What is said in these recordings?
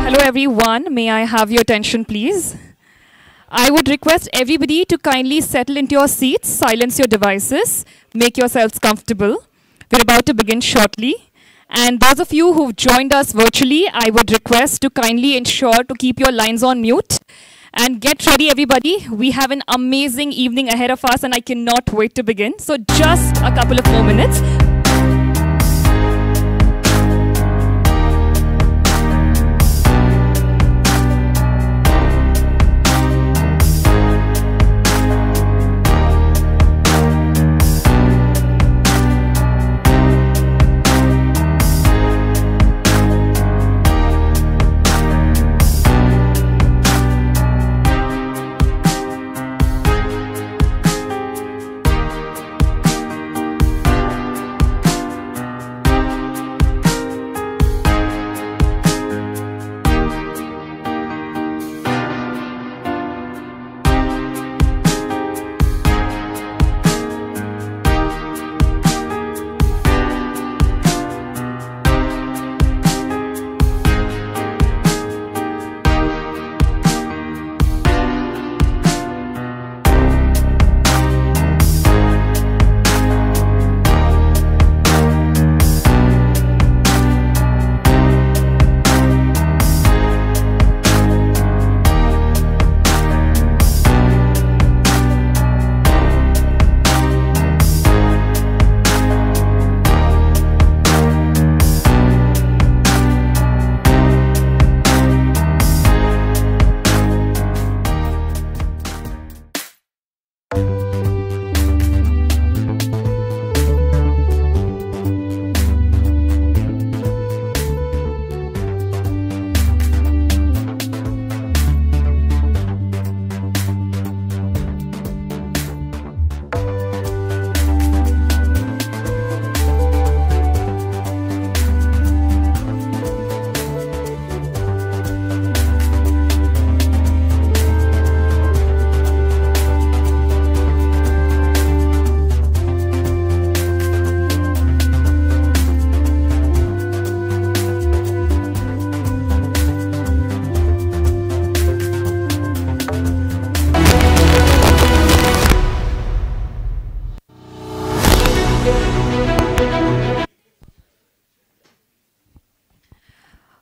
Hello everyone, may I have your attention please? I would request everybody to kindly settle into your seats, silence your devices, make yourselves comfortable. We're about to begin shortly. And those of you who've joined us virtually, I would request to kindly ensure to keep your lines on mute. And get ready everybody, we have an amazing evening ahead of us and I cannot wait to begin. So just a couple of more minutes.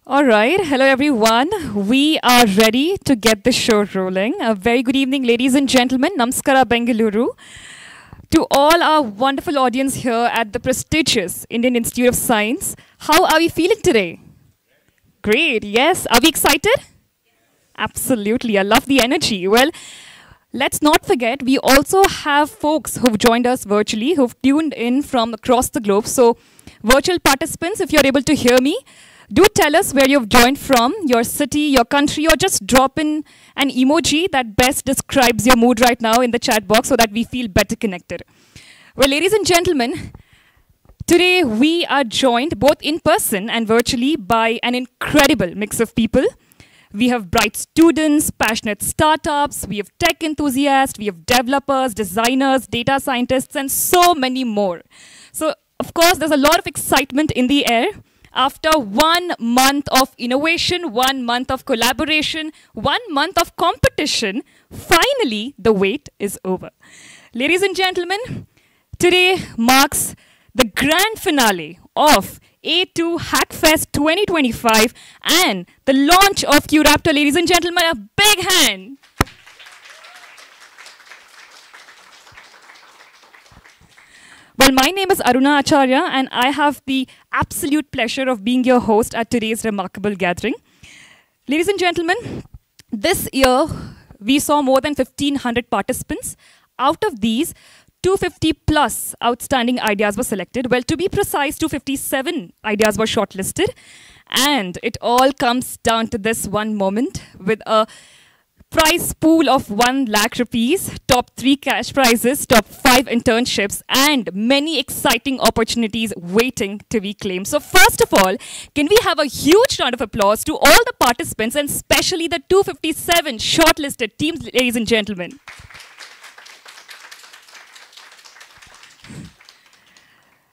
All right, hello everyone. We are ready to get the show rolling. A very good evening, ladies and gentlemen. Namaskara, Bangalore. To all our wonderful audience here at the prestigious Indian Institute of Science, how are we feeling today? Great, yes. Are we excited? Absolutely, I love the energy. Well, let's not forget, we also have folks who've joined us virtually, who've tuned in from across the globe. So, virtual participants, if you're able to hear me, do tell us where you've joined from, your city, your country, or just drop in an emoji that best describes your mood right now in the chat box so that we feel better connected. Well, ladies and gentlemen, today we are joined both in person and virtually by an incredible mix of people. We have bright students, passionate startups, we have tech enthusiasts, we have developers, designers, data scientists, and so many more. So, of course, there's a lot of excitement in the air. After 1 month of innovation, 1 month of collaboration, 1 month of competition, finally the wait is over. Ladies and gentlemen, today marks the grand finale of A2Hackfest 2K25 and the launch of qRaptor. Ladies and gentlemen, a big hand. Well, my name is Aruna Acharya, and I have the absolute pleasure of being your host at today's remarkable gathering. Ladies and gentlemen, this year we saw more than 1,500 participants. Out of these, 250 plus outstanding ideas were selected. Well, to be precise, 257 ideas were shortlisted. And it all comes down to this one moment with a prize pool of 1 lakh rupees, top 3 cash prizes, top 5 internships, and many exciting opportunities waiting to be claimed. So first of all, can we have a huge round of applause to all the participants and especially the 257 shortlisted teams, ladies and gentlemen.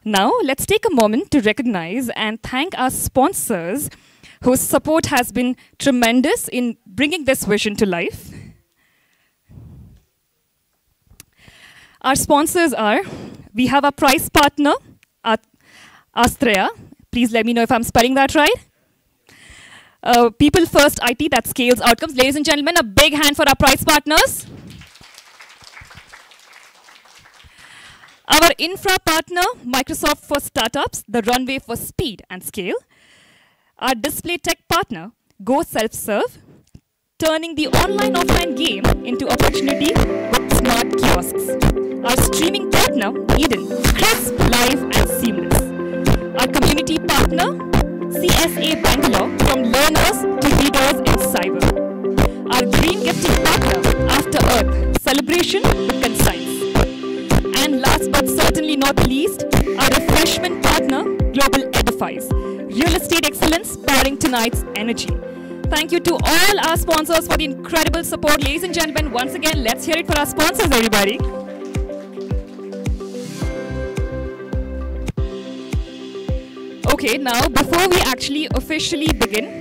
Now, let's take a moment to recognize and thank our sponsors whose support has been tremendous in bringing this vision to life. Our sponsors are, we have a prize partner, Astrea. Please let me know if I'm spelling that right. People First IT that scales outcomes. Ladies and gentlemen, a big hand for our prize partners. Our infra partner, Microsoft for Startups, the runway for speed and scale. Our display tech partner, Go Self-Serve, turning the online-offline game into opportunity with smart kiosks. Our streaming partner, Eden, crisp, live, and seamless. Our community partner, CSA Bangalore, from learners to leaders in cyber. Our green gifting partner, After Earth, celebration with conscience. And last but certainly not least, our refreshment partner, Global Edifies. Real estate excellence powering tonight's energy. Thank you to all our sponsors for the incredible support. Ladies and gentlemen, once again, let's hear it for our sponsors, everybody. Okay, now before we officially begin,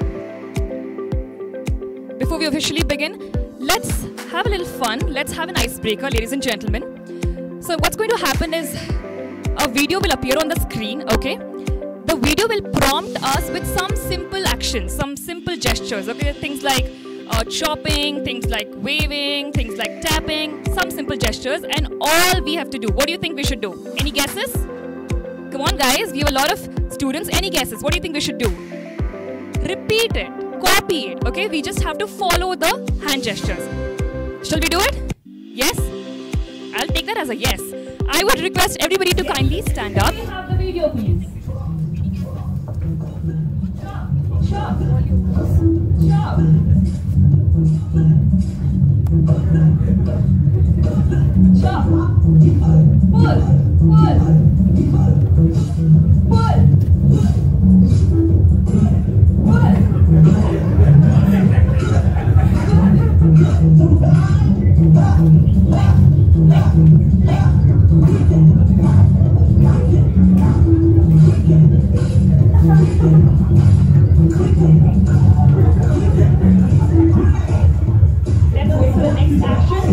let's have a little fun. Let's have an icebreaker, ladies and gentlemen. So what's going to happen is a video will appear on the screen, okay? The video will prompt us with some simple actions, some simple gestures, okay? Things like chopping, things like waving, things like tapping, some simple gestures, and all we have to do. What do you think we should do? Any guesses? Come on, guys. We have a lot of students. Any guesses? What do you think we should do? Repeat it. Copy it, okay? We just have to follow the hand gestures. Shall we do it? Yes? I'll take that as a yes. I would request everybody to kindly stand up. Can we have the video, please? Chop. Chop. Chop. Pull. Let's wait for the next action.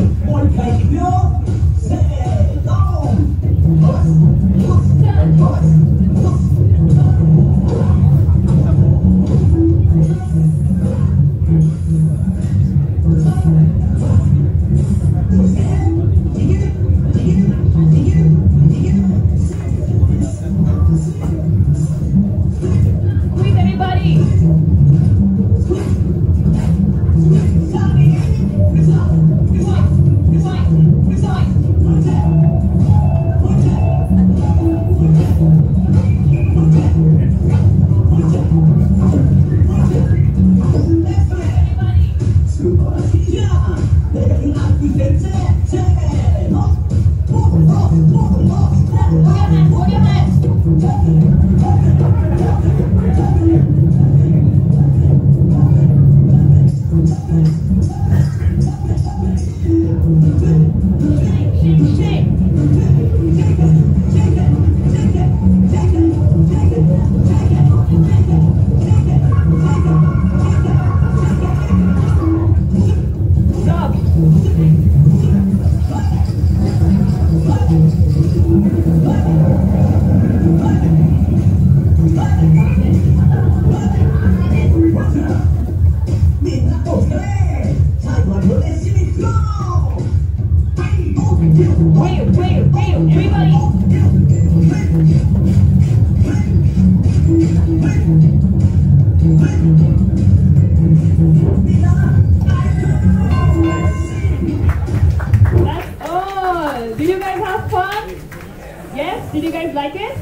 Did you guys like it?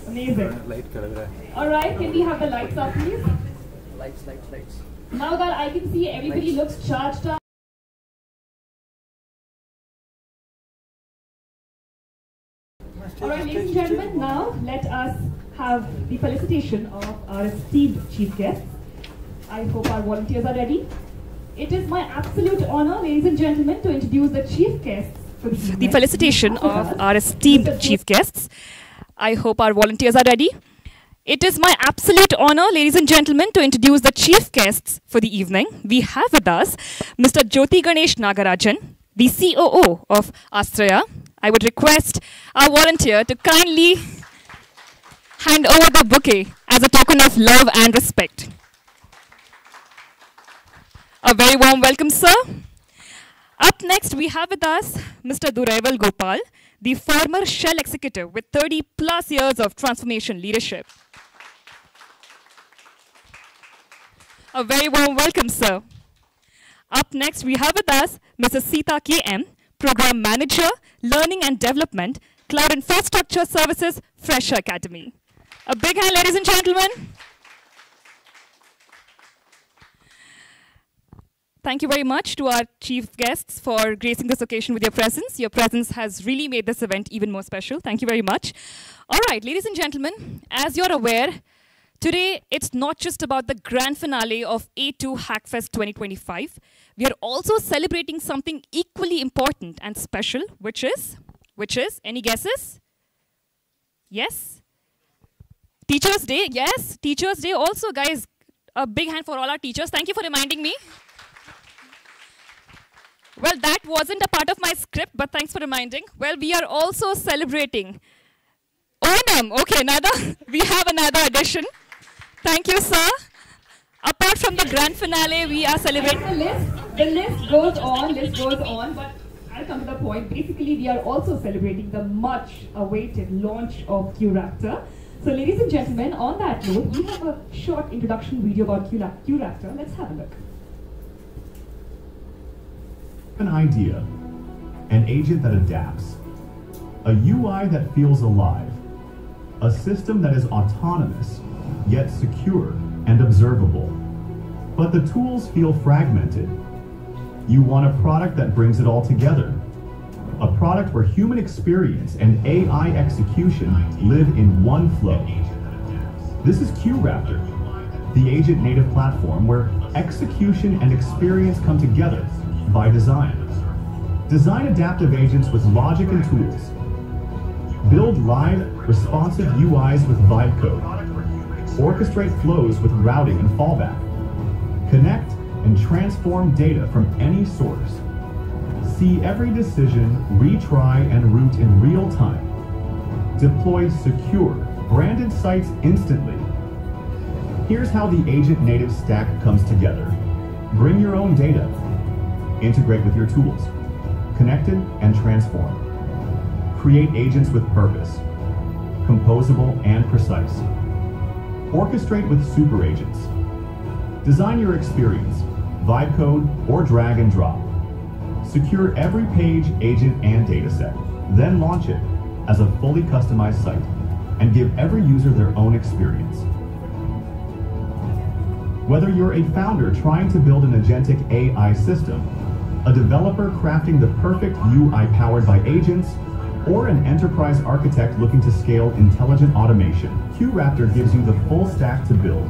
Amazing. Alright, can we have the lights up, please? Lights. Now that I can see everybody looks charged up. Alright, ladies and gentlemen, now let us have the felicitation of our esteemed chief guests. I hope our volunteers are ready. It is my absolute honor, ladies and gentlemen, to introduce the chief guests. The felicitation of our esteemed chief guests. I hope our volunteers are ready. It is my absolute honor, ladies and gentlemen, to introduce the chief guests for the evening. We have with us Mr. Jyoti Ganesh Nagarajan, the COO of Astraya. I would request our volunteer to kindly hand over the bouquet as a token of love and respect. A very warm welcome, sir. Up next, we have with us Mr. Duraival Gopal, the former Shell executive with 30 plus years of transformation leadership. A very warm welcome, sir. Up next, we have with us Mrs. Sita K.M., Program Manager, Learning and Development, Cloud Infrastructure Services, Fresher Academy. A big hand, ladies and gentlemen. Thank you very much to our chief guests for gracing this occasion with your presence. Your presence has really made this event even more special. Thank you very much. All right, ladies and gentlemen, as you're aware, today it's not just about the grand finale of A2Hackfest 2K25. We are also celebrating something equally important and special, which is, any guesses? Yes? Teachers' Day, yes. Teachers' Day also, guys. A big hand for all our teachers. Thank you for reminding me. Well, that wasn't a part of my script, but thanks for reminding. Well, we are also celebrating Onam. Okay, we have another addition. Thank you, sir. Apart from the grand finale, we are celebrating. The list goes on, but I'll come to the point. Basically, we are also celebrating the much-awaited launch of qRaptor. So, ladies and gentlemen, on that note, we have a short introduction video about qRaptor. Let's have a look. An idea, an agent that adapts, a UI that feels alive, a system that is autonomous, yet secure and observable. But the tools feel fragmented. You want a product that brings it all together, a product where human experience and AI execution live in one flow. This is qRaptor, the agent-native platform where execution and experience come together by design. Design adaptive agents with logic and tools. Build live, responsive UIs with VibeCode. Orchestrate flows with routing and fallback. Connect and transform data from any source. See every decision, retry, and route in real time. Deploy secure, branded sites instantly. Here's how the agent-native stack comes together. Bring your own data. Integrate with your tools. Connected and transform. Create agents with purpose. Composable and precise. Orchestrate with super agents. Design your experience, VibeCode or drag and drop. Secure every page, agent, and dataset. Then launch it as a fully customized site and give every user their own experience. Whether you're a founder trying to build an agentic AI system, a developer crafting the perfect UI powered by agents, or an enterprise architect looking to scale intelligent automation, qRaptor gives you the full stack to build,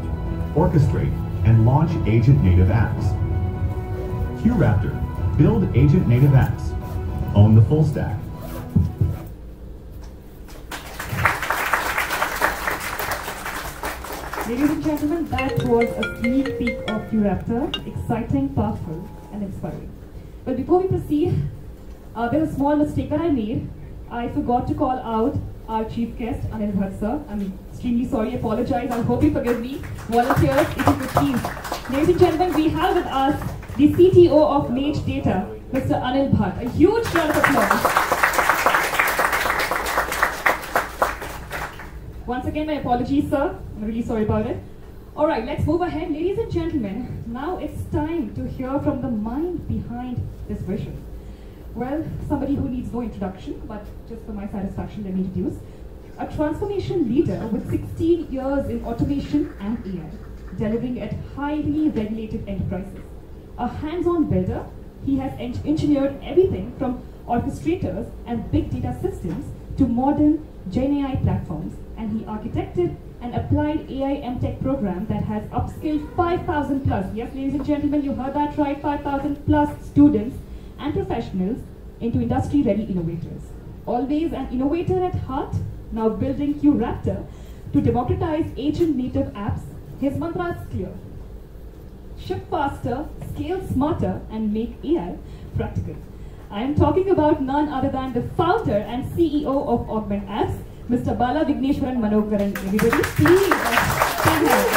orchestrate, and launch agent-native apps. qRaptor, build agent-native apps. Own the full stack. Ladies and gentlemen, that was a sneak peek of qRaptor. Exciting, powerful, and inspiring. But before we proceed, there's a small mistake that I made. I forgot to call out our chief guest, Anil Bhatt sir. I'm extremely sorry, apologize. I hope you forgive me. Volunteers, if you could please. Ladies and gentlemen, we have with us the CTO of Mage Data, Mr. Anil Bhatt. A huge round of applause. Once again, my apologies, sir. I'm really sorry about it. All right, let's move ahead. Ladies and gentlemen, now it's time to hear from the mind behind this vision. Well, somebody who needs no introduction, but just for my satisfaction, let me introduce. A transformation leader with 16 years in automation and AI, delivering at highly regulated enterprises. A hands-on builder, he has engineered everything from orchestrators and big data systems to modern GenAI platforms, and he architected an applied AI MTech program that has upskilled 5,000 plus, yes ladies and gentlemen, you heard that right, 5,000 plus students and professionals into industry-ready innovators. Always an innovator at heart, now building qRaptor To democratize agent-native apps, his mantra is clear. Ship faster, scale smarter, and make AI practical. I am talking about none other than the founder and CEO of AugmentAppz, Mr. Bala Vigneshwaran Manokaran. Everybody, please stand up.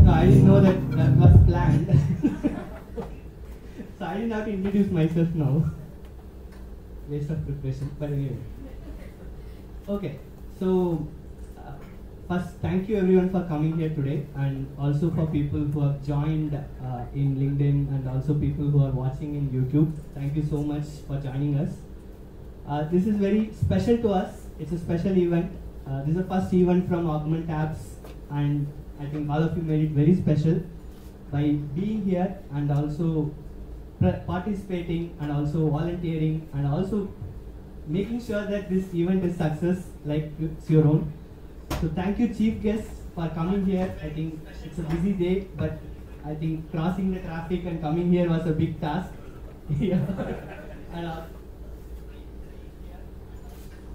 I didn't know that was planned. So I didn't have to introduce myself now. Waste of preparation, but anyway. Okay, so first, thank you everyone for coming here today, and also for people who have joined in LinkedIn, and also people who are watching in YouTube. Thank you so much for joining us. This is very special to us. It's a special event. This is the first event from AugmentAppz, and I think all of you made it very special by being here and also participating and also volunteering and also making sure that this event is success like it's your own. So thank you chief guests for coming here. I think it's a busy day, but I think crossing the traffic and coming here was a big task.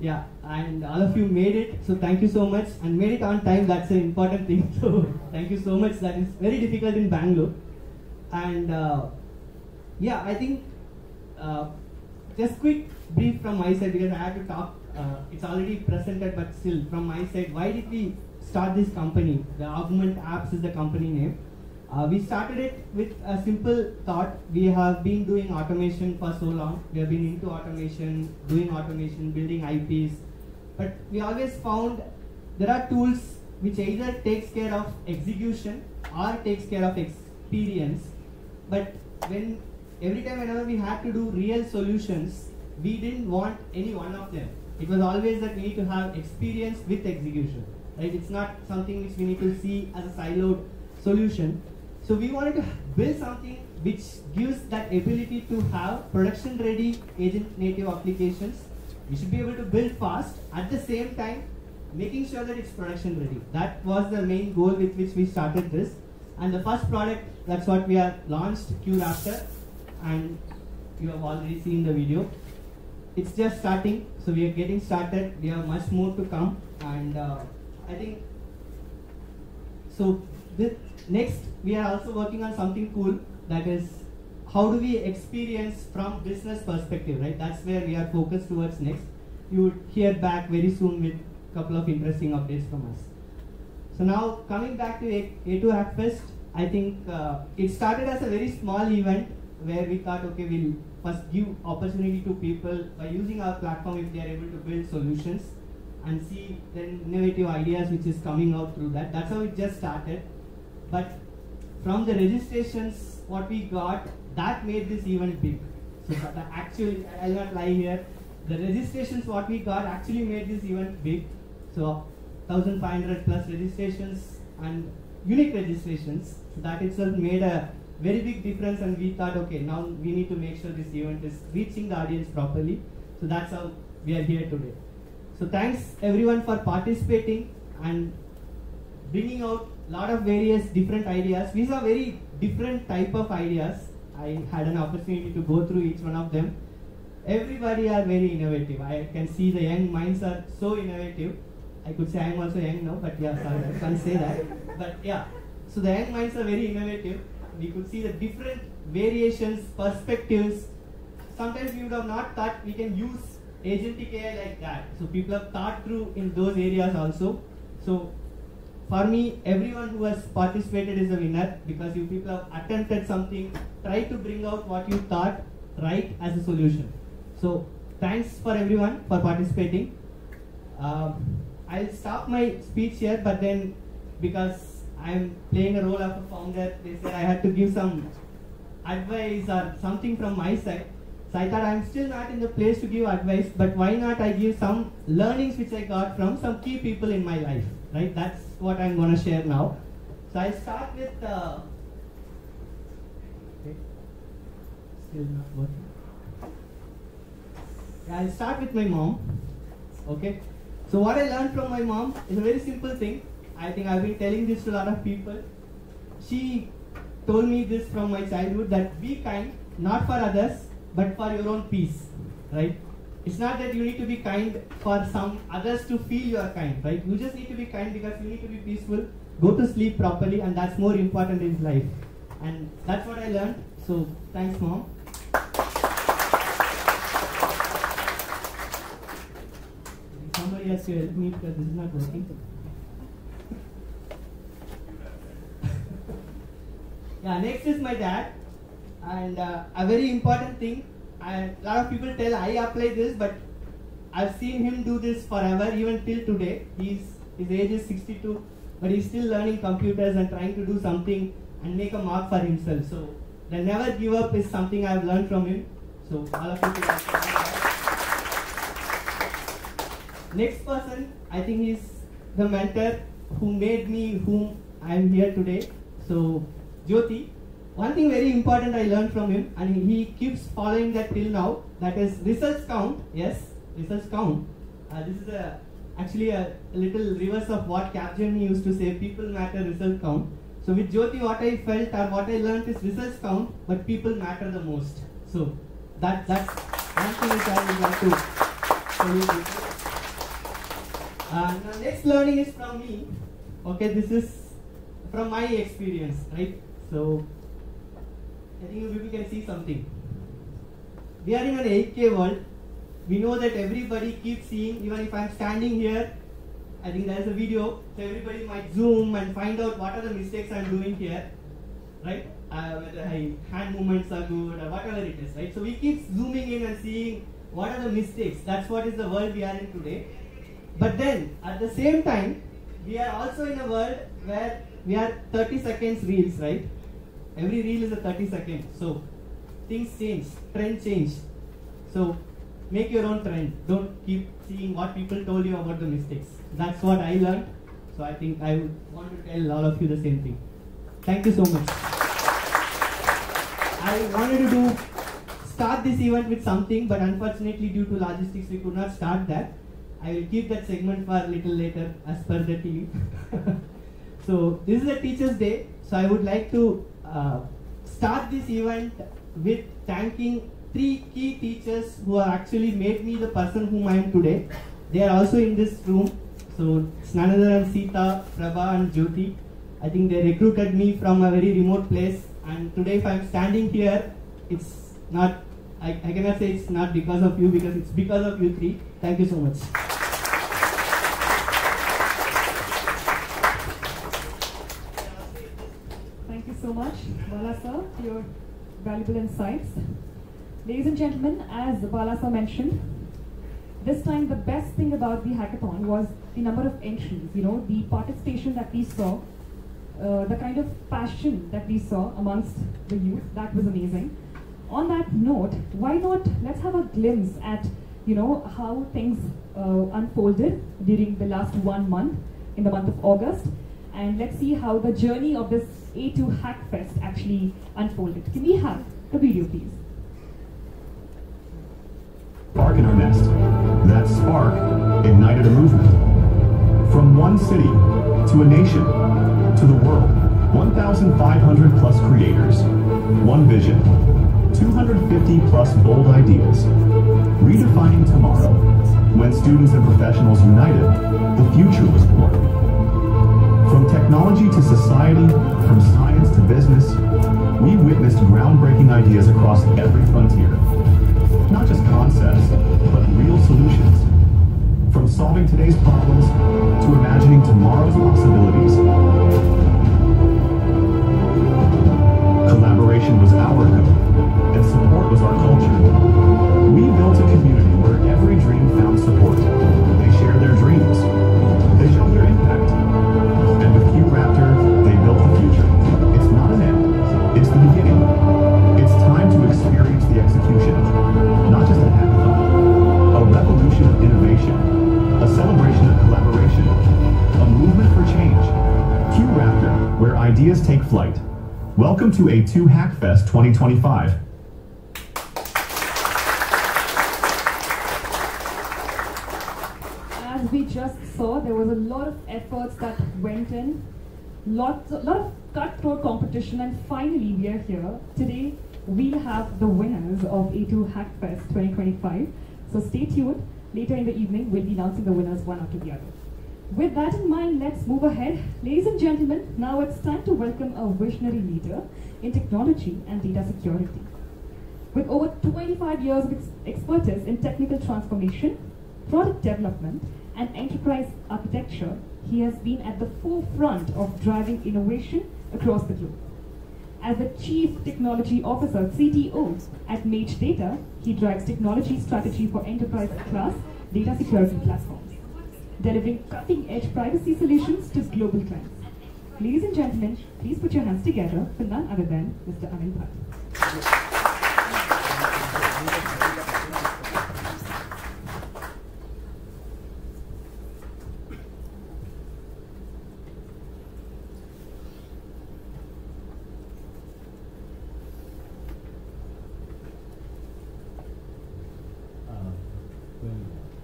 Yeah, and all of you made it, so thank you so much, and made it on time. That's an important thing. So thank you so much. That is very difficult in Bangalore. And yeah, I think just quick brief from my side, because I had to talk. It's already presented, but still from my side, why did we start this company? The AugmentAppz is the company name. We started it with a simple thought. We have been doing automation for so long. We have been into automation, doing automation, building IPs. But we always found there are tools which either takes care of execution or takes care of experience. But every time whenever we had to do real solutions, we didn't want any one of them. It was always that we need to have experience with execution. Right? It's not something which we need to see as a siloed solution. So we wanted to build something which gives that ability to have production-ready agent-native applications. We should be able to build fast, at the same time making sure that it's production-ready. That was the main goal with which we started this. And the first product, that's what we have launched, qRaptor, and you have already seen the video. It's just starting, so we are getting started. We have much more to come, and I think so. Next, we are also working on something cool, that is how do we experience from business perspective, right? That's where we are focused towards next. You would hear back very soon with a couple of interesting updates from us. So now coming back to A2Hackfest, I think it started as a very small event where we thought, okay, we'll first give opportunity to people by using our platform if they are able to build solutions and see the innovative ideas which is coming out through that. That's how it just started. But from the registrations, what we got, that made this event big. So actually, I'll not lie here, the registrations what we got actually made this event big. So 1,500 plus registrations and unique registrations. So that itself made a very big difference, and we thought, okay, now we need to make sure this event is reaching the audience properly. So that's how we are here today. So thanks everyone for participating and bringing out a lot of various different ideas. These are very different type of ideas. I had an opportunity to go through each one of them. Everybody are very innovative. I can see the young minds are so innovative. I could say I'm also young now, but yeah, sorry, I can't say that. But yeah, so the young minds are very innovative. We could see the different variations, perspectives. Sometimes we would have not thought we can use agentic AI like that. So people have thought through in those areas also. So for me, everyone who has participated is a winner, because you people have attempted something, try to bring out what you thought right as a solution. So thanks for everyone for participating. I'll stop my speech here, but then because I'm playing a role of a founder, they said I had to give some advice or something from my side. So I thought I'm still not in the place to give advice, but why not I give some learnings which I got from some key people in my life, right? That's what I'm going to share now. So I'll start with, okay, still not working. Yeah, I'll start with my mom, okay? So what I learned from my mom is a very simple thing. I think I've been telling this to a lot of people. She told me this from my childhood, that be kind, not for others, but for your own peace, right? It's not that you need to be kind for some others to feel you are kind, right? You just need to be kind because you need to be peaceful, go to sleep properly, and that's more important in life. And that's what I learned. So thanks, Mom. Somebody has to help me because this is not working. Yeah, next is my dad. And a very important thing, a lot of people tell I apply this, but I've seen him do this forever, even till today. His age is 62, but he's still learning computers and trying to do something and make a mark for himself. So the never give up is something I've learned from him. So all of you can learn that. Next person, I think he's the mentor who made me whom I am here today. So Jyoti. One thing very important I learned from him, and he keeps following that till now, that is results count. Yes, results count. This is actually a little reverse of what Capgemini used to say, people matter, results count. So with Jyoti, what I felt or what I learned is results count, but people matter the most. So that's one thing which I would like to tell you people. Now next learning is from me. Okay, this is from my experience, right? So I think you people can see something. We are in an 8K world. We know that everybody keeps seeing, even if I'm standing here, I think there is a video, so everybody might zoom and find out what are the mistakes I'm doing here, right? Whether hand movements are good or whatever it is, right? So we keep zooming in and seeing what are the mistakes. That's what is the world we are in today. But then, at the same time, we are also in a world where we are 30 seconds reels, right? Every reel is a 30 seconds. So things change, trend change. So make your own trend. Don't keep seeing what people told you about the mistakes. That's what I learned. So I think I would want to tell all of you the same thing. Thank you so much. I wanted to start this event with something, but unfortunately due to logistics we could not start that. I will keep that segment for a little later as per the TV. So this is a Teachers' Day. So I would like to start this event with thanking 3 key teachers who have actually made me the person whom I am today. They are also in this room. So it's none other than Sita, Prabha and Jyoti. I think they recruited me from a very remote place, and today if I am standing here, it's not, I cannot say it's not because of you, because it's because of you 3. Thank you so much. Thank you so much, Bala sir, for your valuable insights. Ladies and gentlemen, as Bala sir mentioned, this time the best thing about the hackathon was the number of entries, the participation that we saw, the kind of passion that we saw amongst the youth. That was amazing. On that note, why not let's have a glimpse at how things unfolded during the last 1 month, in the month of August, and let's see how the journey of this A2Hackfest actually unfolded. Can we have the video, please? Spark in our nest. That spark ignited a movement. From one city to a nation to the world. 1,500 plus creators. One vision. 250 plus bold ideas. Redefining tomorrow. When students and professionals united, the future was born. From technology to society, from science to business, we witnessed groundbreaking ideas across every frontier. Not just concepts, but real solutions. From solving today's problems to imagining tomorrow's possibilities. Collaboration was our code, and support was our culture. We built a community where every dream found support. They shared their dreams. They showed their impact. And with qRaptor, they built the future. It's not an end. It's the beginning. It's time to experience the execution. Not just a hackathon. A revolution of innovation. A celebration of collaboration. A movement for change. qRaptor, where ideas take flight. Welcome to A2Hackfest 2025. As we just saw, there was a lot of efforts that went in, lot of cutthroat competition, and finally we are here today we'll have the winners of A2Hackfest 2025. So stay tuned. Later in the evening, we'll be announcing the winners one after the other. With that in mind, let's move ahead. Ladies and gentlemen, now it's time to welcome a visionary leader in technology and data security. With over 25 years of expertise in technical transformation, product development, and enterprise architecture, he has been at the forefront of driving innovation across the globe. As the Chief Technology Officer, CTO, at Mage Data, he drives technology strategy for enterprise-class data security platforms, delivering cutting-edge privacy solutions to global clients. Ladies and gentlemen, please put your hands together for none other than Mr. Anil Bhatt.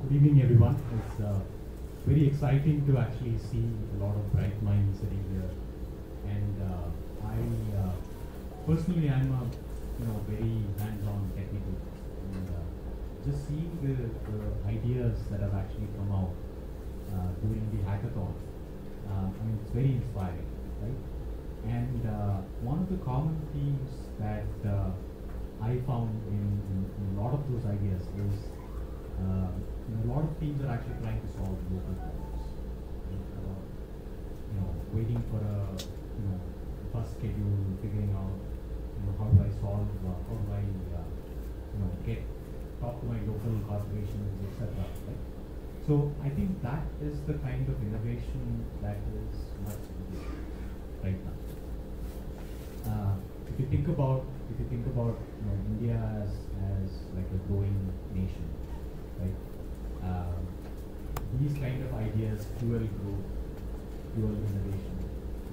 Good evening, everyone. It's very exciting to actually see a lot of bright minds sitting here. And personally, I'm a very hands-on technical, and just seeing the ideas that have actually come out during the hackathon, it's very inspiring, right? And one of the common themes that I found in a lot of those ideas is a lot of teams are actually trying to solve local problems. Waiting for a bus schedule, figuring out how do I solve, how do I talk to my local corporations, etc. Right? So I think that is the kind of innovation that is much needed right now. If you think about India as like a growing nation, right? These kind of ideas fuel growth, fuel innovation,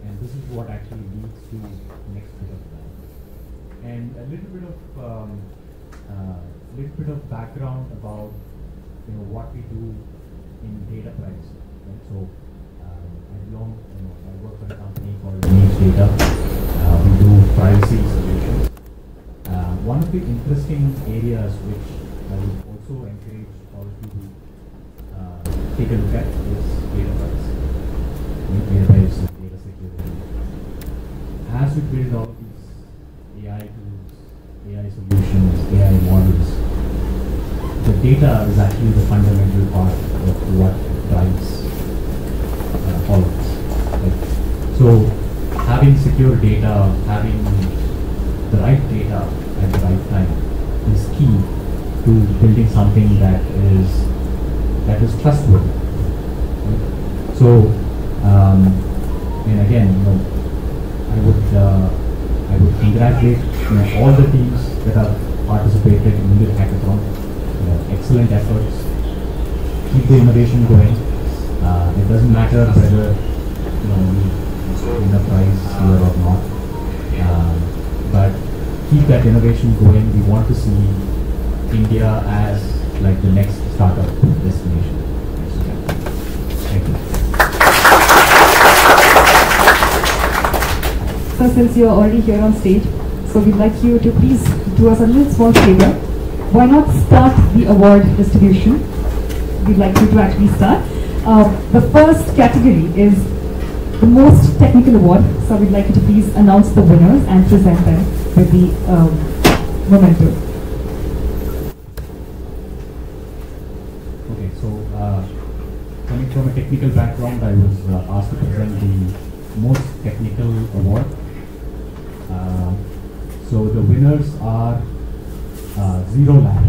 and this is what actually leads to the next bit of time. And a little bit of background about what we do in data privacy. Right? So I work for a company called Mage Data. We do privacy solutions. One of the interesting areas which I would also encourage all of you to take a look at is data privacy. Data privacy, data security. As we build all these AI tools, AI solutions, AI models, the data is actually the fundamental part of what drives all of this. Right? So having secure data, having the right data at the right time is key to building something that is trustworthy. Right? So, and again, I would congratulate all the teams that have participated in this hackathon. Excellent efforts. Keep the innovation going. It doesn't matter whether we win a prize here or not, but keep that innovation going. We want to see India as like the next startup destination. Thank you. So since you're already here on stage, so we'd like you to please do us a little small favor. Why not start the award distribution? We'd like you to actually start. The first category is the most technical award. So we'd like you to please announce the winners and present them with the memento. Okay, so coming from a technical background, I was asked to present the most technical award. So the winners are Zero Lab.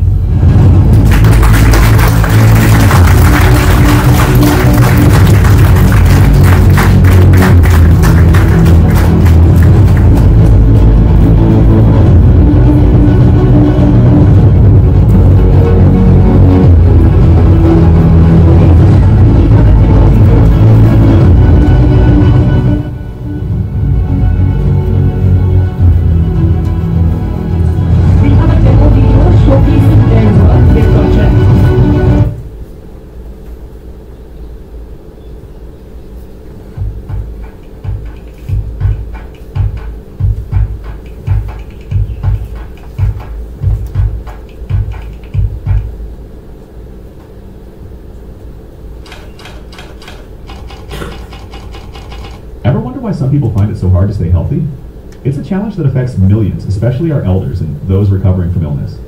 We have a demo video showcasing why some people find it so hard to stay healthy? It's a challenge that affects millions, especially our elders and those recovering from illness.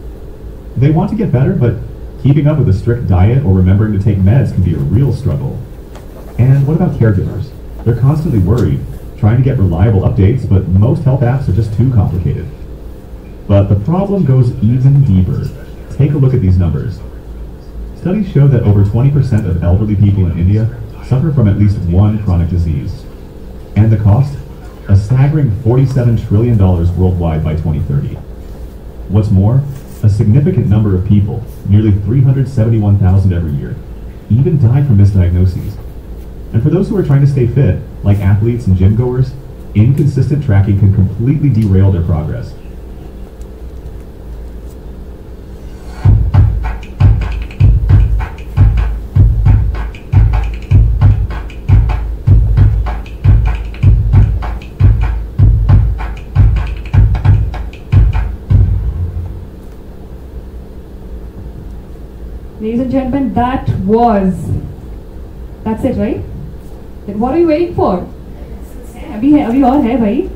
They want to get better, but keeping up with a strict diet or remembering to take meds can be a real struggle. And what about caregivers? They're constantly worried, trying to get reliable updates, but most health apps are just too complicated. But the problem goes even deeper. Take a look at these numbers. Studies show that over 20% of elderly people in India suffer from at least one chronic disease. And the cost? A staggering $47 trillion worldwide by 2030. What's more, a significant number of people, nearly 371,000 every year, even die from misdiagnoses. And for those who are trying to stay fit, like athletes and gym goers, inconsistent tracking can completely derail their progress. Ladies and gentlemen, that's it, right? Then what are you waiting for? अभी और है भाई.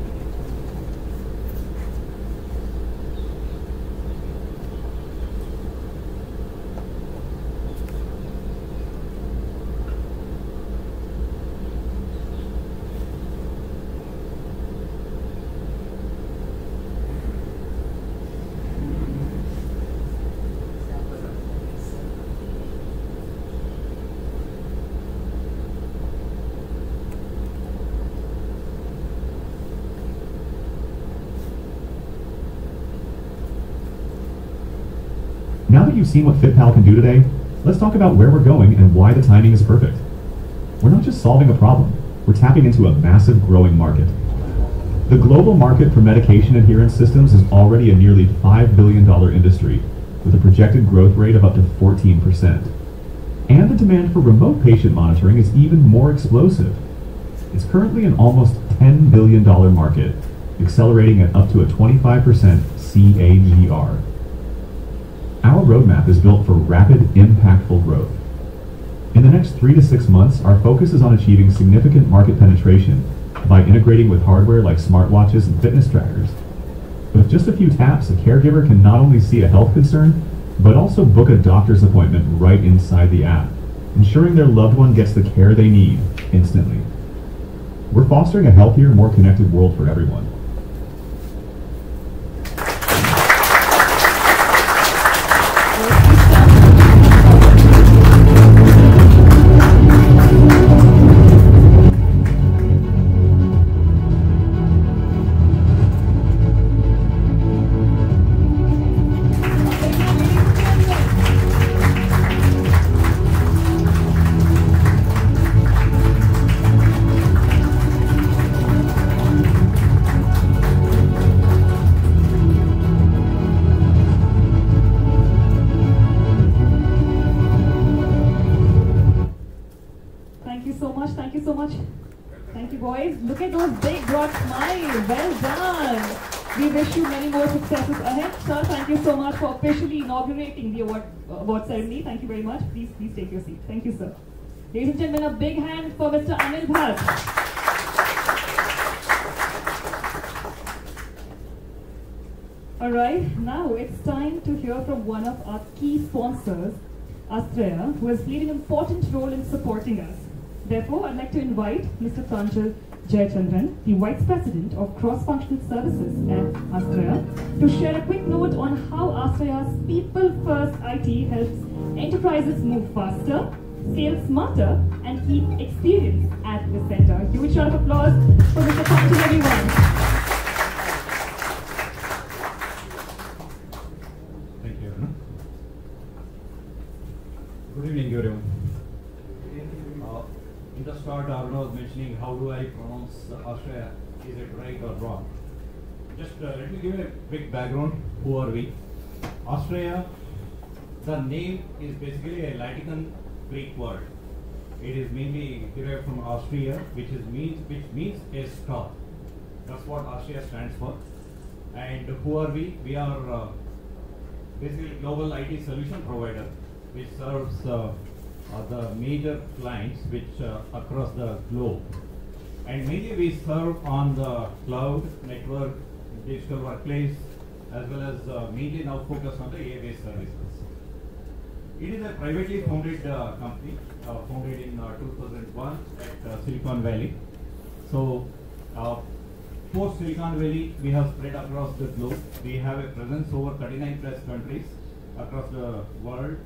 Now that you've seen what FitPal can do today, let's talk about where we're going and why the timing is perfect. We're not just solving a problem, we're tapping into a massive growing market. The global market for medication adherence systems is already a nearly $5 billion industry, with a projected growth rate of up to 14%. And the demand for remote patient monitoring is even more explosive. It's currently an almost $10 billion market, accelerating at up to a 25% CAGR. Our roadmap is built for rapid, impactful growth. In the next 3 to 6 months, our focus is on achieving significant market penetration by integrating with hardware like smartwatches and fitness trackers. With just a few taps, a caregiver can not only see a health concern, but also book a doctor's appointment right inside the app, ensuring their loved one gets the care they need instantly. We're fostering a healthier, more connected world for everyone. Thank you, boys. Look at those big broad smiles. Well done. We wish you many more successes ahead. Sir, thank you so much for officially inaugurating the award ceremony. Thank you very much. Please take your seat. Thank you, sir. Ladies and gentlemen, a big hand for Mr. Anil Bhatt. Alright, now it's time to hear from one of our key sponsors, Astrea, who has played an important role in supporting us. Therefore, I'd like to invite Mr. Pranjal Jayachandran, the Vice President of Cross-Functional Services at Astrea, to share a quick note on how Astrea's People-First IT helps enterprises move faster, scale smarter, and keep experience at the center. Huge round of applause for Mr. Pranjal, everyone. Thank you, Aruna. Good evening, everyone. In the start, Aruna was mentioning how do I pronounce Astrea, is it right or wrong? Just let me give you a quick background. Who are we? Astrea, the name is basically a Latin Greek word. It is mainly derived from Austria, which means a star. That's what Astrea stands for. And who are we? We are basically a global IT solution provider, which serves the major clients which across the globe. And mainly we serve on the cloud, network, digital workplace, as well as mainly now focus on the AI-based services. It is a privately founded company, founded in 2001 at Silicon Valley. So, post Silicon Valley, we have spread across the globe. We have a presence over 39 plus countries across the world,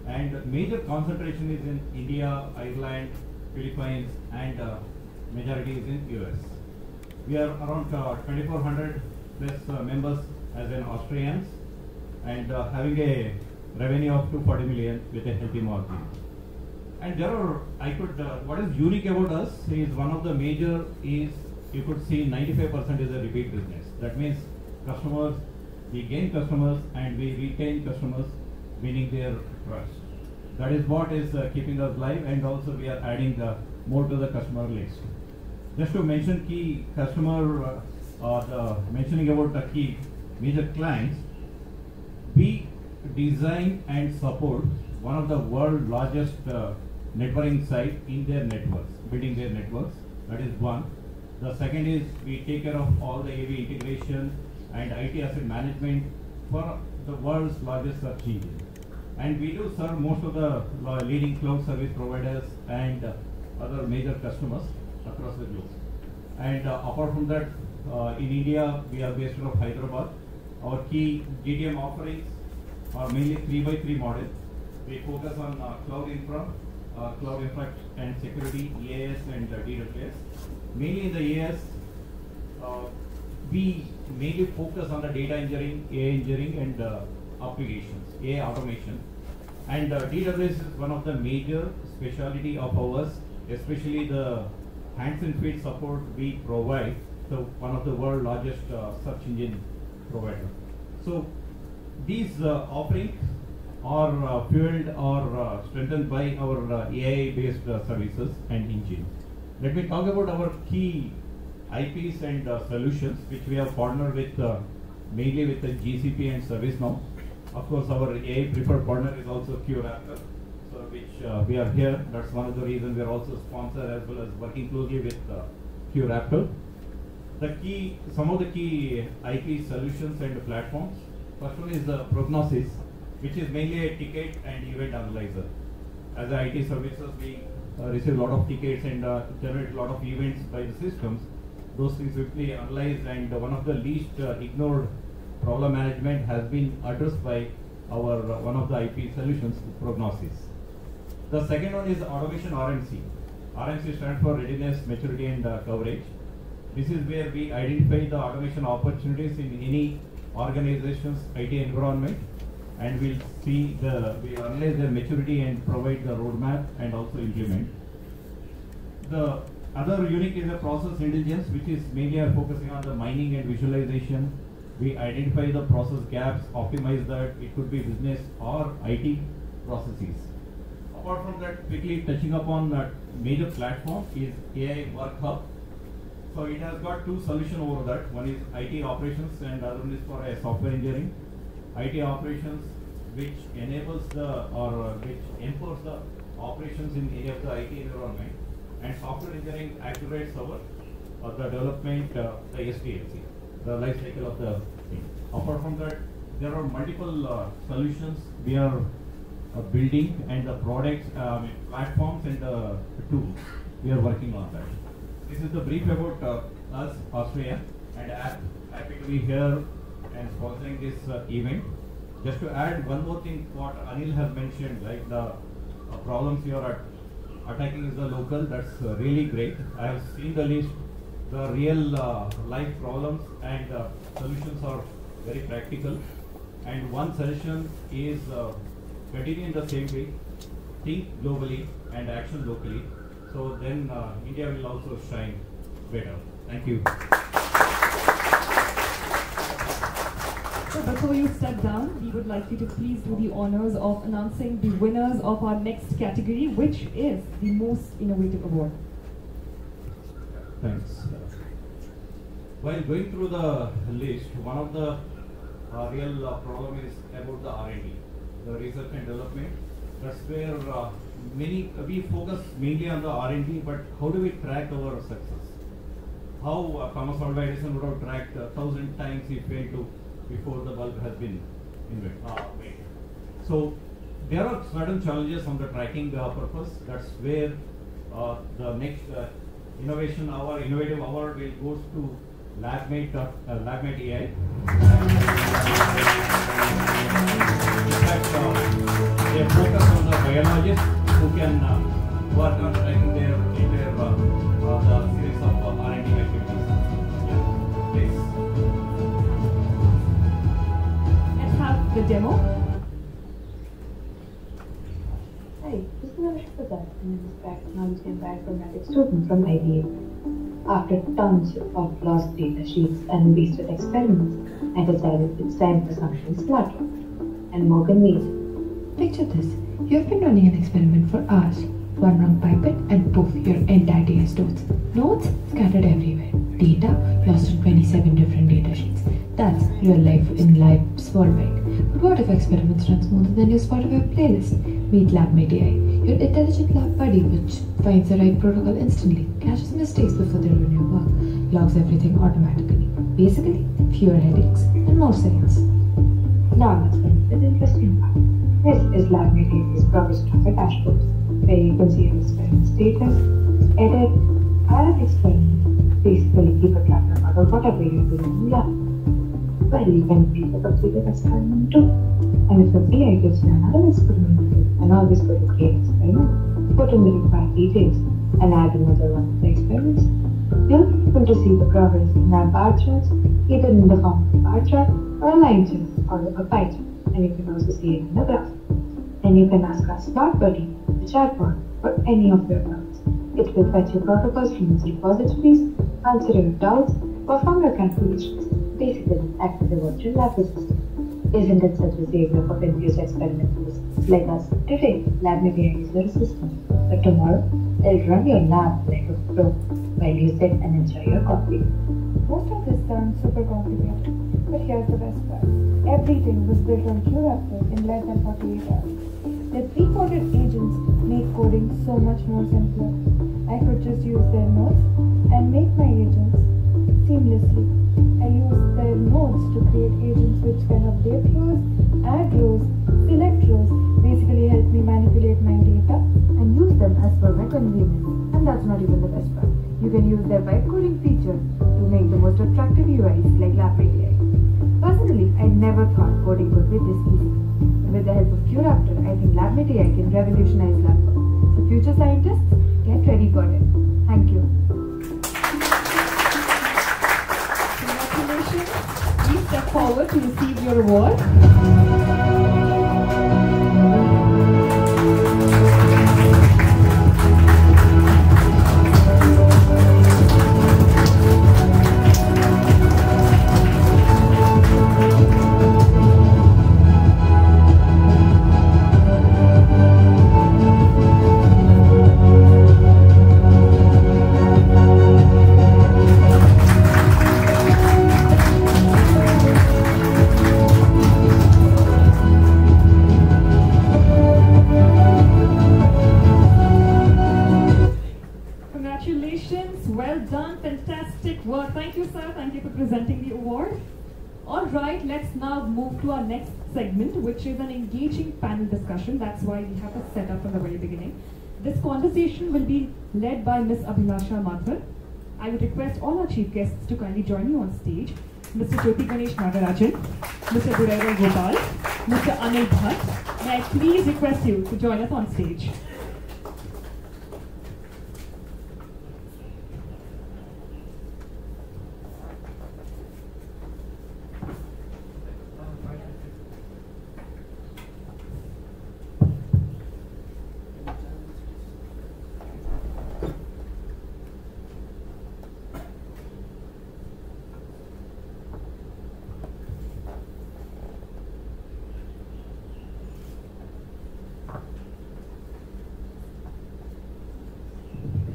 and major concentration is in India, Ireland, Philippines, and majority is in US. We are around 2,400 plus members as an Austrians, and having a revenue of 240 million with a healthy margin. And there are, what is unique about us is one of the major is, you could see 95% is a repeat business. That means customers, we gain customers and we retain customers, winning their trust. That is what is keeping us live, and also we are adding more to the customer list. Just to mention key customer, mentioning about the key major clients, we design and support one of the world's largest networking site in their networks, building their networks. That is one. The second is we take care of all the AV integration and IT asset management for the world's largest search engine. And we do serve most of the leading cloud service providers and other major customers across the globe. And apart from that, in India, we are based out of Hyderabad. Our key GTM offerings are mainly 3x3 model. We focus on cloud infra and security, EAS and DWS. Mainly in the EAS, we mainly focus on the data engineering, AI engineering, and applications, AI automation. And DWS is one of the major specialty of ours, especially the hands and feet support we provide to one of the world's largest search engine provider. So these offerings are fueled or strengthened by our AI-based services and engine. Let me talk about our key IPs and solutions, which we have partnered with mainly with the GCP and ServiceNow. Of course, our AI preferred partner is also qRaptor, so which we are here. That's one of the reasons we are also sponsor as well as working closely with qRaptor. Some of the key IP solutions and platforms. First one is Prognosis, which is mainly a ticket and event analyzer. As a IT services, we receive a lot of tickets and generate a lot of events by the systems. Those things quickly analyzed, and one of the least ignored problem management has been addressed by our one of the IP solutions, Prognosis. The second one is Automation RMC. RMC stands for Readiness, Maturity, and Coverage. This is where we identify the automation opportunities in any organization's IT environment, and we analyze their maturity and provide the roadmap and also implement. The other unique is the process intelligence, which is mainly focusing on the mining and visualization. We identify the process gaps, optimize that. It could be business or IT processes. Apart from that, quickly touching upon that major platform is AI Work Hub. So it has got two solutions over that. One is IT operations and other one is for software engineering. IT operations, which enables which empowers the operations in any of the IT environment, and software engineering accelerates the development, the SDLC, the life cycle of the thing. Apart from that, there are multiple solutions we are building, and the products, platforms and tools. We are working on that. This is the brief about us, Austria, and happy to be here and sponsoring this event. Just to add one more thing, what Anil has mentioned, like the problems you are attacking is the local. That's really great. I have seen the list. The real life problems and solutions are very practical. And one solution is continue in the same way, think globally and action locally. So then India will also shine better. Thank you. So before you step down, we would like you to please do the honors of announcing the winners of our next category, which is the most innovative award. Thanks. While going through the list, one of the real problem is about the R&D, the research and development. That's where we focus mainly on the R&D, but how do we track our success? how Thomas Alva Edison would have tracked 1,000 times he failed to before the bulb has been made. So there are certain challenges on the tracking purpose. That's where the next innovation, our innovative award will goes to LabMate.ai. In fact, they focus on the biologists who can work on tracking their entire the series of R&D activities. Yeah, please. Let's have the demo. Hi, this is Navashika. I'm a technology and bioinformatics student from IBM. After tons of lost data sheets and wasted experiments, I decided it's time for something smarter and more convenient. Picture this. You've been running an experiment for hours. One wrong pipette and poof, your entire data stores. Notes scattered everywhere. Data lost in 27 different data sheets. That's real life in life's worldwide. But what if experiments run smoother than your Spotify playlist? Meet LabMate.ai, your intelligent lab buddy which finds the right protocol instantly, catches mistakes before they ruin your work, logs everything automatically. Basically, fewer headaches and more science. Now let's get into the interesting part. This is LabMate.ai's progress tracker dashboards, where you can see your experiment status, edit, add an experiment, basically keep a track record of whatever you're doing in lab. Well, you can make a completed experiment too. And if the AI gives you another experiment to do, and always go to create experiment, put in the required details, and add another one of the experiments, you'll be able to see the progress in our bar charts, either in the form of a bar chart, or a line chart, or a pie chart, and you can also see it in a graph. Then you can ask our smart buddy, the chatbot, for any of your doubts. It will fetch your protocols from its repositories, answer your doubts, perform your calculations, basically act as a virtual lab assistant. Isn't it such a savior for confused experimenters like us? Today, LabMate.ai is your assistant, but tomorrow, it'll run your lab like a pro while you sit and enjoy your coffee. Most of this sounds super complicated, but here's the best part. Everything was built on qRaptor in less than 48 hours. The pre-coded agents make coding so much more simpler. I could just use their nodes and make my agents seamlessly. I use their nodes to create agents which can update rows, add rows, select rows, basically help me manipulate my data And use them as per my convenience. And that's not even the best part. You can use their vibe coding feature to make the most attractive UIs like LabMate.ai. Personally, I never thought coding could be this easy. But with the help of qRaptor, I think LabMate.ai can revolutionize lab work. So future scientists, get ready for it. Thank you. Congratulations. Please step forward to receive your award. Well done, fantastic work. Thank you, sir. Thank you for presenting the award. All right, let's now move to our next segment, which is an engaging panel discussion. That's why we have a setup from the very beginning. This conversation will be led by Ms. Abhilasha Mathur. I would request all our chief guests to kindly join me on stage. Mr. Jyoti Ganesh Nagarajan, Mr. Duraival Gopal, Mr. Anil Bhatt. May I please request you to join us on stage.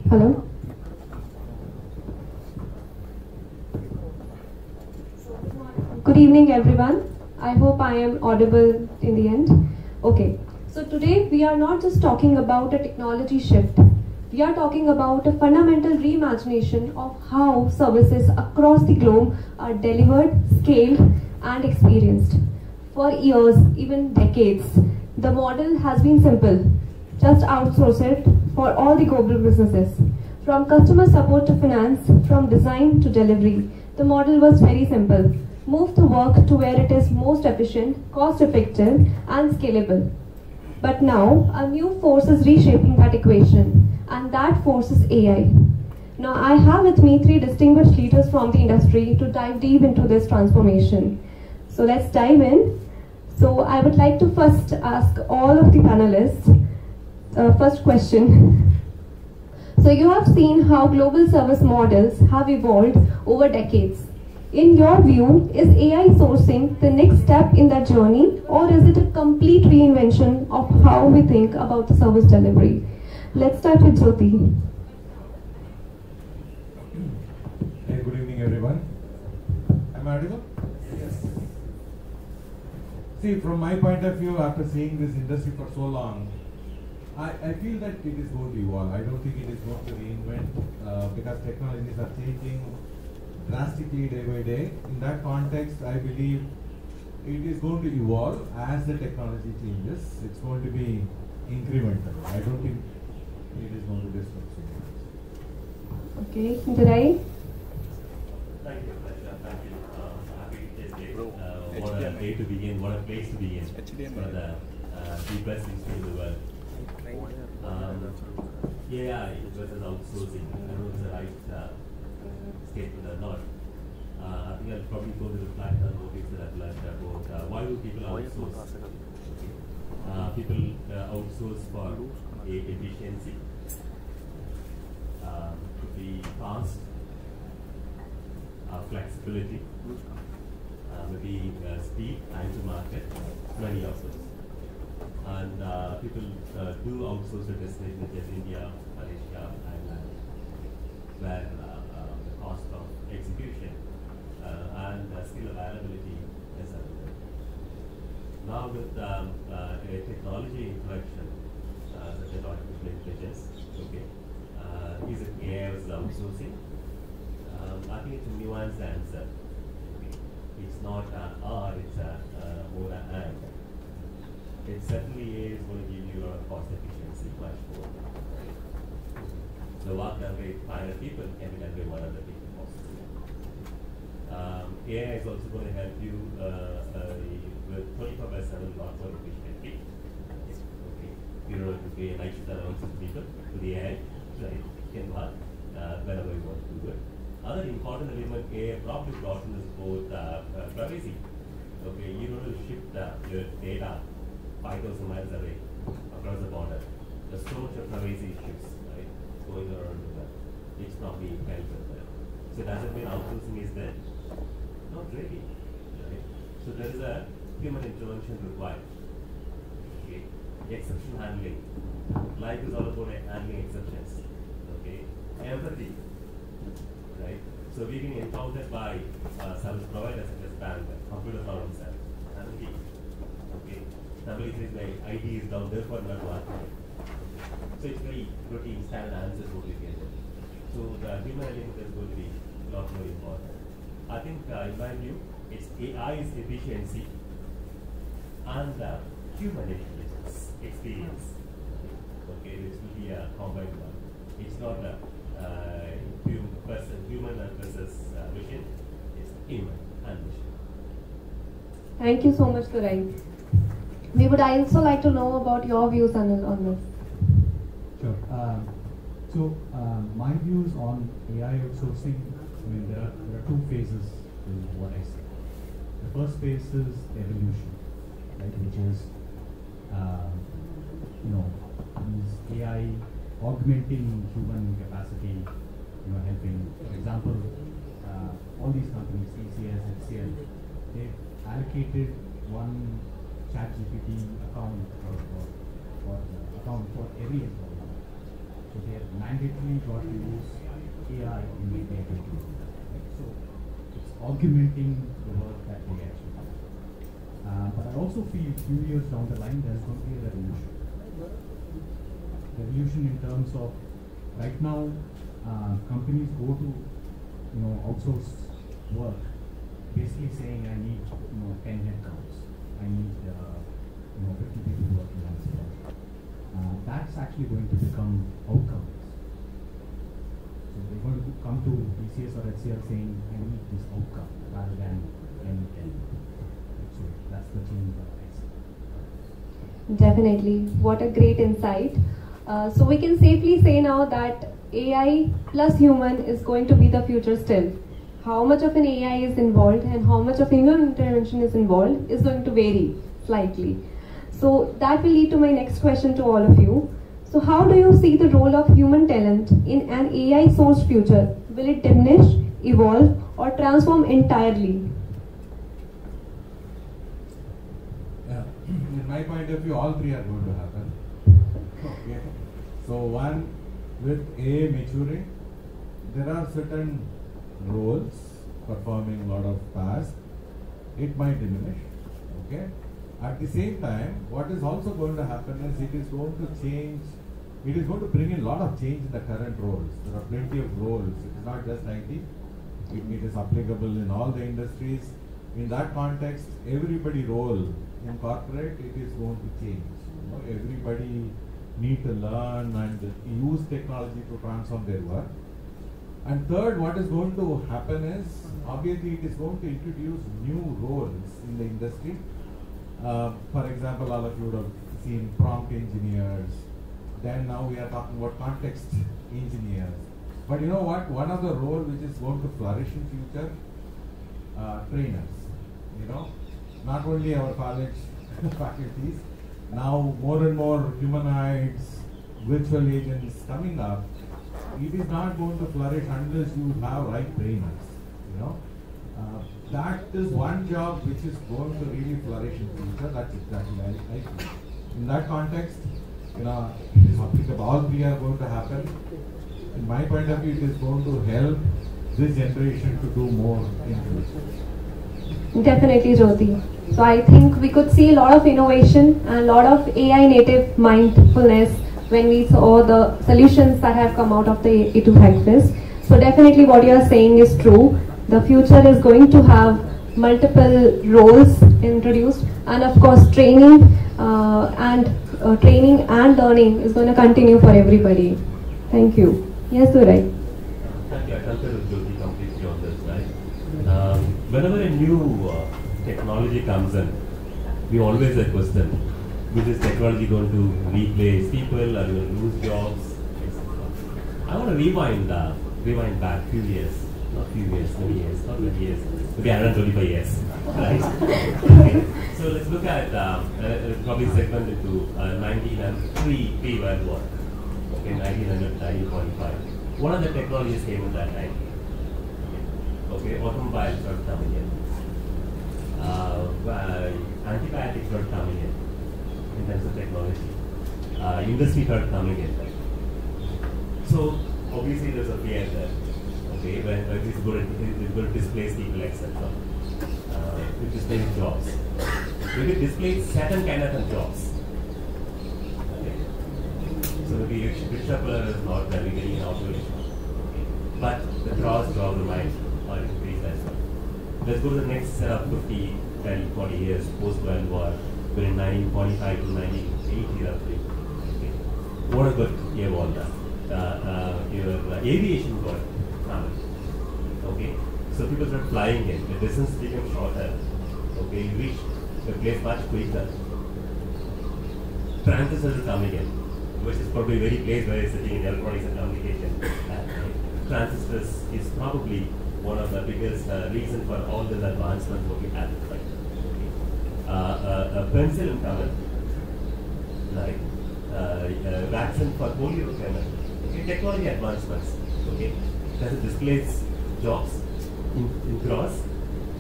Hello? Good evening, everyone. I hope I am audible in the end. Okay, so today we are not just talking about a technology shift. We are talking about a fundamental reimagination of how services across the globe are delivered, scaled, and experienced. For years, even decades, the model has been simple. Just outsource it for all the global businesses. From customer support to finance, from design to delivery, the model was very simple. Move the work to where it is most efficient, cost-effective, and scalable. But now, a new force is reshaping that equation, and that force is AI. Now, I have with me 3 distinguished leaders from the industry to dive deep into this transformation. So let's dive in. So I would like to first ask all of the panelists, first question. So you have seen how global service models have evolved over decades. In your view, is AI sourcing the next step in that journey, or is it a complete reinvention of how we think about the service delivery? Let's start with Jyoti. Hey, good evening, everyone. Am I audible? Yes. See, from my point of view, after seeing this industry for so long, I feel that it is going to evolve. I don't think it is going to reinvent because technologies are changing drastically day by day. In that context, I believe it is going to evolve as the technology changes. It's going to be incremental. I don't think it is going to disrupt so much. Okay, Dhirai? Thank you, pleasure. Thank you. Happy to take it. What a day to begin, what a place to begin for the best industry in the world. AI versus outsourcing. I don't know if it's the right statement or not. I think I'll probably go to the reflect on what things that I've learned about why do people outsource. People outsource for efficiency, to be fast, flexibility, maybe speed, time to market, many of those. And people do outsource to destinations such as India, Malaysia, Thailand, where the cost of execution and skill availability is available. Now with a technology inflection, such as artificial intelligence, okay, is it AI versus outsourcing? I think it's a nuanced answer. Okay. It's not or, it's or and. It certainly is going to give you a lot of cost efficiency, much more. The work done by 500 people can be done by 100 people possibly. AI is also going to help you with 24/7 lot more efficiently. Okay. You don't have to pay night shift allowances to people, to the AI, right? You can work whenever you want to do it. Other important element AI probably brought in is both privacy. Okay, you don't have to ship your data 5,000 miles away across the border. There's so much of privacy issues, right, going around with that. It's probably helped with that. So does it mean outsourcing is there? Not really. Right? So there is a human intervention required. Okay. Exception handling. Life is all about handling exceptions. Okay. Empathy. Right? So we've been encountered by service providers such as bank, computer problems, empathy. Okay. Somebody says my IT is down, therefore not working. So it's very routine, standard answers what you get. So the human element is going to be a lot more important. I think in my view, it's AI's efficiency and human intelligence experience. Okay, this will be a combined one. It's not a human versus machine. It's human and machine. Thank you so much, Dhirai. We would also like to know about your views, Anil, on this. Sure. My views on AI outsourcing, I mean, there are 2 phases to what I say. The first phase is evolution, right, which is, is AI augmenting human capacity, helping, for example, all these companies, TCS, HCL, they've allocated one ChatGPT account for every employee. So they have mandatorily got to use AI in their day-to-day. Right? So it's augmenting the work that they actually do. But I also feel a few years down the line there's going to be a revolution. Revolution in terms of right now, companies go to, outsource work, basically saying I need, 10 headcounts. I need, 50 people working on this project. That's actually going to become outcomes. So they're going to come to TCS or HCL saying, I need this outcome rather than any. So that's the change that I see. Definitely. What a great insight. So we can safely say now that AI plus human is going to be the future still. How much of an AI is involved and how much of human intervention is involved is going to vary slightly. So that will lead to my next question to all of you. So how do you see the role of human talent in an AI-sourced future? Will it diminish, evolve, or transform entirely? Yeah. In my point of view, all three are going to happen. Okay. So one, with AI maturing, there are certain roles performing a lot of tasks. It might diminish. Okay. At the same time, what is also going to happen is it is going to change. It is going to bring in a lot of change in the current roles. There are plenty of roles. It is not just IT. It is applicable in all the industries. In that context, everybody role in corporate, it is going to change. Everybody need to learn and use technology to transform their work. And third, what is going to happen is, obviously it is going to introduce new roles in the industry. For example, all of you would have seen prompt engineers. Then now we are talking about context engineers. But you know what? One of the roles which is going to flourish in future, trainers. Not only our college faculties, now more and more humanoids, virtual agents coming up. It is not going to flourish unless you have right trainers. That is one job which is going to really flourish in future. That's exactly I feel. In that context, it is applicable. All three are going to happen. In my point of view, it is going to help this generation to do more in future. Definitely, Jyoti. So I think we could see a lot of innovation and a lot of AI native mindfulness when we saw the solutions that have come out of the A2Hackfest. So definitely what you are saying is true. The future is going to have multiple roles introduced, and of course training and learning is going to continue for everybody. Thank you. Yes, Durai. Thank you. I concur with Jyoti completely on this, right? Whenever a new technology comes in, we always have a question: is this technology going to replace people? Are we going to lose jobs? I want to rewind back a few years. Not few years, many years, not many years, maybe 125 years, right? Okay. So let's look at probably segment into 19 and pre-World War. Okay, 1900 to 1945. What are the technologies came in that time? Okay, automobiles are coming in. Antibiotics are coming in terms of technology. Industry are coming in. So obviously there's a fear there. Okay, when it's going to displace people, etc. It displays jobs. It will displace certain kind of jobs. Okay. So maybe Redefining is not very in operation. Okay. But the job remains or increase as well. Let's go to the next set of 50, 30, 40 years post-World War, between 1945 to 1980 roughly. Okay. What about evolved? Your aviation got. Okay, so people start flying in, the distance became shorter. Okay, you reach the place much quicker. Transistors are coming in, which is probably very place where you're sitting in electronics and communication. Transistors is probably one of the biggest reason for all this advancement what we have. Right? A penicillin coming, like vaccine for polio coming. Okay, technology advancements. Okay, does it displace jobs in cross?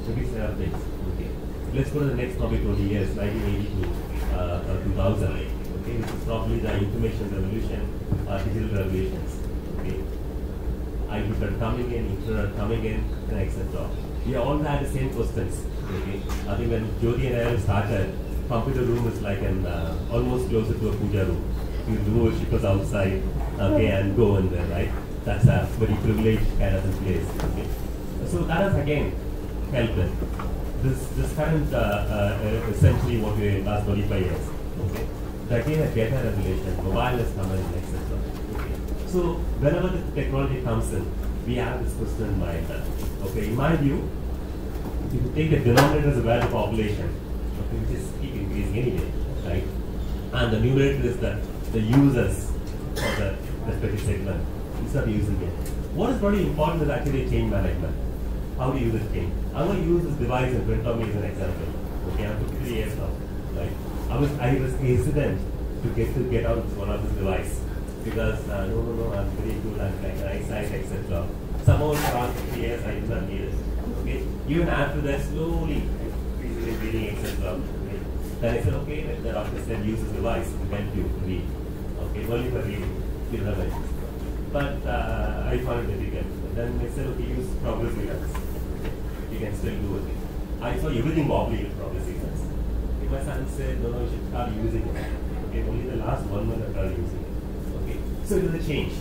Maybe set of things. Okay. Let's go to the next probably 20 years, 1980 to 2000. Okay, which is probably the information revolution, digital revolutions. Okay. IT are coming in, internet are coming in, and etc. We all had the same questions. Okay. I think when Jyoti and I started, computer room is like an almost closer to a puja room. You do ship us outside, okay, and go in there, right? That's a very privileged kind of a place. Okay? So that has again helped it. This current essentially what we in last 25 years. Okay, the again a data regulation, mobile is coming, etc. Okay, so whenever the technology comes in, we have this question in mind. Okay, in my view, if you take the denominator as a value population, okay, which is keep increasing anyway, right? And the numerator is the users of the respective segment. Instead of using it. What is really important is actually change management. How do you use this change? I'm going to use this device in front of me as an example. Okay, I'm 53 years now, right? I was hesitant to get out one of this device because no, I'm very good at like eyesight, etc. Somehow in the past 50 years I did not need it. Okay, even after that slowly reading, etc. Okay. Then I said, okay, the doctor said use this device to help you read. Okay, only for reading, you know, like, but I found it difficult. Then they said, okay, use progress readers. You can still do it. I saw everything wobbly with progress readers. My son said, no, you should start using it. Okay, only the last 1 month I started using it. Okay, so it was a change.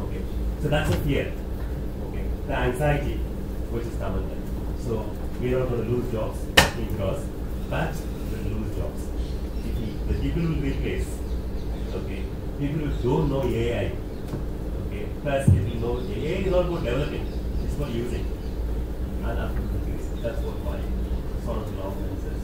Okay, so that's a fear. Okay, the anxiety which is common there. So we are not going to lose jobs, because, but we'll lose jobs. The people will replace. Okay, people who don't know AI. Okay, plus people know AI is not about developing; it's for using. And that's what my sort of long answer is.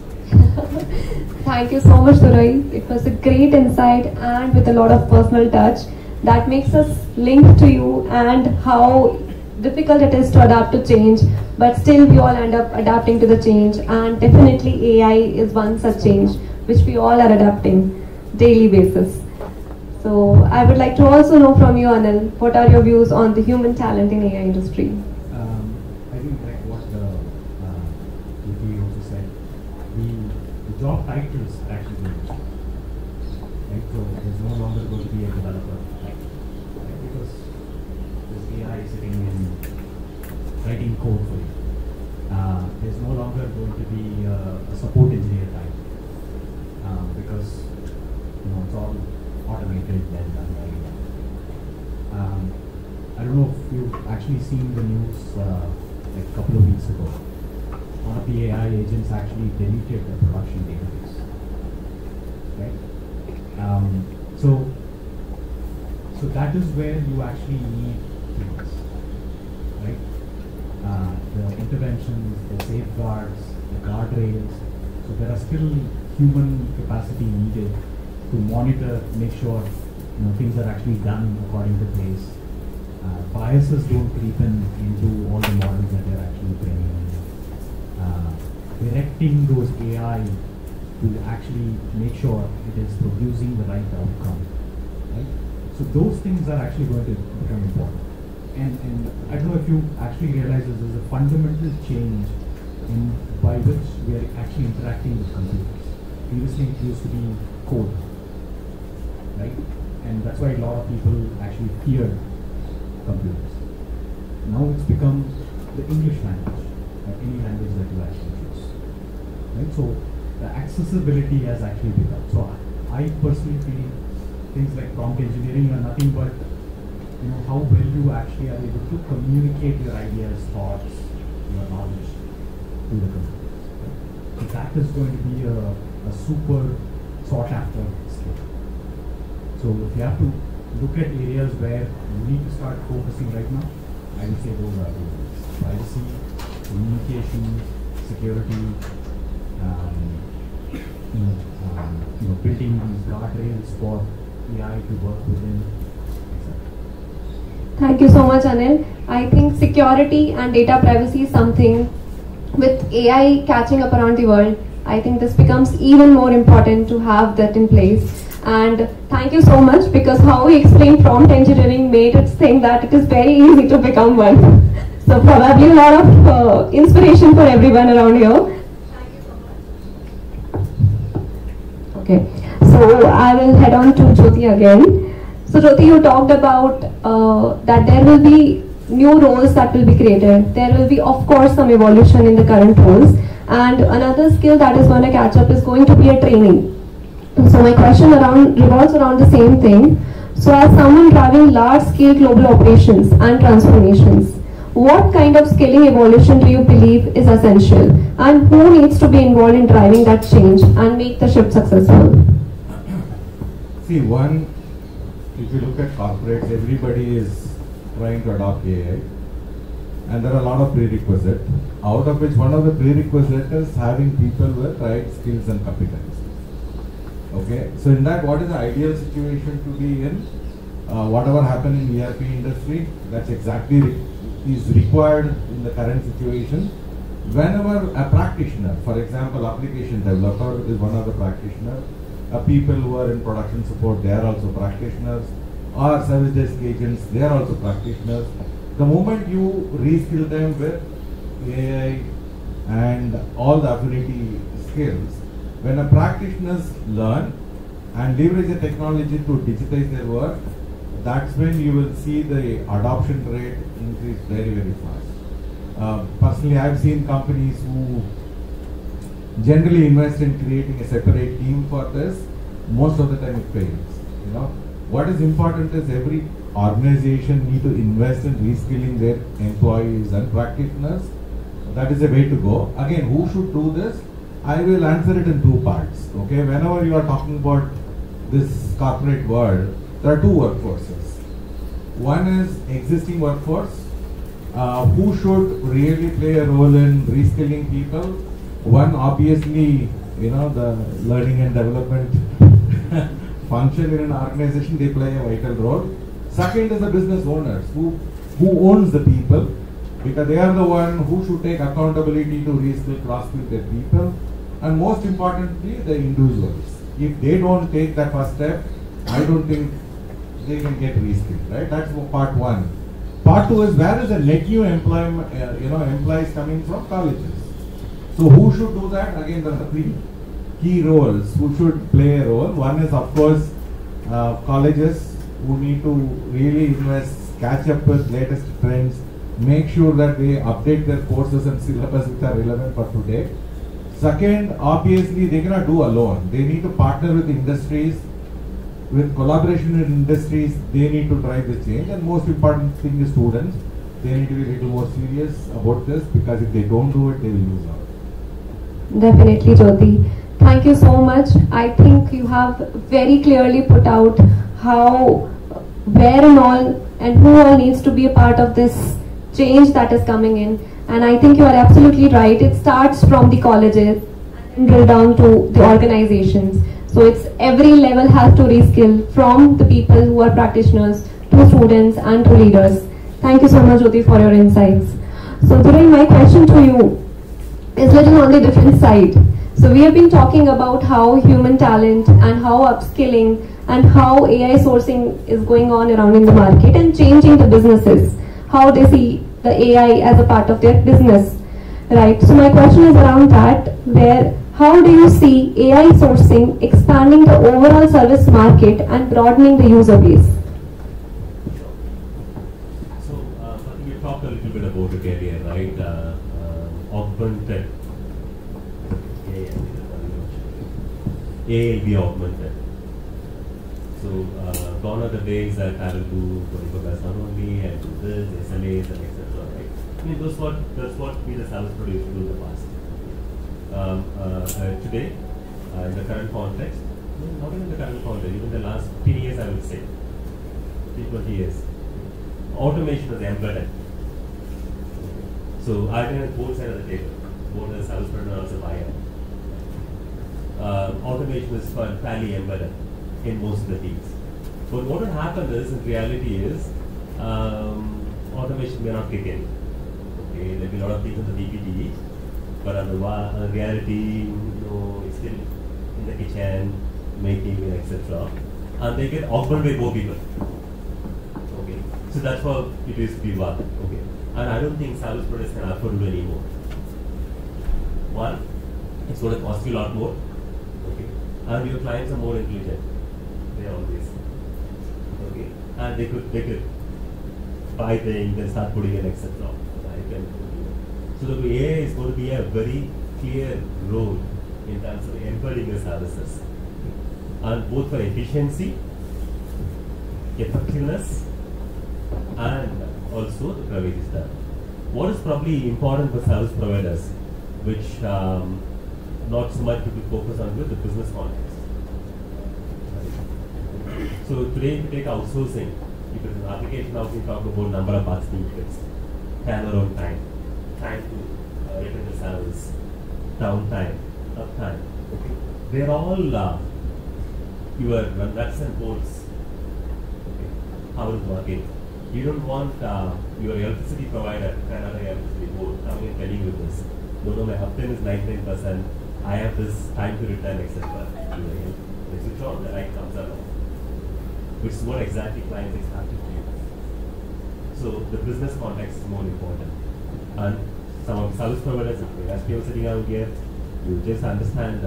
Thank you so much, Surai. It was a great insight and with a lot of personal touch that makes us link to you and how difficult it is to adapt to change, but still we all end up adapting to the change, and definitely AI is one such change which we all are adapting daily basis. So I would like to also know from you, Anil, what are your views on the human talent in AI industry? I think like what Yuki also said, the job titles are actually going to change. Right? So there's no longer going to be a developer, right? Because there's AI sitting in writing code for you. There's no longer going to be a support engineer type, because it's all automated and done by AI. I don't know if you've actually seen the news like a couple of weeks ago. One of the AI agents actually deleted the production database. Right? So that is where you actually need things. Right? The interventions, the safeguards, the guardrails. So there are still human capacity needed to monitor, make sure things are actually done according to pace. Biases don't creep into all the models that they're actually training on. Directing those AI to actually make sure it is producing the right outcome. Right? So those things are actually going to become important. And I don't know if you actually realize this is a fundamental change by which we are actually interacting with computers. Previously it used to be code. Right? And that's why a lot of people actually feared computers. Now it's become the English language, any language that you actually choose. Right? So the accessibility has actually become. So I personally feel things like prompt engineering are nothing but how well you actually are able to communicate your ideas, thoughts, your knowledge to the computers. Right? So that is going to be a super sought after skill. So if you have to look at areas where you need to start focusing right now, I would say those are areas: privacy, communication, security, building these guardrails for AI to work within, etc. Thank you so much, Anil. I think security and data privacy is something with AI catching up around the world. I think this becomes even more important to have that in place. And thank you so much, because how we explained prompt engineering made us think that it is very easy to become one. So probably a lot of inspiration for everyone around here. Thank you so much. Okay, so I will head on to Jyoti again. So Jyoti, you talked about that there will be new roles that will be created. There will be, of course, some evolution in the current roles. And another skill that is going to catch up is going to be a training. So my question revolves around the same thing. So as someone driving large-scale global operations and transformations, what kind of scaling evolution do you believe is essential, and who needs to be involved in driving that change and make the shift successful? See, one, if you look at corporates, everybody is trying to adopt AI, and there are a lot of prerequisites, out of which one of the prerequisites is having people with right skills and competencies. Okay, so in that, what is the ideal situation to be in? Whatever happened in ERP industry, that's exactly is required in the current situation. Whenever a practitioner, for example, application developer is one of the practitioners, people who are in production support, they are also practitioners, or service desk agents, they are also practitioners. The moment you reskill them with AI and all the affinity skills, when a practitioners learn and leverage the technology to digitize their work, that's when you will see the adoption rate increase very, very fast. Personally, I've seen companies who generally invest in creating a separate team for this. Most of the time it fails. You know, what is important is every organization need to invest in reskilling their employees and practitioners. That is a way to go. Again, who should do this? I will answer it in two parts. Okay, whenever you are talking about this corporate world, there are two workforces. One is existing workforce, who should really play a role in reskilling people. One, obviously, you know, the learning and development function in an organization, they play a vital role. Second is the business owners, who owns the people, because they are the one who should take accountability to reskill, cross-skill their people. And most importantly, the individuals. If they don't take that first step, I don't think they can get reskilled, right? That's part one. Part two is, where is the net new employees coming from? Colleges. So who should do that? Again, there are three key roles who should play a role. One is, of course, colleges who need to really invest, catch up with latest trends, make sure that they update their courses and syllabus which are relevant for today. Second, obviously, they cannot do alone. They need to partner with industries. With collaboration in industries, they need to drive the change. And most important thing is students. They need to be a little more serious about this, because if they don't do it, they will lose out. Definitely, Jyoti. Thank you so much. I think you have very clearly put out how, where and all, and who all needs to be a part of this change that is coming in. And I think you are absolutely right. It starts from the colleges and drill down to the organizations. So it's every level has to reskill, from the people who are practitioners to students and to leaders. Thank you so much, Jyoti, for your insights. So today my question to you is little on the different side. So we have been talking about how human talent and how upskilling and how AI sourcing is going on around in the market and changing the businesses, how they see the AI as a part of their business, right? So my question is around that, where how do you see AI sourcing expanding the overall service market and broadening the user base? So, I think you talked a little bit about it earlier, right? Augmented AI will be augmented. So, gone are the days that I will do 24/7 only and do this, SLAs and etc. Right? I mean, that's what we the service provider used to do in the past. Today, in the current context, not even the current context, even the last 15 years, I would say, 20 years, automation is embedded. So I can have both sides of the table, both the service provider and also buyer. Automation is fairly embedded in most of the teams. But what will happen is, in reality, is automation may not kick in. Okay, there will be a lot of things in the PPT. But on the reality, it's still in the kitchen, making, etc. And they get augmented by more people. Okay, so that's how it used to be work. Okay, and I don't think service providers can afford to do anymore. One, it's going to cost you a lot more. Okay, and your clients are more intelligent. They are always. Okay, and they could buy things and start putting in, etc. So the AI is going to be a very clear role in terms of embedding the services, and both for efficiency effectiveness, and also the privacy stuff. What is probably important for service providers, which not so much people focus on with the business context. So today, if you take outsourcing, if it is an application, now we talk about number of parts being fixed, turnaround time, time to return the service, downtime, uptime. Okay, they're all your nuts and bolts. Okay, how it is working. You don't want your electricity provider, another electricity board, coming and telling you this. No, my uptime is 99%. I have this time to return, etc. They switch on, the light comes along, which is what exactly clients expect to do. So the business context is more important. And some of the service providers, as people sitting out here, you just understand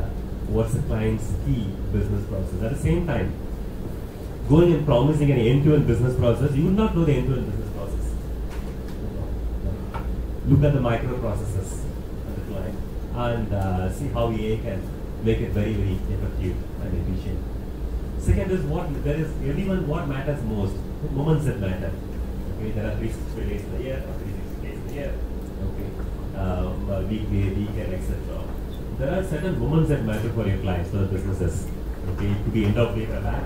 what's the client's key business process. At the same time, going and promising an end-to-end business process, you would not know the end-to-end business process. Look at the microprocesses of the client and see how AI can make it very, very effective and efficient. Second is what matters most, moments that matter. Okay, there are 360 days in a year or 360 days in a year. Okay, weekly, weekend, etc. There are certain moments that matter for your clients, for the businesses. Okay, it could be end of day back.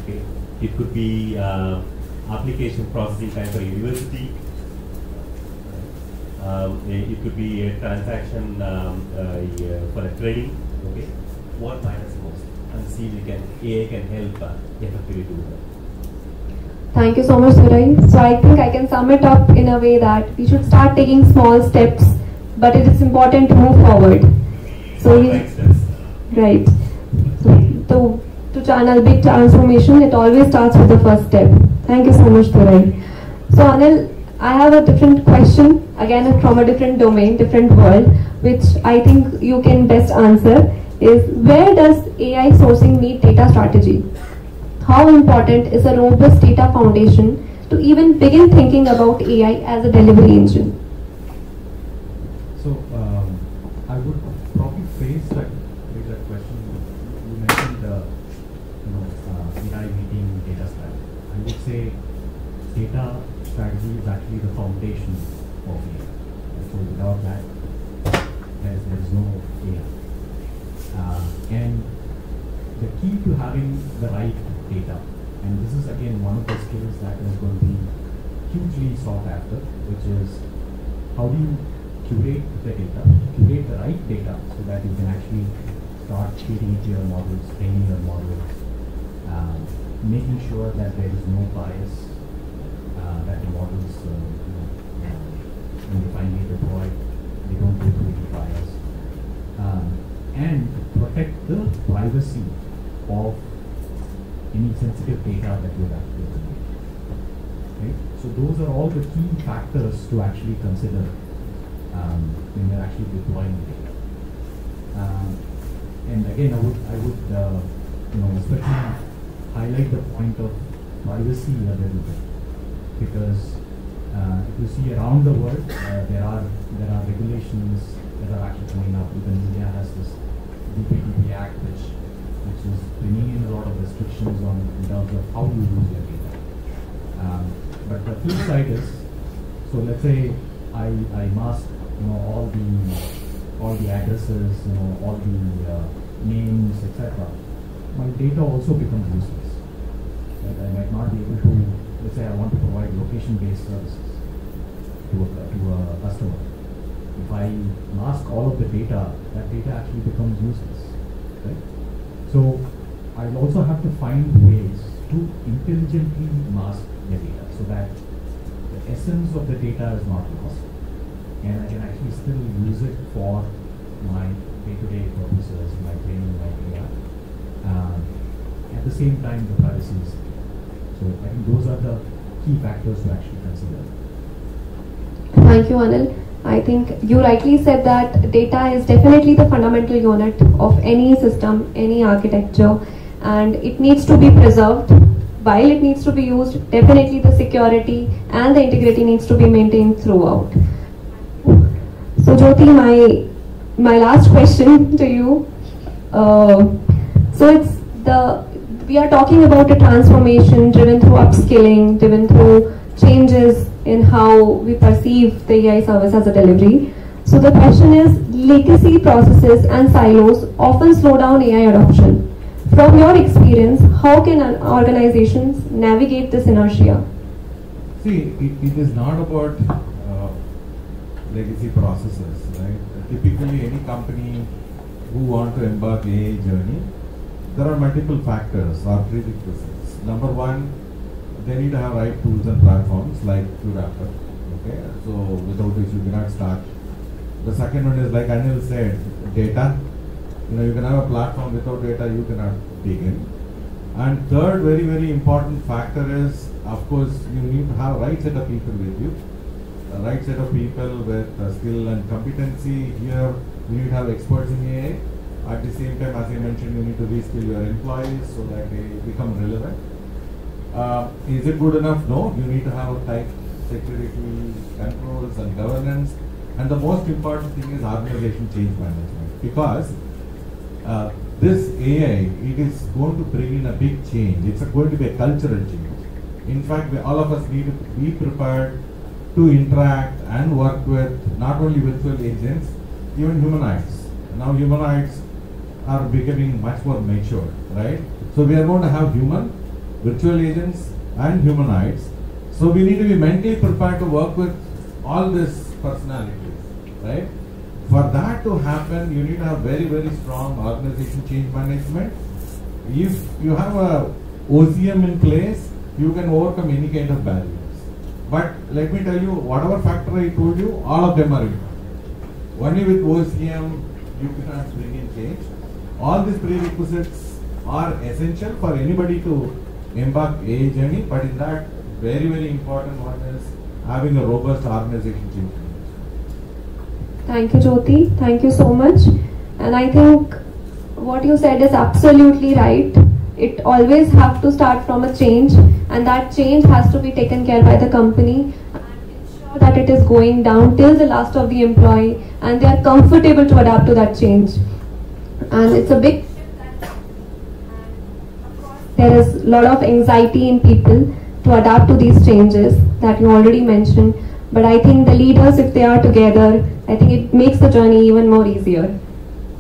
Okay, it could be application processing time for a university. It could be a transaction for a trading. Okay, what matters most, and see if AI can help effectively do that. Thank you so much, Surai. So I think I can sum it up in a way that we should start taking small steps, but it is important to move forward. So right. So to channel big transformation, it always starts with the first step. Thank you so much, Surai. So Anil, I have a different question, again from a different domain, different world, which I think you can best answer, is where does AI sourcing meet data strategy? How important is a robust data foundation to even begin thinking about AI as a delivery engine? So I would probably phrase that question. You mentioned AI meeting data strategy. I would say data strategy is actually the foundation of AI. So without that, there is no AI. And the key to having the right data, and this is again one of the skills that is going to be hugely sought after, which is how do you curate the data, curate the right data so that you can actually start feeding into your models, training your models, making sure that there is no bias, that the models, when they finally deploy, they don't go through any bias, and protect the privacy of any sensitive data that you're actually using. Right? So those are all the key factors to actually consider when you're actually deploying data. And again, I would especially highlight the point of privacy a little bit, because if you see around the world, there are regulations that are actually coming up. Even India has this DPDP Act, which is bringing in a lot of restrictions on in terms of how you use your data. But the flip side is, so let's say I mask all the addresses, all the names, etc. My data also becomes useless. Right? I might not be able to, let's say I want to provide location-based services to a customer. If I mask all of the data, that data actually becomes useless. Right? So I'll also have to find ways to intelligently mask the data so that the essence of the data is not lost, and I can actually still use it for my day-to-day purposes, my training, my AI. At the same time, the privacy is there. So I think those are the key factors to actually consider. Thank you, Anil. I think you rightly said that data is definitely the fundamental unit of any system, any architecture, and it needs to be preserved. While it needs to be used, definitely the security and the integrity needs to be maintained throughout. So Jyoti, my last question to you. So it's we are talking about a transformation driven through upskilling, driven through changes in how we perceive the AI service as a delivery. So the question is, legacy processes and silos often slow down AI adoption. From your experience, how can organizations navigate this inertia? See, it is not about legacy processes, right? Typically, any company who want to embark AI journey, there are multiple factors or prerequisites. Number one, they need to have right tools and platforms like qRaptor. Okay, so without which you cannot start. The second one is, like Anil said, data. You can have a platform without data, you cannot begin. And third, very, very important factor is, of course, you need to have right set of people with you. The right set of people with skill and competency. Here, you need to have experts in AI. At the same time, as I mentioned, you need to reskill your employees so that they become relevant. Is it good enough? No. You need to have a tight security, controls and governance. And the most important thing is organization change management. Because this AI, it is going to bring in a big change. It's going to be a cultural change. In fact, all of us need to be prepared to interact and work with not only virtual agents, even humanoids. Now humanoids are becoming much more mature, right? So we are going to have human, virtual agents and humanoids. So we need to be mentally prepared to work with all these personalities, right? For that to happen, you need to have very, very strong organization change management. If you have a OCM in place, you can overcome any kind of barriers. But let me tell you, whatever factor I told you, all of them are important. Only with OCM, you cannot bring in change. All these prerequisites are essential for anybody to embark AI journey, but in that, very, very important one is having a robust organization change. Thank you, Jyoti. Thank you so much. And I think what you said is absolutely right. It always have to start from a change, and that change has to be taken care by the company and ensure that it is going down till the last of the employee and they are comfortable to adapt to that change. And it's a big shift that there is a lot of anxiety in people to adapt to these changes that you already mentioned. But I think the leaders, if they are together, I think it makes the journey even more easier.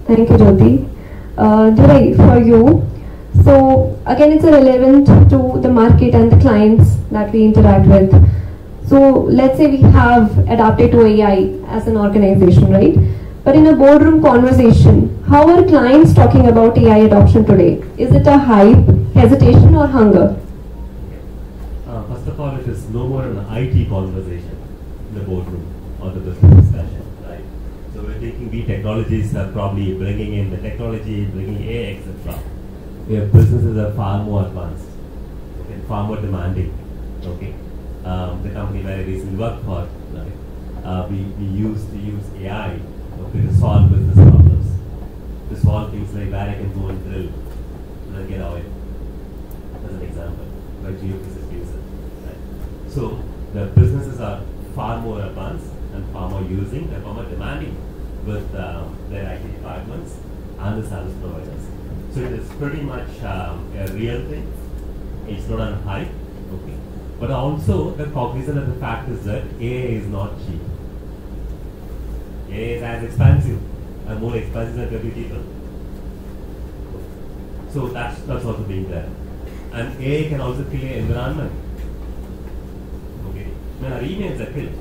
Thank you, Jyoti. Durai, for you. So again, it's relevant to the market and the clients that we interact with. So let's say we have adapted to AI as an organization, right? But in a boardroom conversation, how are clients talking about AI adoption today? Is it a hype, hesitation, or hunger? First of all, it is no more an IT conversation in the boardroom or the business discussion, right? So we're taking the technologies are probably bringing in the technology, bringing AI, etc. Where businesses are far more advanced, okay, far more demanding. Okay, the company where I recently worked for, right, we used to use AI, okay, to solve business problems, to solve things like where I can go and drill and then get oil, as an example, by geophysics user. Right? So the businesses are far more advanced and far more using, they're far more demanding with their IT departments and the service providers. So it is pretty much a real thing. It's not on hype, okay. But also the cognizant of the fact is that AI is not cheap. AI is as expensive and more expensive than 30 people. So that's also being there. And AI can also kill your environment. Okay. When our emails are killed,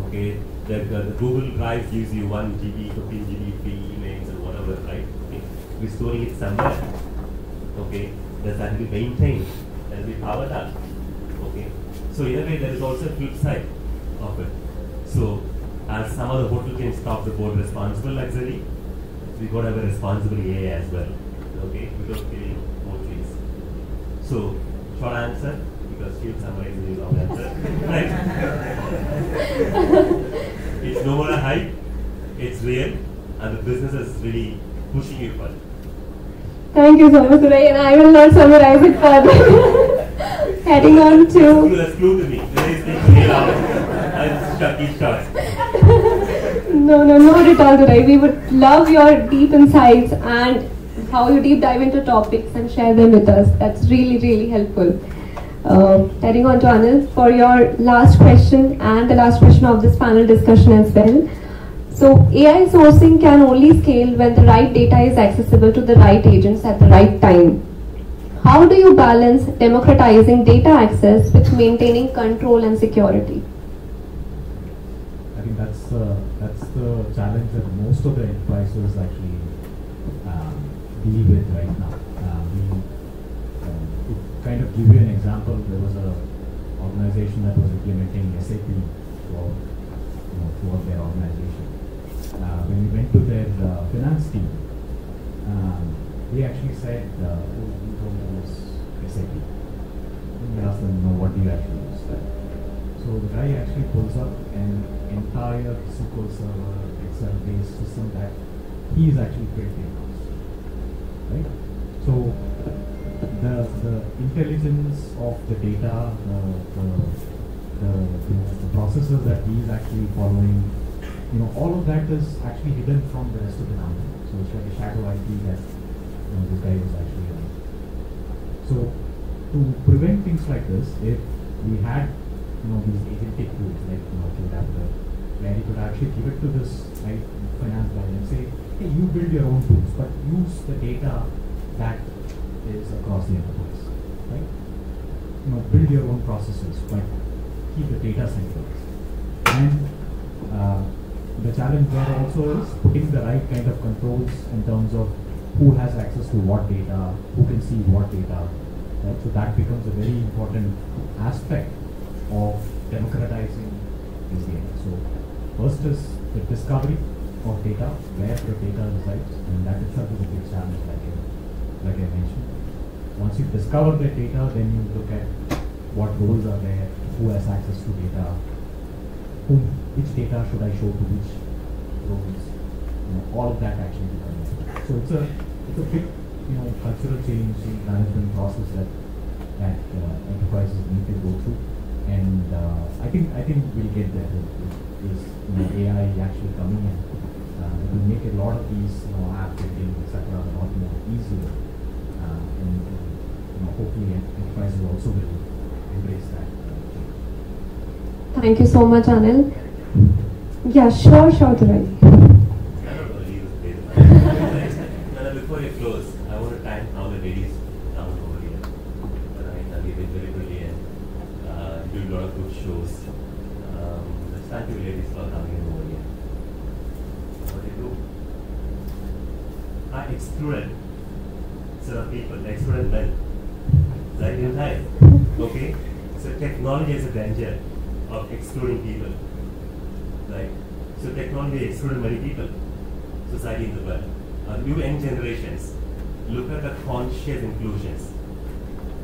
okay, the Google Drive gives you 1 GB, 15 GB free emails and whatever, right? Okay. We're storing it somewhere. Okay. Does that be maintained? That will be powered up. Okay. So in a way there is also a flip side of it. So as some of the hotel chains talk about responsible luxury, we got to have a responsible AI as well. Okay, without killing more trees. So short answer, because she'll summarize the long answer. Right? It's no more a hype, it's real, and the business is really pushing you further. Thank you so much, Durai, and I will not summarize it further. Heading on to... That's clue to me. There is things real out. I'll shut each shot. No, not at all, Durai. We would love your deep insights and how you deep dive into topics and share them with us. That's really, really helpful. Heading on to Anil for your last question and the last question of this panel discussion as well. So AI sourcing can only scale when the right data is accessible to the right agents at the right time. How do you balance democratizing data access with maintaining control and security? I think that's the challenge that most of the enterprises actually deal with right now. To kind of give you an example, there was an organization that was implementing SAP for their organization. When we went to their finance team, they actually said, we don't use SAP. We asked them, no, what do you actually use? So the guy actually pulls up an entire SQL Server, Excel-based system that he is actually creating. Right? So the intelligence of the data, the processes that he is actually following, all of that is actually hidden from the rest of the company. So it's like a shadow IP that this guy was actually running. So to prevent things like this, if we had these agentic tools like qRaptor, where you could actually give it to this finance guy and say, hey, you build your own tools, but use the data that is across the enterprise, right? Build your own processes, but keep the data centralized. And the challenge there also is putting the right kind of controls in terms of who has access to what data, who can see what data. Right? So that becomes a very important aspect of democratizing this data. So first is the discovery of data, where the data resides, and that itself is a big challenge, like I mentioned. Once you discover the data, then you look at what roles are there, who has access to data, which data should I show to which roles. All of that actually becomes. So it's a big cultural change management process that enterprises need to go through. And I think we'll get there. Is AI actually coming in? It will make a lot of these app building, etc. a lot more easier. And hopefully enterprises also will embrace that. Thank you so much, Anil. Yeah, sure, Dharai. Before you close, I want to thank all the ladies down over here. They've been very brilliant. Do a lot of good shows. Thank you, ladies, for coming in over here. What do you do? I excluded set of people, excluded men. Right in time. Okay? So technology is a danger of excluding people. Right? So technology excluded many people. Society in the world. New young generations, look at the conscious inclusions.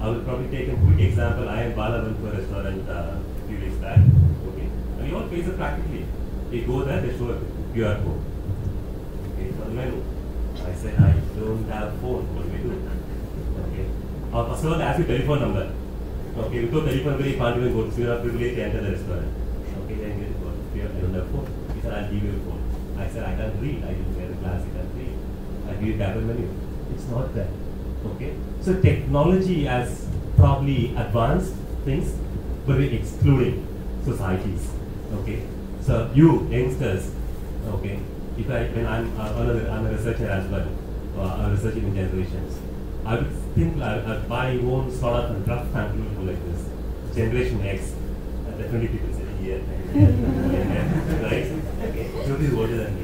I will probably take a quick example. I am Bala went to a restaurant a few weeks back. Okay, and you all face it practically. You go there, they show a QR code. Okay, on the menu. I said, I don't have phone. What do we do? Okay. First of all, they ask you telephone number. Okay, without telephone number, you can't even go. So you are privileged to enter the restaurant. Okay, then you go. I don't have phone. He said, I'll give you a phone. I said, I can't read. I didn't wear the glass. I can't read. I give you table menu. It's not there. Okay? So technology has probably advanced things, but we're excluding societies. Okay? So you youngsters, okay, when I'm a researcher as well, I'm researching in generations. I would think I'd buy my own sort of a rough conclusion like this. Generation X, the 20 people sitting here. Right? Okay. Jyoti is older than me.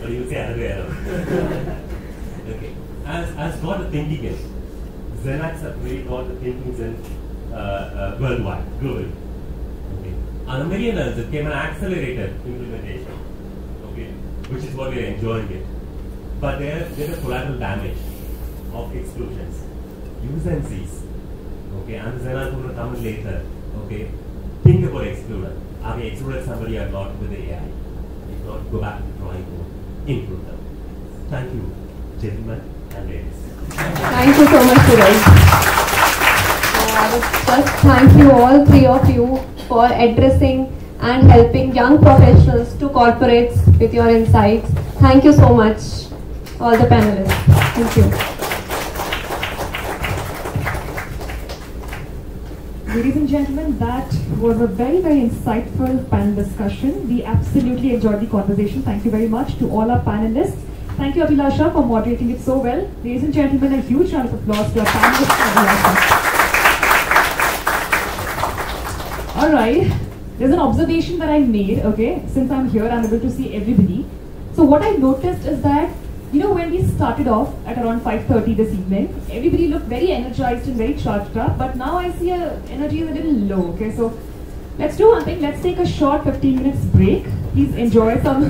But you will say other way around. Okay. As got the thinking in, Xenax have really got the thinking in worldwide, globally. Okay. On Americans, it came an accelerated implementation, okay, which is what we are enjoying it. But there's a collateral damage of exclusions. Use and seize. Okay, and Xenax will come later. Okay. Think about excluder. Are we excluded somebody or not with the AI? If not, go back to the drawing board, improve them. Thank you, gentlemen and ladies. Thank you so much, Suresh. I would just thank you all three of you for addressing and helping young professionals to corporates with your insights. Thank you so much, all the panelists. Thank you. Ladies and gentlemen, that was a very, very insightful panel discussion. We absolutely enjoyed the conversation. Thank you very much to all our panelists. Thank you, Abhilasha, for moderating it so well. Ladies and gentlemen, a huge round of applause to our panelists. All right. There's an observation that I made, okay? Since I'm here, I'm able to see everybody. So what I noticed is that, you know, when we started off at around 5:30 this evening, everybody looked very energized and very charged up, but now I see energy is a little low, okay? So let's do one thing. Let's take a short 15 minutes break. Please enjoy some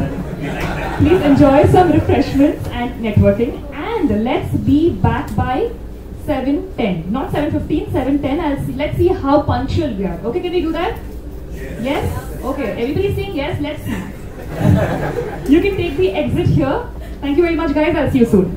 refreshments and networking. And let's be back by 7:10. Not 7:15, 7:10. Let's see how punctual we are. Okay, can we do that? Yes? Okay, everybody's saying yes, let's see. You can take the exit here. Thank you very much, guys. I'll see you soon.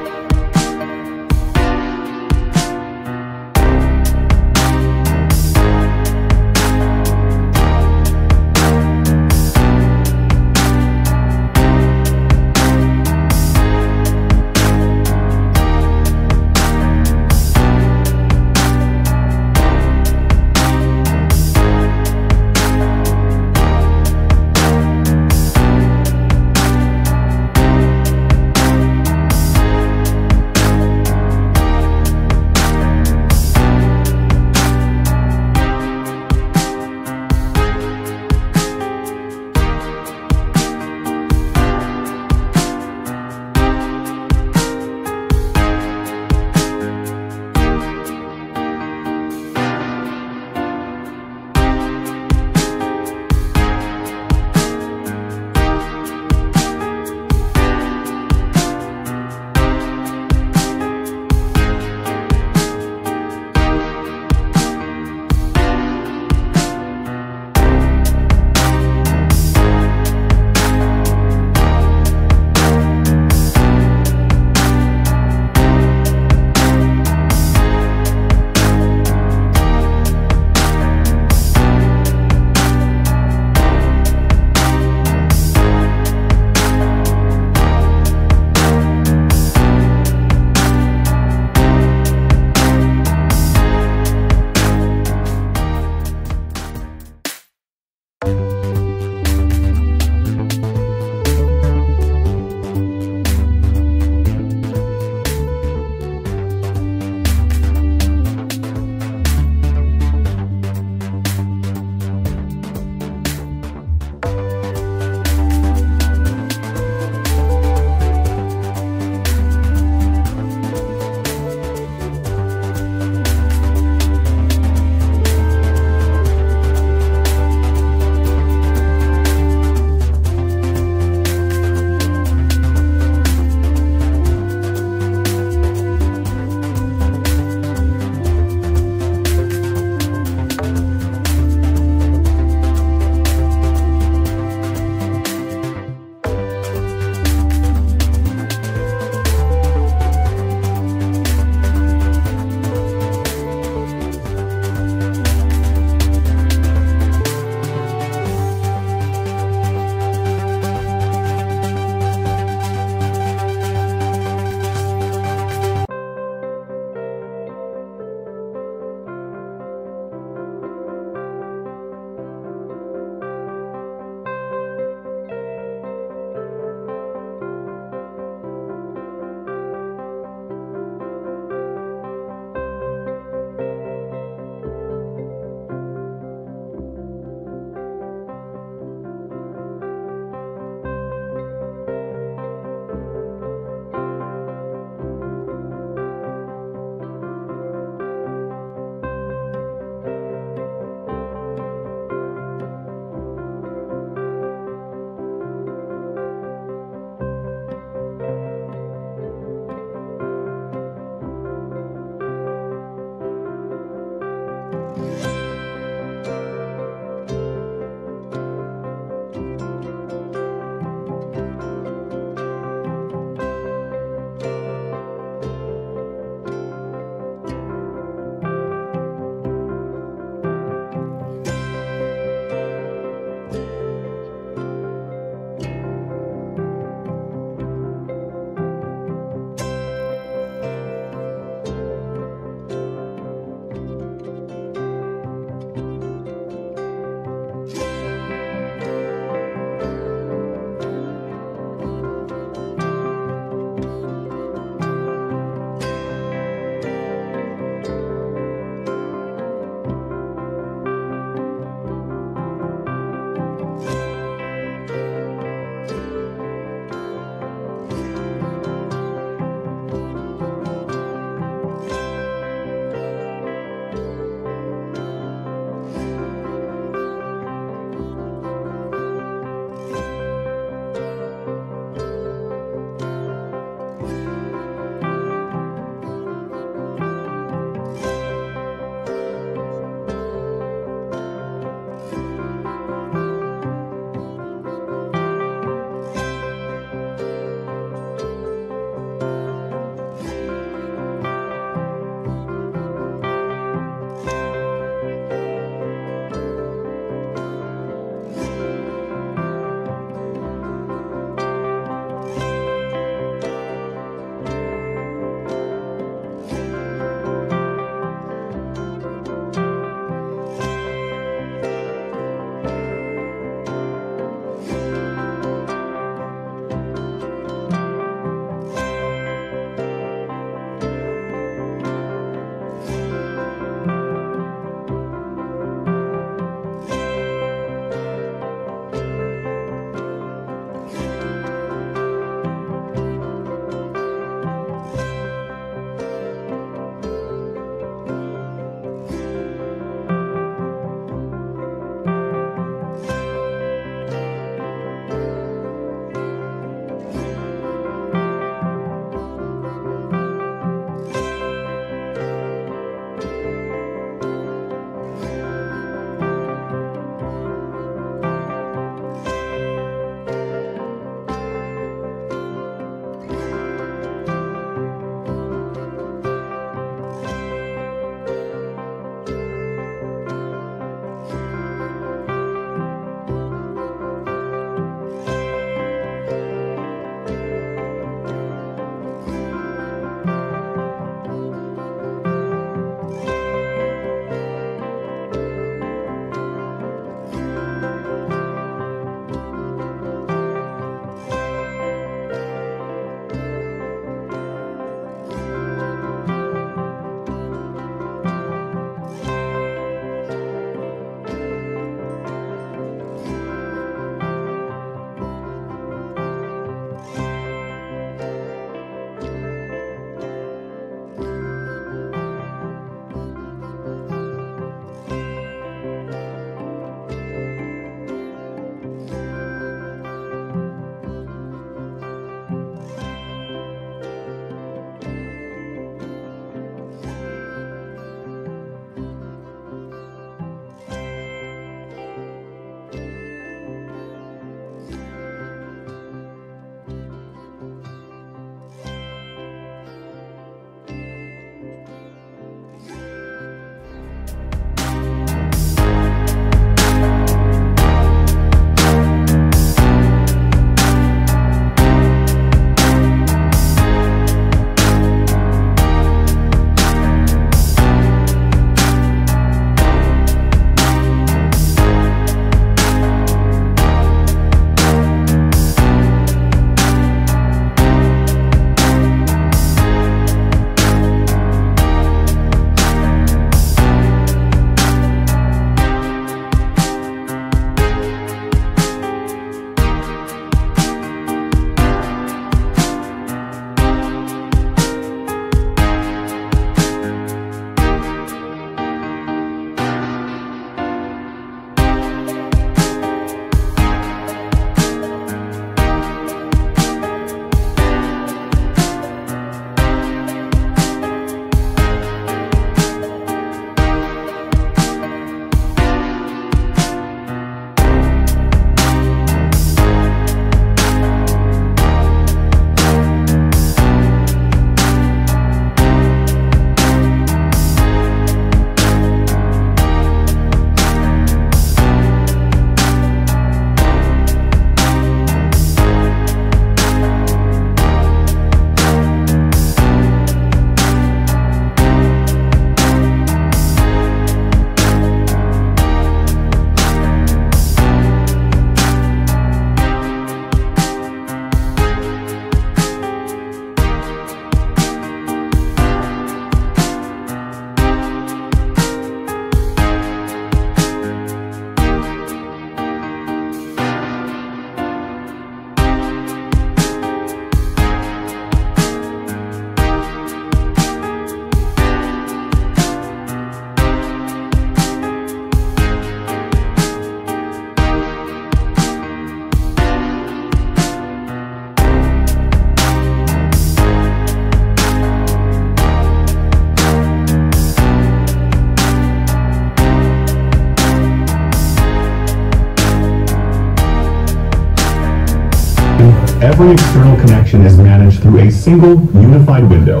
every external connection is managed through a single unified window,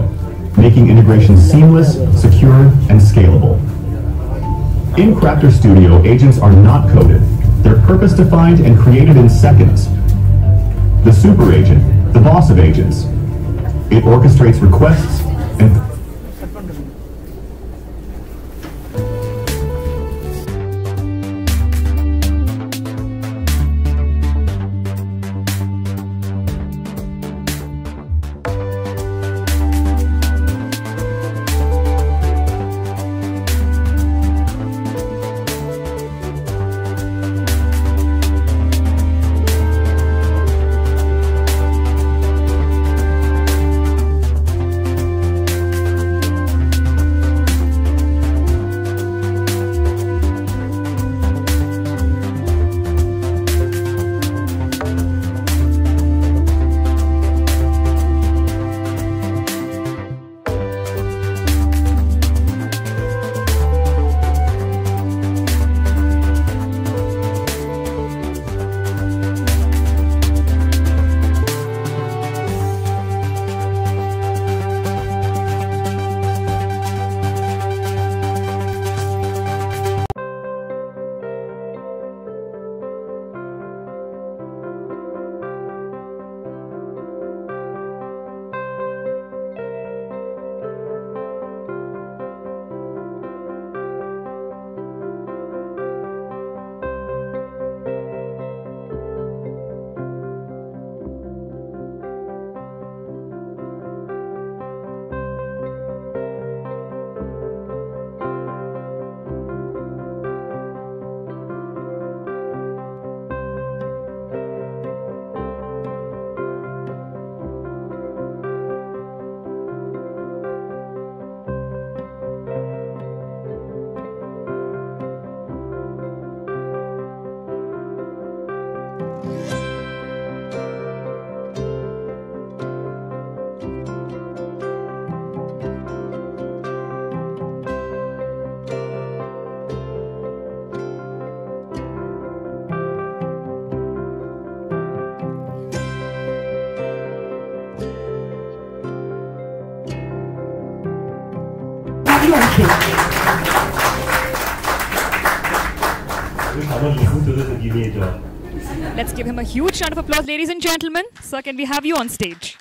making integration seamless, secure, and scalable. In qRaptor Studio, agents are not coded. They're purpose-defined and created in seconds. The super agent, the boss of agents. It orchestrates requests and Someone listen to this and give me a job. Let's give him a huge round of applause, ladies and gentlemen. Sir, can we have you on stage?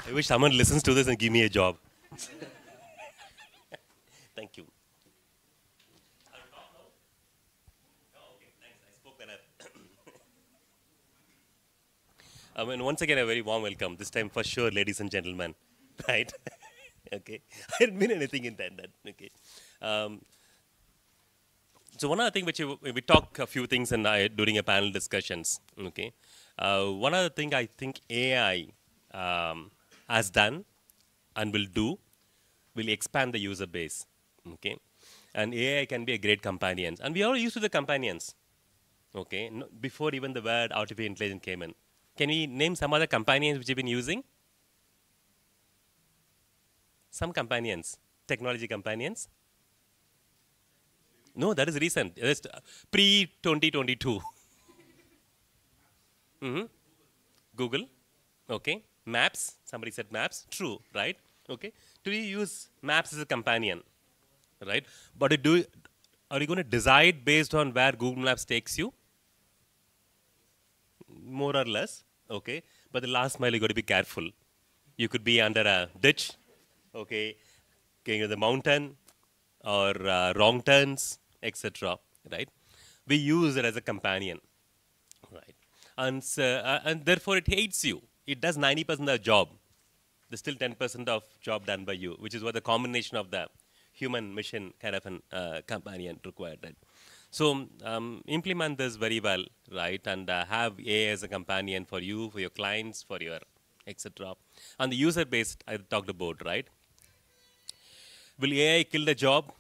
I wish someone listens to this and give me a job. Thank you. Once again, a very warm welcome. This time, for sure, ladies and gentlemen, right? Okay, I didn't mean anything in that. Okay. So one other thing which we talk a few things during a panel discussions. Okay. One other thing I think AI has done and will expand the user base. Okay. And AI can be a great companion, and we are used to the companions. Okay. No, before even the word artificial intelligence came in. Can we name some other companions which you've been using? Some companions, technology companions. No, that is recent. That's pre-2022. Google. Okay. Maps. Somebody said maps. True, right? Okay. Do you use maps as a companion? Right? But are you going to decide based on where Google Maps takes you? More or less. Okay. But the last mile, you got to be careful. You could be under a ditch. Okay. Going to the mountain or wrong turns, etc. Right? We use it as a companion. Right? And therefore, it hates you. It does 90% of the job. There's still 10% of job done by you, which is what the combination of the human machine kind of a companion required. Right? So implement this very well, right? And have AI as a companion for you, for your clients, for your etc. And the user base I talked about, right? Will AI kill the job?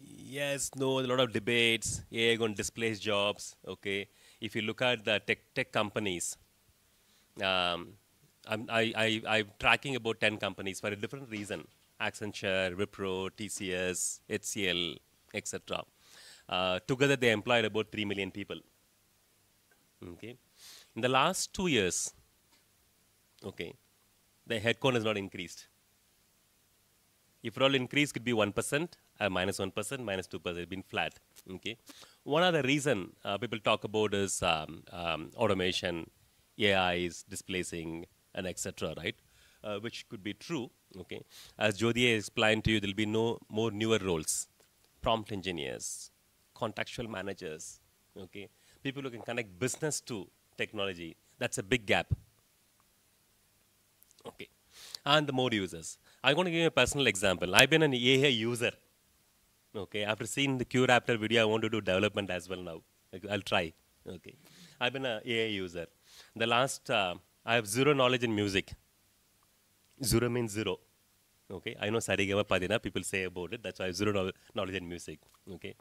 Yes, no, a lot of debates. AI going to displace jobs. Okay, if you look at the tech companies, I'm tracking about 10 companies for a different reason. Accenture, Wipro, TCS, HCL, etc. Together they employed about 3 million people. Okay. In the last 2 years, okay, the headcount has not increased. If it all increase, could be 1%, minus 1%, minus 2%. It's been flat. Okay. One other reason people talk about is automation, AI is displacing, and etc. Right, which could be true. Okay. As Jyoti explained to you, there will be no more newer roles, prompt engineers, contextual managers. Okay. People who can connect business to technology. That's a big gap. Okay. And the more users. I'm going to give you a personal example. I've been an AI user. Okay. After seeing the qRaptor video, I want to do development as well now. I'll try. Okay. I've been an AI user. The last, I have zero knowledge in music. Zero means zero. Okay. I know Sarigama Padina, people say about it. That's why I have zero knowledge in music. Okay.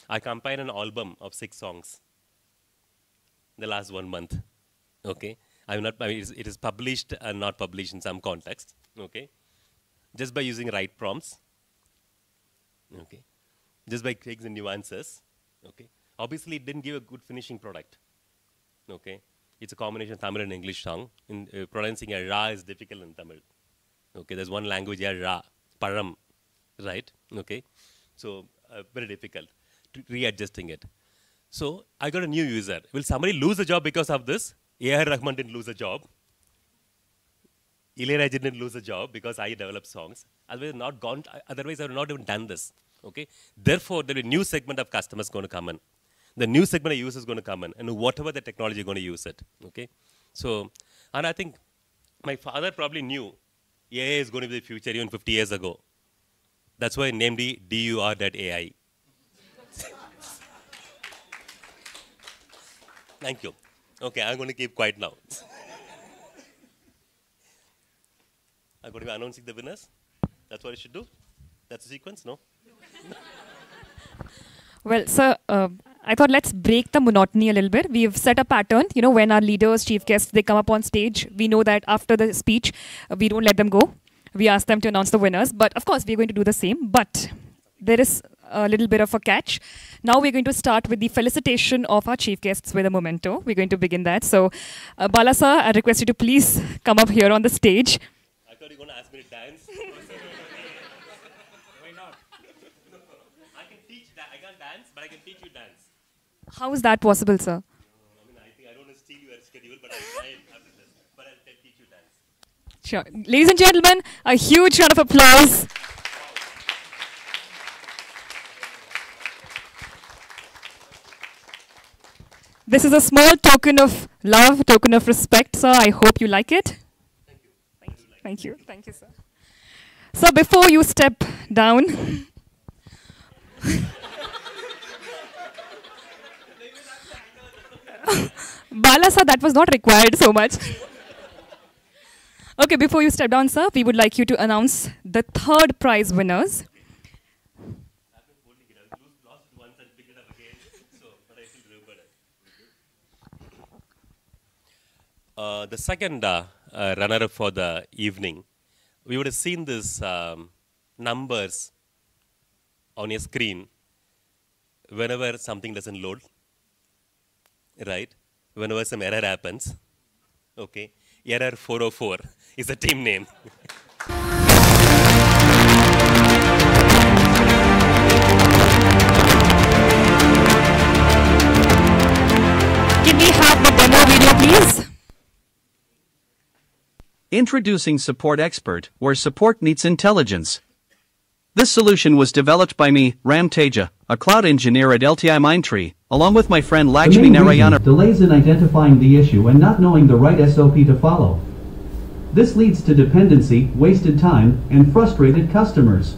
I compiled an album of 6 songs. The last 1 month. Okay. It is published and not published in some context. Okay. Just by using right prompts. Okay. Just by taking the nuances. Okay. Obviously, it didn't give a good finishing product. Okay. It's a combination of Tamil and English song. In pronouncing a ra is difficult in Tamil. Okay. There's one language here, ra, param, right? Okay. So very difficult readjusting it. So I got a new user. Will somebody lose a job because of this? A.R. Rahman didn't lose a job. Ilayaraja didn't lose a job because I developed songs. Otherwise, I would not even done this. Okay. Therefore, there will be a new segment of customers going to come in. The new segment of users is going to come in, and whatever the technology is going to use it. Okay. So, and I think my father probably knew AI is going to be the future even 50 years ago. That's why I named it DUR.AI. Thank you. Okay, I'm going to keep quiet now. I'm going to be announcing the winners. That's what I should do. That's the sequence, no? Well, sir, I thought let's break the monotony a little bit. We've set a pattern. You know, when our leaders, chief guests, they come up on stage, we know that after the speech, we don't let them go. We ask them to announce the winners. But of course, we're going to do the same. But there is a little bit of a catch. Now we're going to start with the felicitation of our chief guests with a memento. We're going to begin that. So, Bala sir, I request you to please come up here on the stage. I thought you were going to ask me to dance. Why not? I can teach that. I can't dance, but I can teach you dance. How is that possible, sir? I don't want to steal your schedule, but I'll try it after this. But I'll teach you dance. Sure. Ladies and gentlemen, a huge round of applause. This is a small token of love, token of respect, sir. I hope you like it. Thank you. Thank you. Thank you, sir. So before you step down, Bala sir, that was not required so much. Okay, before you step down, sir, we would like you to announce the 3rd prize winners. The second runner-up for the evening, we would have seen these numbers on your screen whenever something doesn't load, right? Whenever some error happens. Okay, error 404 is the team name. Can we have the demo video, please? Introducing Support Expert, where support meets intelligence. This solution was developed by me, Ram Teja, a cloud engineer at LTI Mindtree, along with my friend Lakshmi Narayana. Delays in identifying the issue and not knowing the right SOP to follow. This leads to dependency, wasted time, and frustrated customers.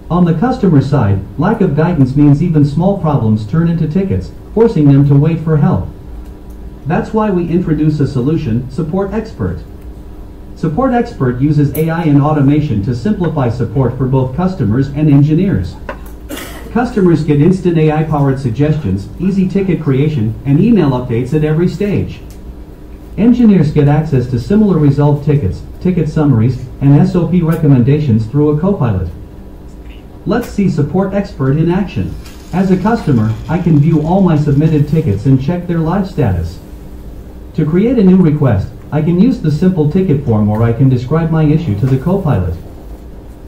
On the customer side, lack of guidance means even small problems turn into tickets, forcing them to wait for help. That's why we introduce a solution, Support Expert. Support Expert uses AI and automation to simplify support for both customers and engineers. Customers get instant AI-powered suggestions, easy ticket creation, and email updates at every stage. Engineers get access to similar resolved tickets, ticket summaries, and SOP recommendations through a copilot. Let's see Support Expert in action. As a customer, I can view all my submitted tickets and check their live status. To create a new request, I can use the simple ticket form, or I can describe my issue to the Copilot.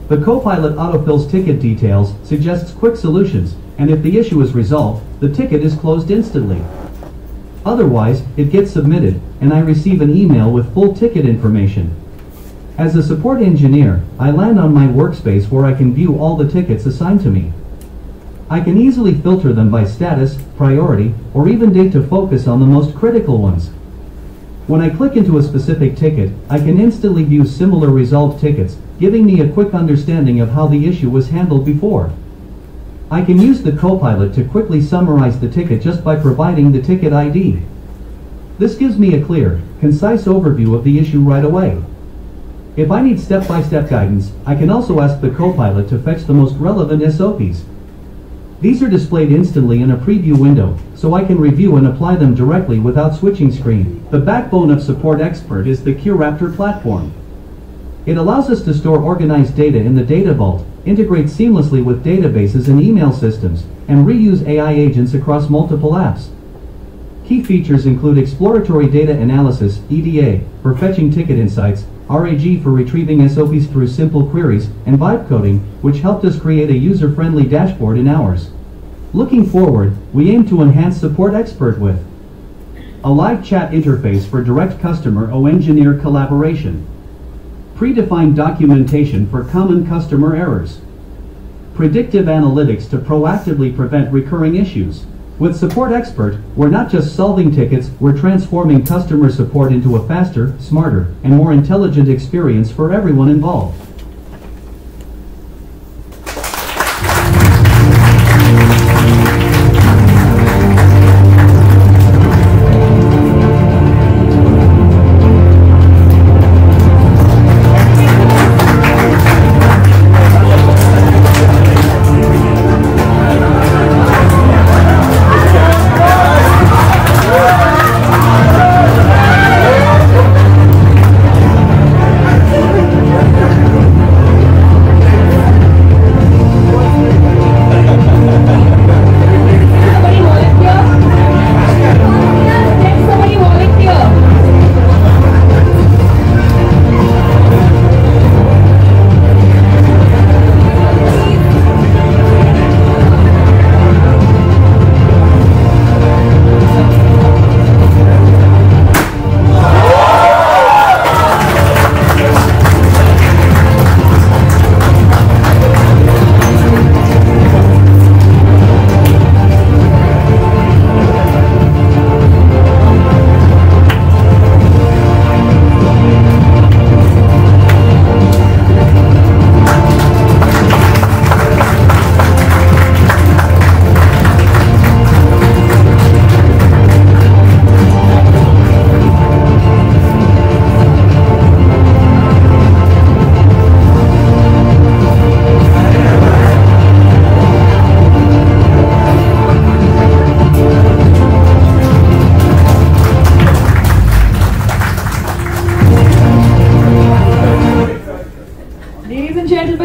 The Copilot autofills ticket details, suggests quick solutions, and if the issue is resolved, the ticket is closed instantly. Otherwise, it gets submitted, and I receive an email with full ticket information. As a support engineer, I land on my workspace where I can view all the tickets assigned to me. I can easily filter them by status, priority, or even date to focus on the most critical ones. When I click into a specific ticket, I can instantly view similar resolved tickets, giving me a quick understanding of how the issue was handled before. I can use the Copilot to quickly summarize the ticket just by providing the ticket ID. This gives me a clear, concise overview of the issue right away. If I need step-by-step guidance, I can also ask the Copilot to fetch the most relevant SOPs. These are displayed instantly in a preview window, so I can review and apply them directly without switching screen. The backbone of Support Expert is the qRaptor platform. It allows us to store organized data in the data vault, integrate seamlessly with databases and email systems, and reuse AI agents across multiple apps. Key features include exploratory data analysis, EDA, for fetching ticket insights, RAG for retrieving SOPs through simple queries, and VibeCoding, which helped us create a user-friendly dashboard in hours. Looking forward, we aim to enhance Support Expert with a live chat interface for direct customer or engineer collaboration, predefined documentation for common customer errors, predictive analytics to proactively prevent recurring issues. With Support Expert, we're not just solving tickets, we're transforming customer support into a faster, smarter, and more intelligent experience for everyone involved.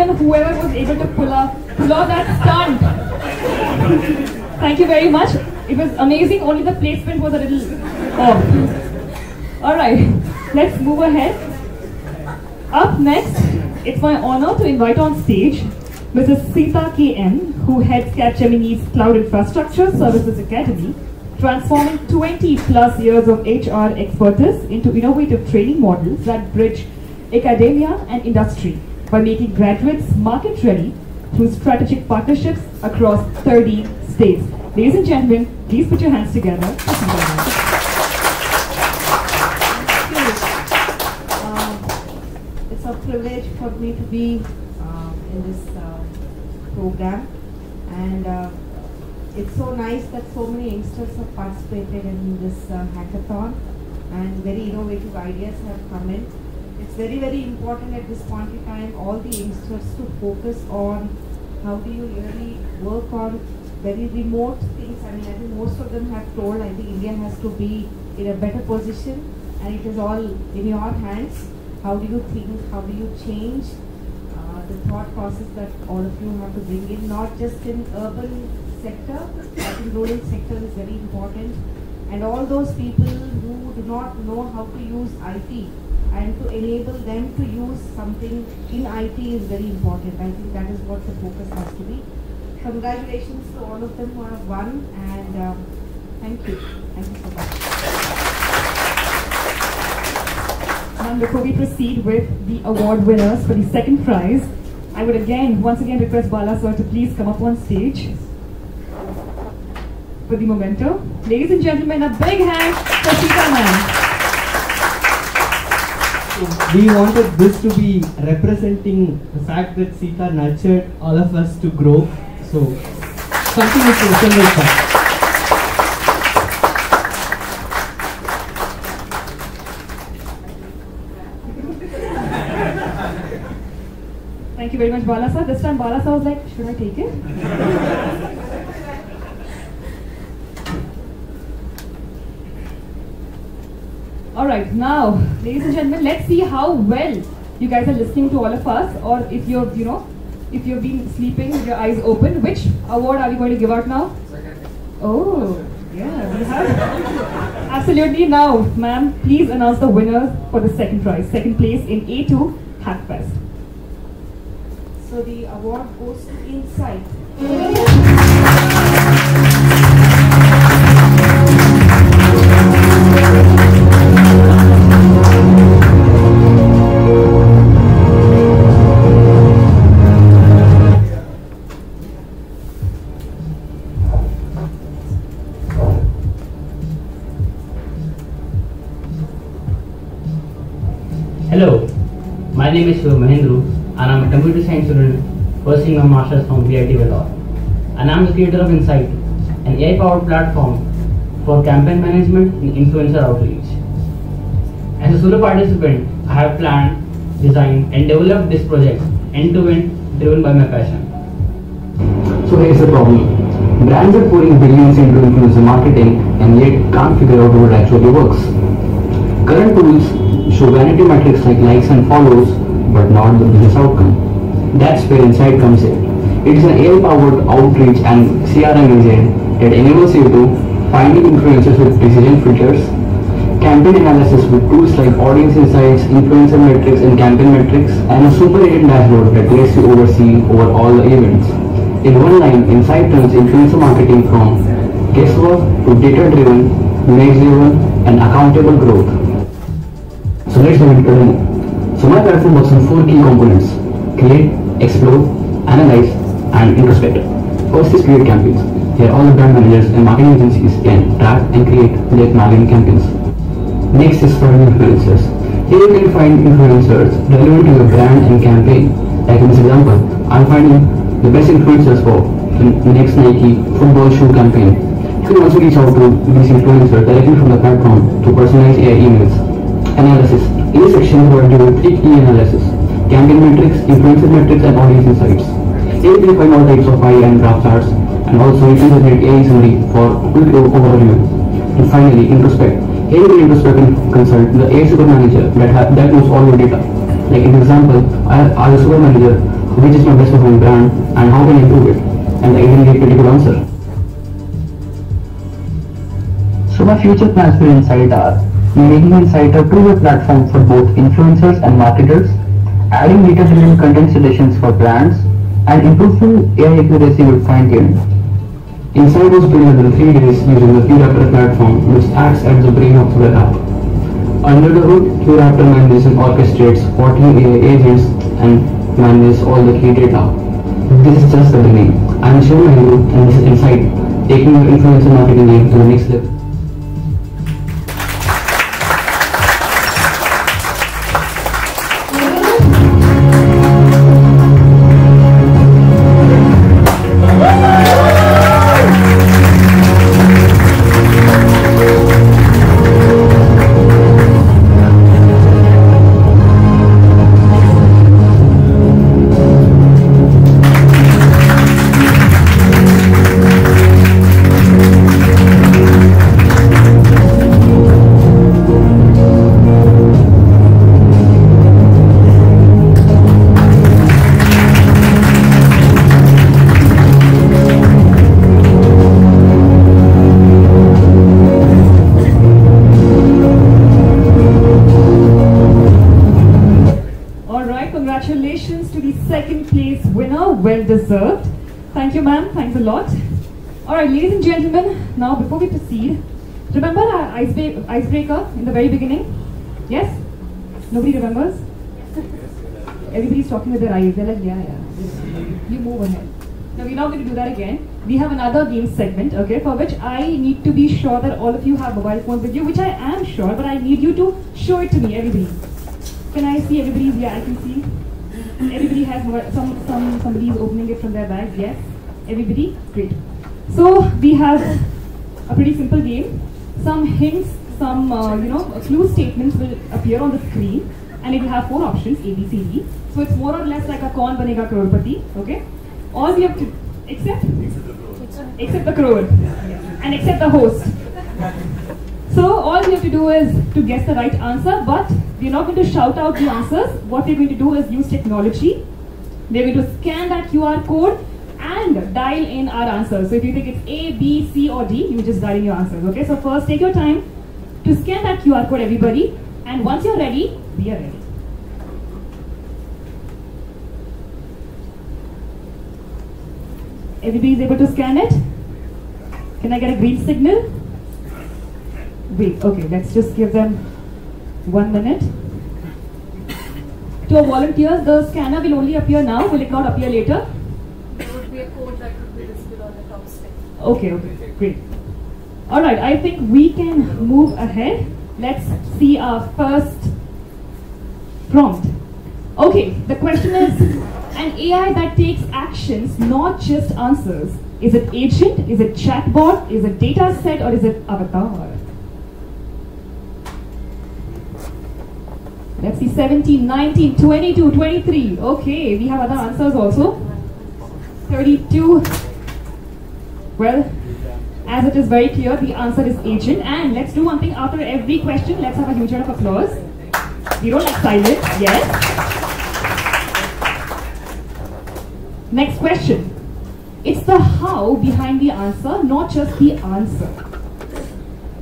Whoever was able to pull off that stunt. Thank you very much. It was amazing, only the placement was a little off. Alright, let's move ahead. Up next, it's my honor to invite on stage Mrs. Sita KM, who heads Capgemini's Cloud Infrastructure Services Academy, transforming 20 plus years of HR expertise into innovative training models that bridge academia and industry by making graduates market ready through strategic partnerships across 30 states. Ladies and gentlemen, please put your hands together. It's a privilege for me to be in this program, and it's so nice that so many youngsters have participated in this hackathon, and very innovative ideas have come in. It's very, very important at this point in time, all the youngsters to focus on how do you really work on very remote things. I mean, I think most of them have told, I think India has to be in a better position, and it is all in your hands. How do you think, how do you change the thought process that all of you have to bring in, not just in urban sector, I think rural sector is very important. and all those people who do not know how to use IT, and to enable them to use something in IT is very important. I think that is what the focus has to be. Congratulations to all of them who have won, and thank you. Thank you so much. Now, before we proceed with the award winners for the second prize, I would once again request Bala sir to please come up on stage for the memento. Ladies and gentlemen, a big hand for Sita ma'am. We wanted this to be representing the fact that Sita nurtured all of us to grow. So, something is to resemble that. Thank you very much, Bala sir. This time Bala sir was like, should I take it? Alright, now, ladies and gentlemen, let's see how well you guys are listening to all of us, or if you've, if you've been sleeping with your eyes open. Which award are we going to give out now? Oh, yeah, we have. Absolutely. Now, ma'am, please announce the winner for the second prize, second place in A2Hackfest. So the award goes to Insight. Hello, my name is Mahendru and I'm a computer science student pursuing my master's from VIT Bangalore. And I'm the creator of Insight, an AI-powered platform for campaign management and influencer outreach. As a solo participant, I have planned, designed and developed this project end-to-end, driven by my passion. So here's the problem. Brands are pouring billions into influencer marketing and yet can't figure out what actually works. Current tools show vanity metrics like likes and follows, but not the business outcome. That's where Insight comes in. It is an AI-powered outreach and CRM agent that enables you to find influencers with precision filters, campaign analysis with tools like audience insights, influencer metrics and campaign metrics, and a super agent dashboard that lets you oversee over all the events. In one line, Insight turns influencer marketing from guesswork to data-driven, image-driven, and accountable growth. So let's dive into the demo. So my platform works on 4 key components: create, explore, analyze, and introspect. First is create campaigns. Here all the brand managers and marketing agencies can track and create their marketing campaigns. Next is find influencers. Here you can find influencers relevant to your brand and campaign. Like in this example, I'm finding the best influencers for the next Nike football shoe campaign. You can also reach out to these influencers directly from the platform to personalize AI emails. Analysis. In this section, we are doing 3 key analysis: campaign metrics, influencer metrics, and audience insights. Here you can find all types of pie and graph charts, and also you can generate AI summary for quick overview. And finally, introspect. Here you can introspect and consult the AI super manager that knows all your data. Like in example, I have a super manager which is my best performing brand and how can I improve it, and the agent gave pretty good answer. So my future plans for Insight are making Insight a two-way platform for both influencers and marketers, adding data-driven content suggestions for brands, and improving AI accuracy with fine-tuning. Insight was built in 3 days using the qRaptor platform, which acts as the brain of the app. Under the hood, qRaptor manages and orchestrates 40 AI agents and manages all the key data. This is just the beginning. I am Shiv Mahendru and this is Insight, taking your influencer marketing game to the next level. Alright, congratulations to the second place winner, well deserved. Thank you ma'am, thanks a lot. Alright, ladies and gentlemen, now before we proceed, remember our icebreaker in the very beginning? Yes? Nobody remembers? Everybody's talking with their eyes, they're like, yeah. You move ahead. Now we're not going to do that again. We have another game segment, okay, for which I need to be sure that all of you have mobile phones with you, which I am sure, but I need you to show it to me, everybody. Can I see everybody's? Yeah, I can see. Everybody has mobile, somebody's opening it from their bags, yes? Everybody? Great. So we have a pretty simple game. Some hints, some clue statements will appear on the screen, and it will have 4 options, A, B, C, D. So it's more or less like a Kaun Banega Crorepati, okay? All we have to except the crore and except the host. So all we have to do is to guess the right answer, but we're not going to shout out the answers. What we're going to do is use technology. We're going to scan that QR code and dial in our answers. So if you think it's A, B, C or D, you just dial in your answers. Okay, so first take your time to scan that QR code, everybody, and once you're ready, we are ready. Everybody is able to scan it? Can I get a green signal? Wait, okay, let's just give them 1 minute. To our volunteers, the scanner will only appear now, will it not appear later? There would be a code that would be visible on the top step. Okay, great. Alright, I think we can move ahead. Let's see our first prompt. Okay, the question is, an AI that takes actions, not just answers. Is it agent? Is it chatbot? Is it data set? Or is it avatar? Let's see, 17, 19, 22, 23. Okay, we have other answers also. 32. Well, as it is very clear, the answer is agent. And let's do one thing. After every question, let's have a huge round of applause. We don't like silence. Yes. Next question. It's the how behind the answer, not just the answer.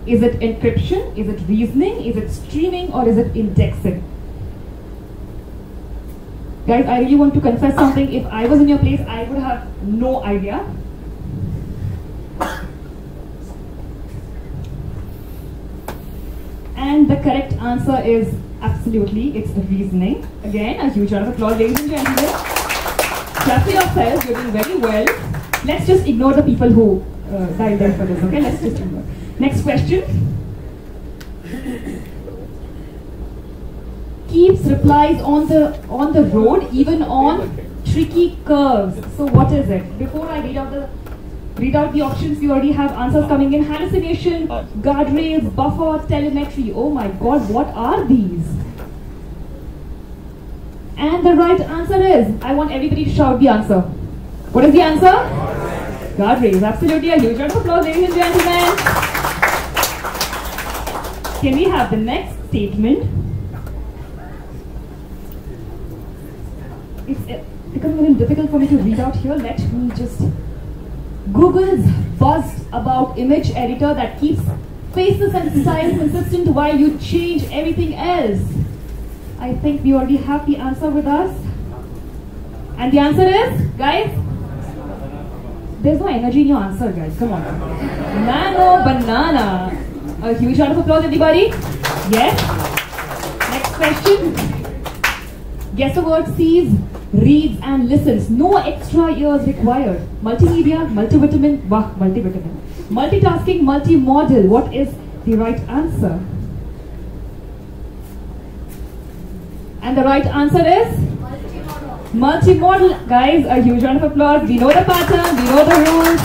Is it encryption? Is it reasoning? Is it streaming? Or is it indexing? Guys, I really want to confess something. If I was in your place, I would have no idea. And the correct answer is absolutely, it's reasoning. Again, a huge round of applause, ladies and gentlemen. Clap for yourselves, you're doing very well. Let's just ignore the people who dialed in for this, okay? Let's just ignore. Next question. Keeps replies on the road, even on tricky curves. So what is it? Before I read out the options, we already have answers coming in. Hallucination, guardrails, buffer, telemetry. Oh my god, what are these? And the right answer is, I want everybody to shout the answer. What is the answer? Guardrails. Absolutely, a huge round of applause, ladies and gentlemen. Can we have the next statement? It's becoming a little difficult for me to read out here. Let me just... Google's buzzed about image editor that keeps faces and styles consistent while you change everything else. I think we already have the answer with us. And the answer is, guys? There's no energy in your answer, guys. Come on. Nano banana. A huge round of applause, everybody. Yes? Next question. Guess the word sees, reads and listens. No extra ears required. Multimedia, multivitamin, multivitamin. Multitasking, multimodal. What is the right answer? And the right answer is? Multimodal. Guys, a huge round of applause. We know the pattern, we know the rules.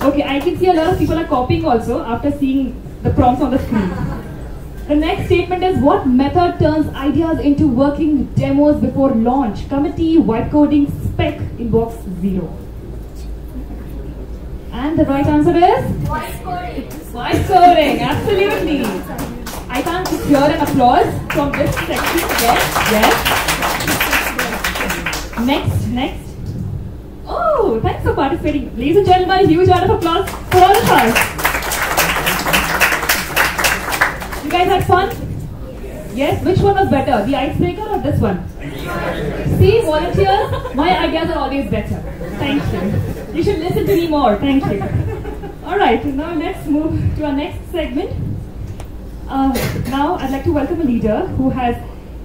Okay, I can see a lot of people are copying also after seeing the prompts on the screen. The next statement is, what method turns ideas into working demos before launch? Committee, white coding, spec, inbox 0. And the right answer is? White coding. White coding, absolutely. I can't hear an applause from this section. Yes. Next. Oh, thanks for participating. Ladies and gentlemen, a huge round of applause for all of us. You guys had fun? Yes, which one was better, the icebreaker or this one? See, volunteers, my ideas are always better. Thank you. You should listen to me more. Thank you. Alright, now let's move to our next segment. Now I'd like to welcome a leader who has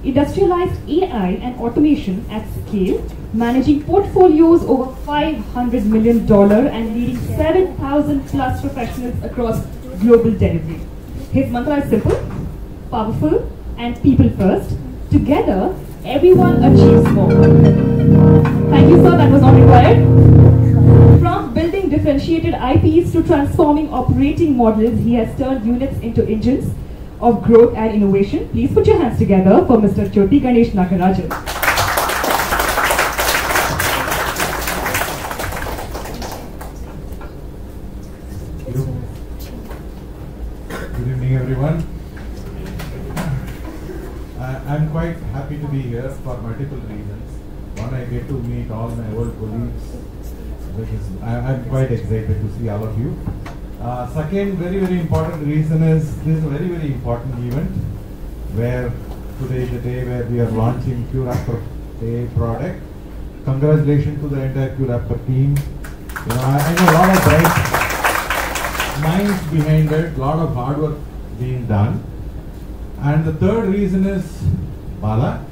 industrialized AI and automation at scale, managing portfolios over $500 million and leading 7,000 plus professionals across global delivery. His mantra is simple, powerful, and people first. Together, everyone achieves more. Thank you, sir. That was not required. From building differentiated IPs to transforming operating models, he has turned units into engines of growth and innovation. Please put your hands together for Mr. Jyoti Ganesh Nagarajan. Good evening, everyone. I'm quite happy to be here for multiple reasons. One, I get to meet all my old colleagues. I'm quite excited to see all of you. Second, very important reason is this is a very important event where today is the day where we are launching qRaptor AI product. Congratulations to the entire qRaptor team. I know a lot of bright minds behind it, a lot of hard work being done. And the third reason is Bala.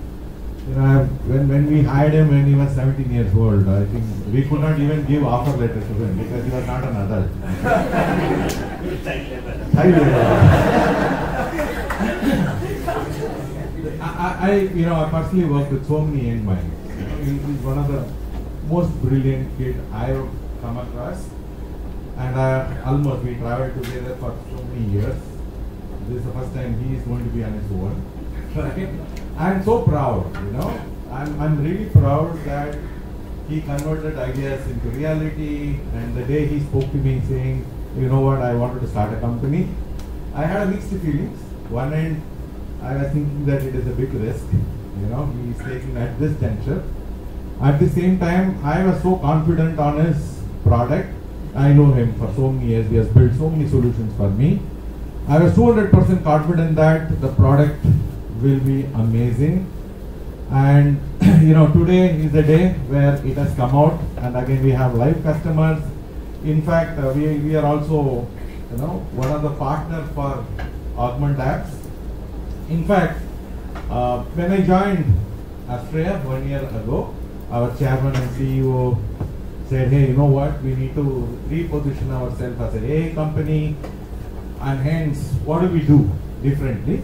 When we hired him when he was 17 years old, I think we could not even give offer letter to him because he was not an adult. I personally worked with so many young minds. He's one of the most brilliant kids I've come across, and we traveled together for so many years. This is the first time he is going to be on his own. Right? I'm so proud, I'm really proud that he converted ideas into reality, and the day he spoke to me saying, you know what, I wanted to start a company, I had mixed feelings. One end, I was thinking that it is a big risk, he's taking at this juncture. At the same time, I was so confident on his product. I know him for so many years, he has built so many solutions for me. I was 200% confident that the product will be amazing, and today is the day where it has come out, and again we have live customers. In fact, we are also one of the partners for AugmentAppz. In fact, when I joined Australia 1 year ago, our chairman and CEO said, hey, you know what, we need to reposition ourselves as an AI company, and hence what do we do differently?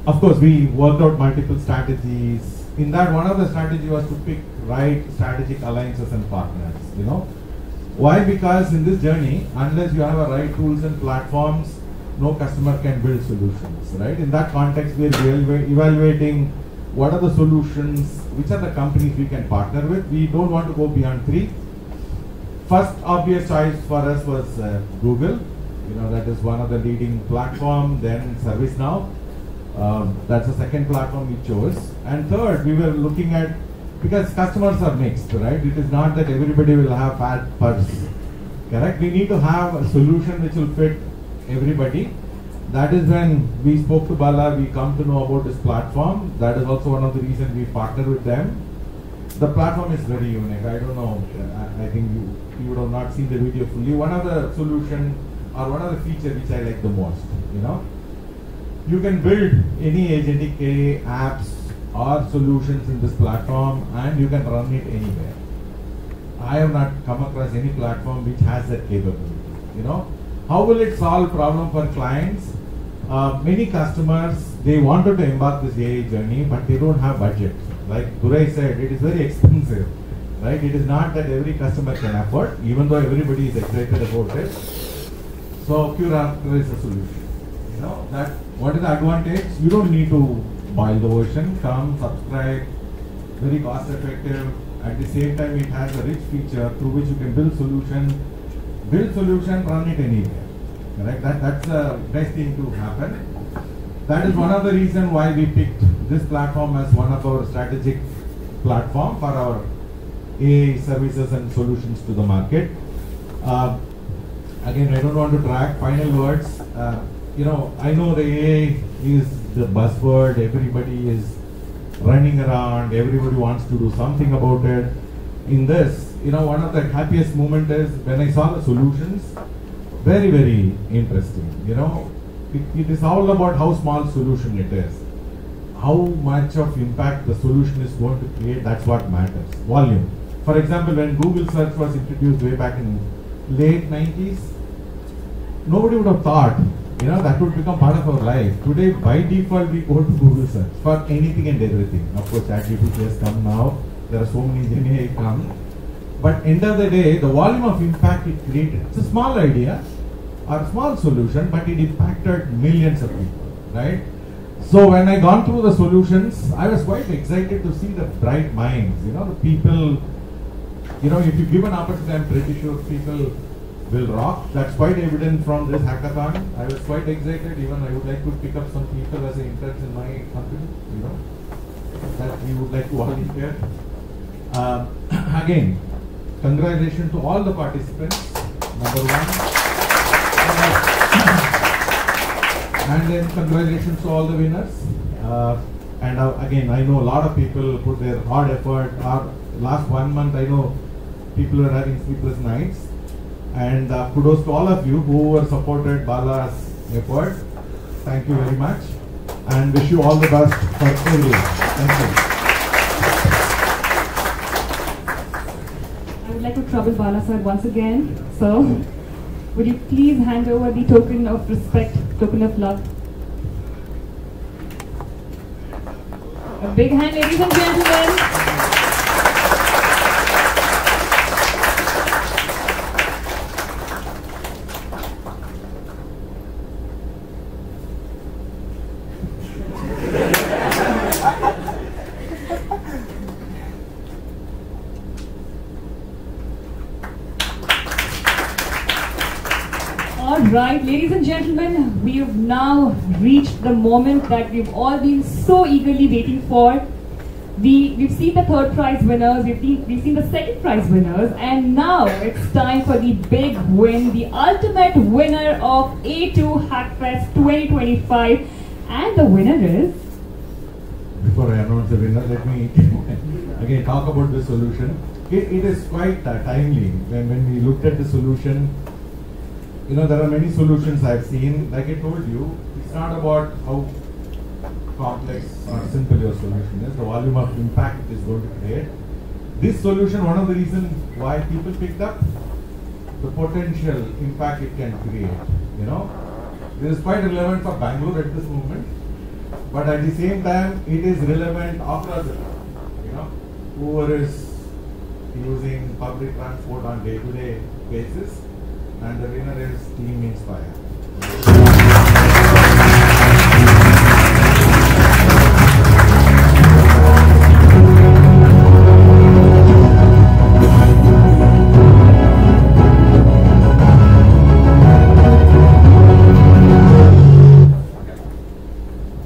Of course, we worked out multiple strategies. In that, one of the strategies was to pick right strategic alliances and partners. Why? Because in this journey, unless you have a right tools and platforms, no customer can build solutions. Right? In that context, we are evaluating what are the solutions, which are the companies we can partner with. We don't want to go beyond 3. First obvious choice for us was Google. That is one of the leading platform. Then ServiceNow. That's the second platform we chose. And third, we were looking at, because customers are mixed, right? It is not that everybody will have fat purse. Correct? We need to have a solution which will fit everybody. That is when we spoke to Bala, we come to know about this platform. That is also one of the reasons we partner with them. The platform is very unique. I don't know, I think you would have not seen the video fully. One of the solution or one of the feature which I like the most, you can build any agentic AI apps or solutions in this platform and you can run it anywhere. I have not come across any platform which has that capability. How will it solve problem for clients? Many customers, they wanted to embark this AI journey, but they don't have budget. Like Durai said, it is very expensive, right? It is not that every customer can afford, even though everybody is excited about it. So qRaptor is a solution. What is the advantage? You don't need to boil the ocean. Come, subscribe, very cost effective. At the same time, it has a rich feature through which you can build solution, run it anywhere. Correct? That's the best thing to happen. That is one of the reasons why we picked this platform as one of our strategic platform for our AI services and solutions to the market. Again, I don't want to drag final words. I know the AI is the buzzword, everybody is running around, everybody wants to do something about it. In this, one of the happiest moments is when I saw the solutions, very, very interesting. It is all about how small solution it is. How much of impact the solution is going to create, that's what matters. Volume. For example, when Google search was introduced way back in late 90s, nobody would have thought, that would become part of our life. Today, by default, we go to Google search for anything and everything. Of course, ChatGPT has come now. There are so many GenAI come. But end of the day, the volume of impact it created. It's a small idea or a small solution, but it impacted millions of people, right? So when I gone through the solutions, I was quite excited to see the bright minds. The people, if you give an opportunity, I'm pretty sure people will rock. That's quite evident from this hackathon. I was quite excited. Even I would like to pick up some people as an intern in my company, that we would like to volunteer. Again, congratulations to all the participants, number one. And then congratulations to all the winners. And again, I know a lot of people put their hard effort. Last 1 month, I know people were having sleepless nights. And kudos to all of you who were supported Bala's effort. Thank you very much. And wish you all the best for everyone. Thank you. I would like to trouble Bala sir once again. So, would you please hand over the token of respect, token of love? A big hand, ladies and gentlemen. Right, ladies and gentlemen, we have now reached the moment that we've all been so eagerly waiting for. We've seen the third prize winners, we've seen the second prize winners, and now it's time for the big win, the ultimate winner of A2Hackfest 2025, and the winner is... Before I announce the winner, let me again talk about the solution. It is quite timely. When we looked at the solution, there are many solutions I've seen. Like I told you, it's not about how complex or simple your solution is, the volume of impact it is going to create. This solution, one of the reasons why people picked up, the potential impact it can create. It is quite relevant for Bangalore at this moment, but at the same time, it is relevant across the country. Whoever is using public transport on day-to-day basis. And the winner is Team Inspire.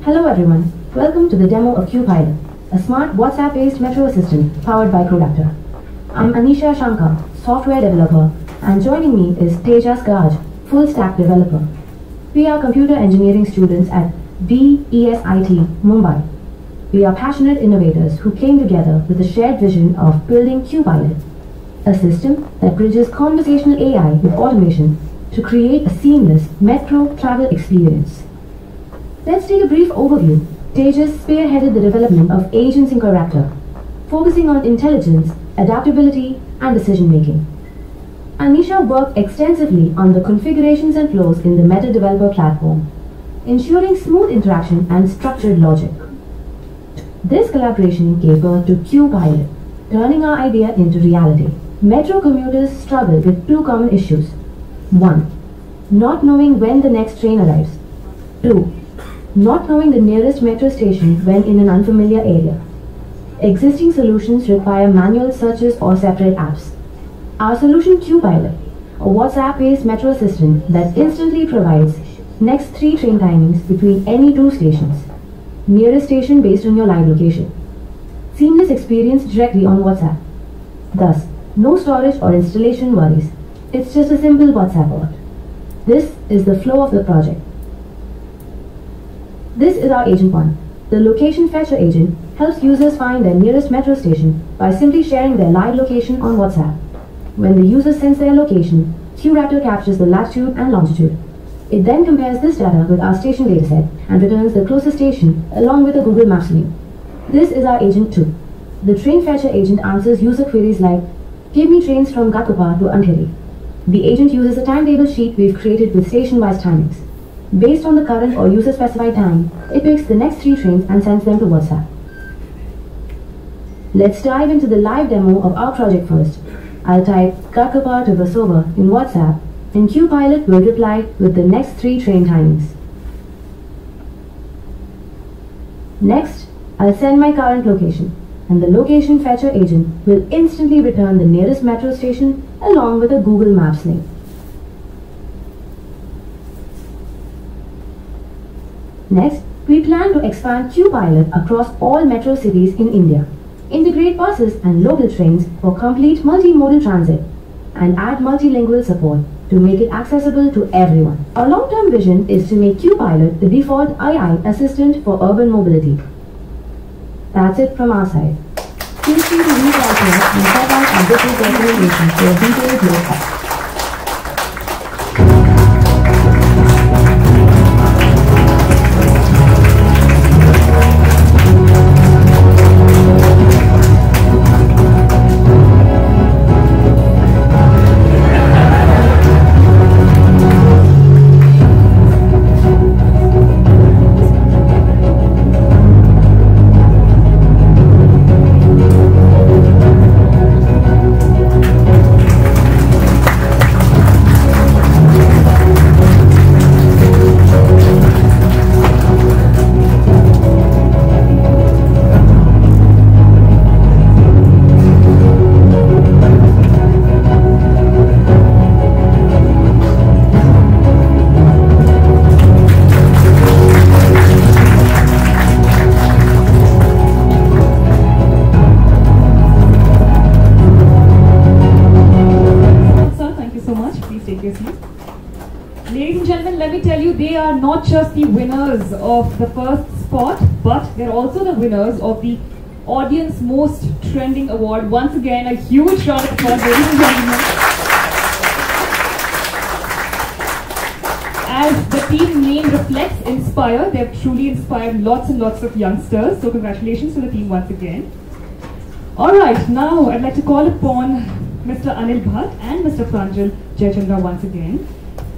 Hello everyone, welcome to the demo of qPilot, a smart WhatsApp-based metro assistant powered by qRaptor. I'm Anisha Shankar, software developer, and joining me is Tejas Gaj, full stack developer. We are computer engineering students at VibeCode, Mumbai. We are passionate innovators who came together with a shared vision of building qPilot, a system that bridges conversational AI with automation to create a seamless metro travel experience. Let's take a brief overview. Tejas spearheaded the development of agents in qRaptor, focusing on intelligence, adaptability, and decision-making. Anisha worked extensively on the configurations and flows in the Meta Developer platform, ensuring smooth interaction and structured logic. This collaboration gave birth to qPilot, turning our idea into reality. Metro commuters struggle with two common issues. 1. Not knowing when the next train arrives. 2. Not knowing the nearest metro station when in an unfamiliar area. Existing solutions require manual searches or separate apps. Our solution qPilot, a WhatsApp-based metro assistant that instantly provides next 3 train timings between any 2 stations, nearest station based on your live location. Seamless experience directly on WhatsApp. Thus, no storage or installation worries. It's just a simple WhatsApp bot. This is the flow of the project. This is our Agent 1. The Location Fetcher agent helps users find their nearest metro station by simply sharing their live location on WhatsApp. When the user sends their location, qRaptor captures the latitude and longitude. It then compares this data with our station dataset and returns the closest station along with a Google Maps link. This is our Agent 2. The Train Fetcher agent answers user queries like, give me trains from Gakupa to Andheri. The agent uses a timetable sheet we've created with station-wise timings. Based on the current or user-specified time, it picks the next 3 trains and sends them to WhatsApp. Let's dive into the live demo of our project first. I'll type Gakupa to Versova in WhatsApp, and qPilot will reply with the next 3 train timings. Next, I'll send my current location, and the Location Fetcher agent will instantly return the nearest metro station along with a Google Maps link. Next, we plan to expand qPilot across all metro cities in India, integrate buses and local trains for complete multimodal transit, and add multilingual support to make it accessible to everyone. Our long-term vision is to make qPilot the default AI assistant for urban mobility. That's it from our side. Feel free to reach out to us and check out our business documentation for a detailed look. They are not just the winners of the first spot, but they're also the winners of the Audience Most Trending Award. Once again, a huge round of applause, ladies and gentlemen. As the team name reflects, Inspire, they've truly inspired lots and lots of youngsters. So congratulations to the team once again. Alright, now I'd like to call upon Mr. Anil Bhatt and Mr. Pranjal Jayachandra once again.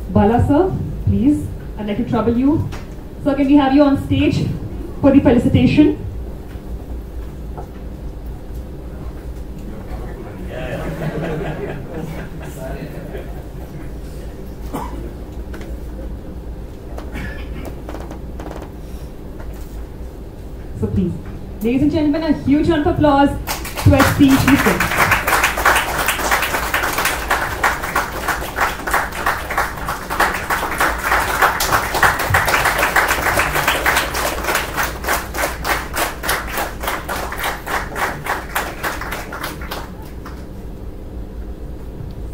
Bala sir, please. I'd like to trouble you. Sir, can we have you on stage for the felicitation? So please, ladies and gentlemen, a huge round of applause to esteemed.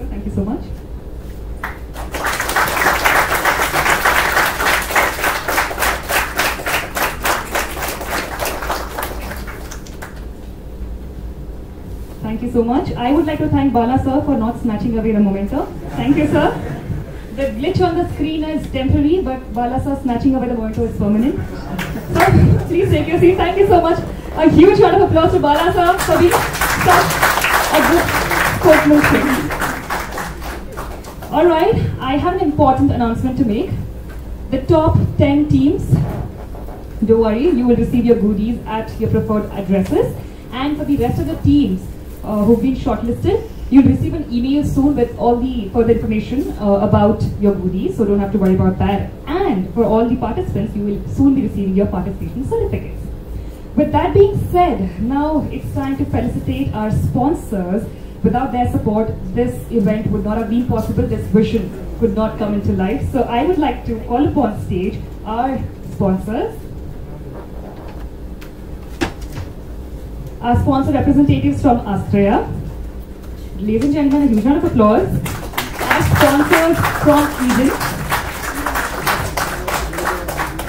Thank you so much. Thank you so much. I would like to thank Bala sir for not snatching away the momentum. Thank you, sir. The glitch on the screen is temporary, but Bala sir snatching away the momentum is permanent. So please take your seat. Thank you so much. A huge round of applause to Bala sir for being such a good sportsman. Alright, I have an important announcement to make. The top 10 teams, don't worry, you will receive your goodies at your preferred addresses. And for the rest of the teams who've been shortlisted, you'll receive an email soon with all the further information about your goodies, so don't have to worry about that. And for all the participants, you will soon be receiving your participation certificates. With that being said, now it's time to felicitate our sponsors. Without their support, this event would not have been possible, this vision could not come into life. So I would like to call upon stage our sponsors. Our sponsor representatives from Australia. Ladies and gentlemen, a huge round of applause. Our sponsors from Egypt.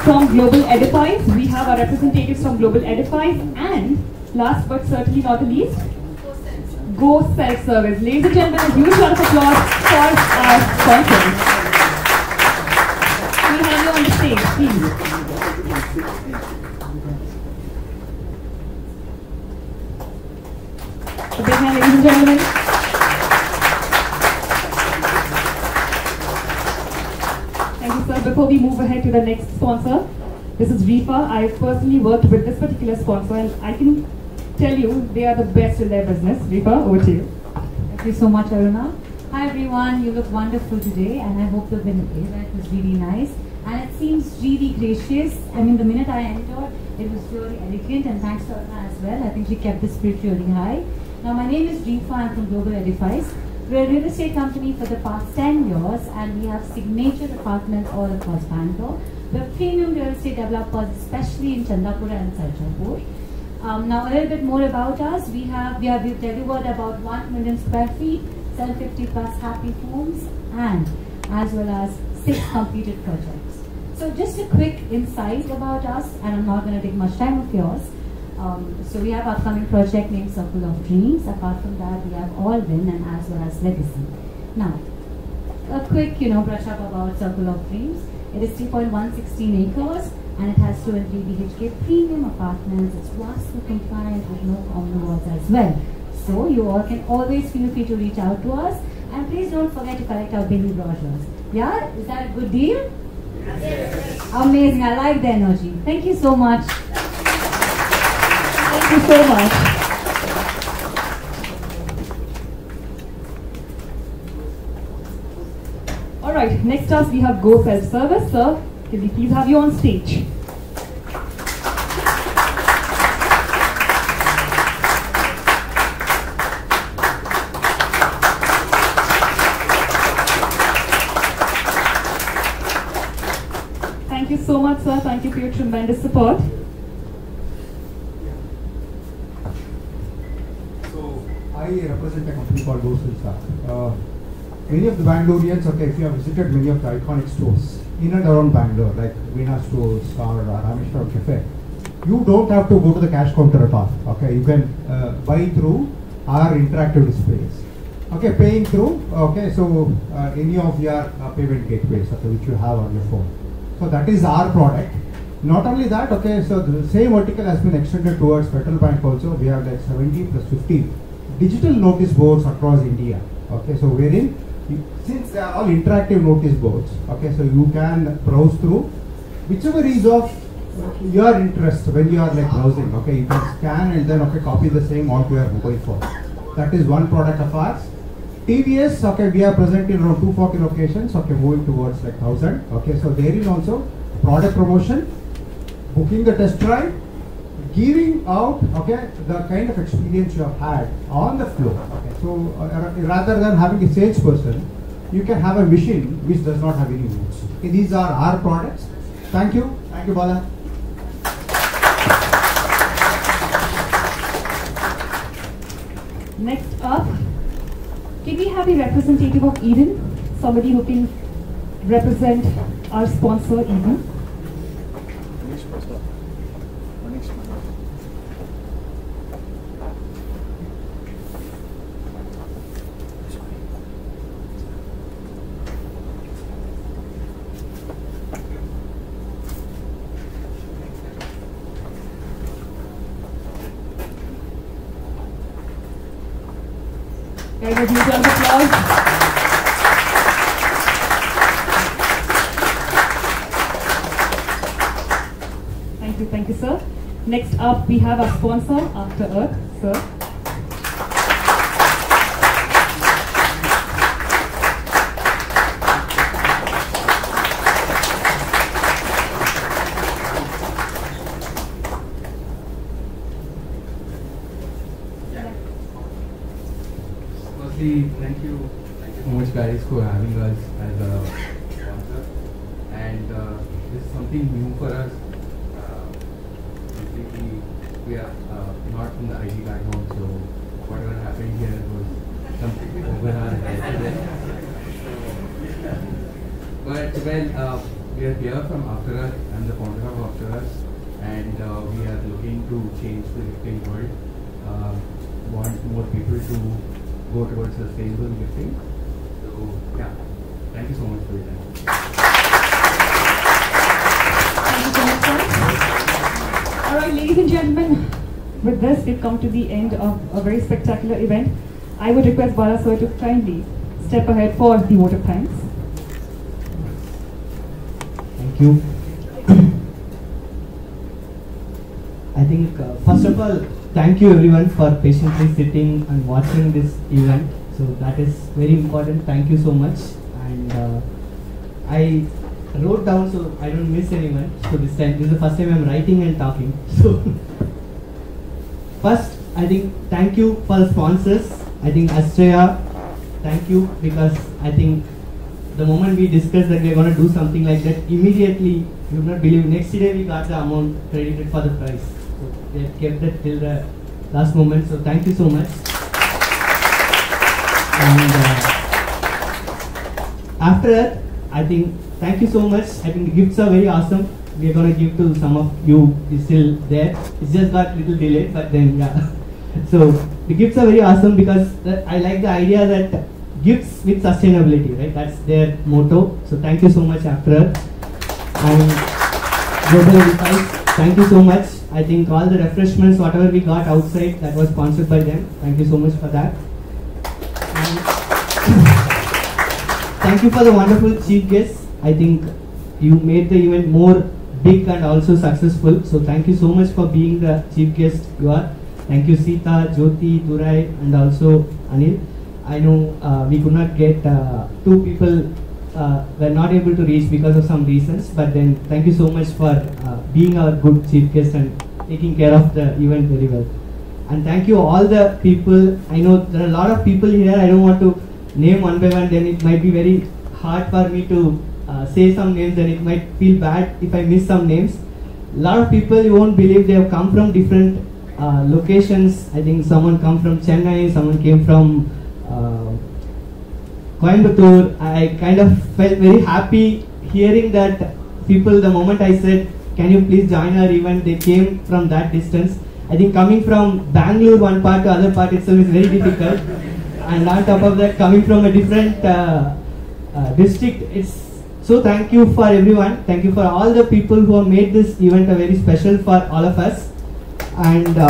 from Global Edifies. We have our representatives from Global Edifies, and last but certainly not the least, Go Self-Service. Ladies and gentlemen, a huge round of applause for our sponsors. We have you on the stage, please. A big hand, ladies and gentlemen. Thank you, sir. Before we move ahead to the next sponsor, this is Refa. I personally worked with this particular sponsor, and I can tell you they are the best in their business. Refa, over to you. Thank you so much, Aruna. Hi everyone, you look wonderful today, and I hope the event was really nice. And it seems really gracious. I mean, the minute I entered, it was really elegant, and thanks to Aruna as well. I think she kept the spirit really high. Now, my name is Refa. I'm from Global Edifies. We're a real estate company for the past 10 years, and we have signature apartments all across Bangalore. We're premium real estate developers, especially in Chandapura and Sarjapur. Now, a little bit more about us. We've delivered about 1 million square feet, 750 plus happy homes, and as well as 6 completed projects. So just a quick insight about us, and I'm not going to take much time of yours. So we have upcoming project named Circle of Dreams. Apart from that, we have All Win and as well as Legacy. Now, a quick, brush up about Circle of Dreams. It is 3.116 acres, and it has 2 and 3 BHK premium apartments. It's WASTU compliant with no common walls as well. So you all can always feel free to reach out to us, and please don't forget to collect our daily brochures. Yeah, is that a good deal? Yes. Amazing. I like the energy. Thank you so much. Thank you so much. All right, next up we have Go Self-Service. Sir, can we please have you on stage? Thank you so much, sir. Thank you for your tremendous support. I represent a company called GoSelf. Many of the Bangaloreans, if you have visited many of the iconic stores in and around Bangalore, like Veena stores or Rameshwaram Cafe, you don't have to go to the cash counter at all. Okay, you can buy through our interactive displays. Okay, paying through. Okay, so any of your payment gateways, which you have on your phone. So that is our product. Not only that, okay, so the same vertical has been extended towards Federal Bank also. We have like 70 plus 50 digital notice boards across India. Okay, so wherein, since they are all interactive notice boards, okay, so you can browse through whichever is of your interest when you are like browsing. Okay, you can scan and then copy the same onto your mobile phone. That is one product of ours. TVS, okay, we are present in around 240 locations. Okay, moving towards like 1,000. Okay, so there is also product promotion, booking the test drive, giving out the kind of experience you have had on the floor. Okay, so rather than having a salesperson, you can have a machine which does not have any moods. Okay, these are our products. Thank you, Bala. Next up, can we have a representative of Eden? Somebody who can represent our sponsor, Eden. Very good, round of applause. Thank you, sir. Next up, we have our sponsor, After Earth, sir. Thank you so much guys for having us as a sponsor, and this is something new for us. Basically, we are not from the IT background, so whatever happened here was completely over our heads. But well, we are here from After Us. I'm the founder of After Us, and we are looking to change the gifting world. Want more people to go towards sustainable gifting. So yeah, thank you so much for your time. Thank you so much, sir. All right, ladies and gentlemen, with this we've come to the end of a very spectacular event. I would request Bala sir to kindly step ahead for the vote of thanks. Thank you. I think first of all, thank you everyone for patiently sitting and watching this event. So that is very important. Thank you so much. And I wrote down so I don't miss anyone. So this is the first time I'm writing and talking. So first, I think thank you for the sponsors. I think Astrea, thank you, because I think the moment we discussed that we're going to do something like that, immediately, you would not believe, next day we got the amount credited for the price. So they kept that till the last moment. So thank you so much. And after that, I think thank you so much. I think the gifts are very awesome. We are going to give to some of you. Is still there. It's just got a little delayed, but then yeah. So the gifts are very awesome because I like the idea that gifts with sustainability, right? That's their motto. So thank you so much, After. And Global Redefining, thank you so much. I think all the refreshments, whatever we got outside, that was sponsored by them. Thank you so much for that. And thank you for the wonderful chief guests. I think you made the event more big and also successful. So thank you so much for being the chief guest you are. Thank you Sita, Jyoti, Durai, and also Anil. I know we could not get two people were not able to reach because of some reasons, but then thank you so much for being our good chief guest and taking care of the event very well. And thank you all the people. I know there are a lot of people here. I don't want to name one by one, then it might be very hard for me to say some names, and it might feel bad if I miss some names. A lot of people, you won't believe, they have come from different locations. I think someone come from Chennai, someone came from Coimbatore. I kind of felt very happy hearing that people, the moment I said, can you please join our event, they came from that distance. I think coming from Bangalore one part to other part itself is very difficult. And on top of that, coming from a different district, it's so thank you for everyone. Thank you for all the people who have made this event a very special for all of us. And there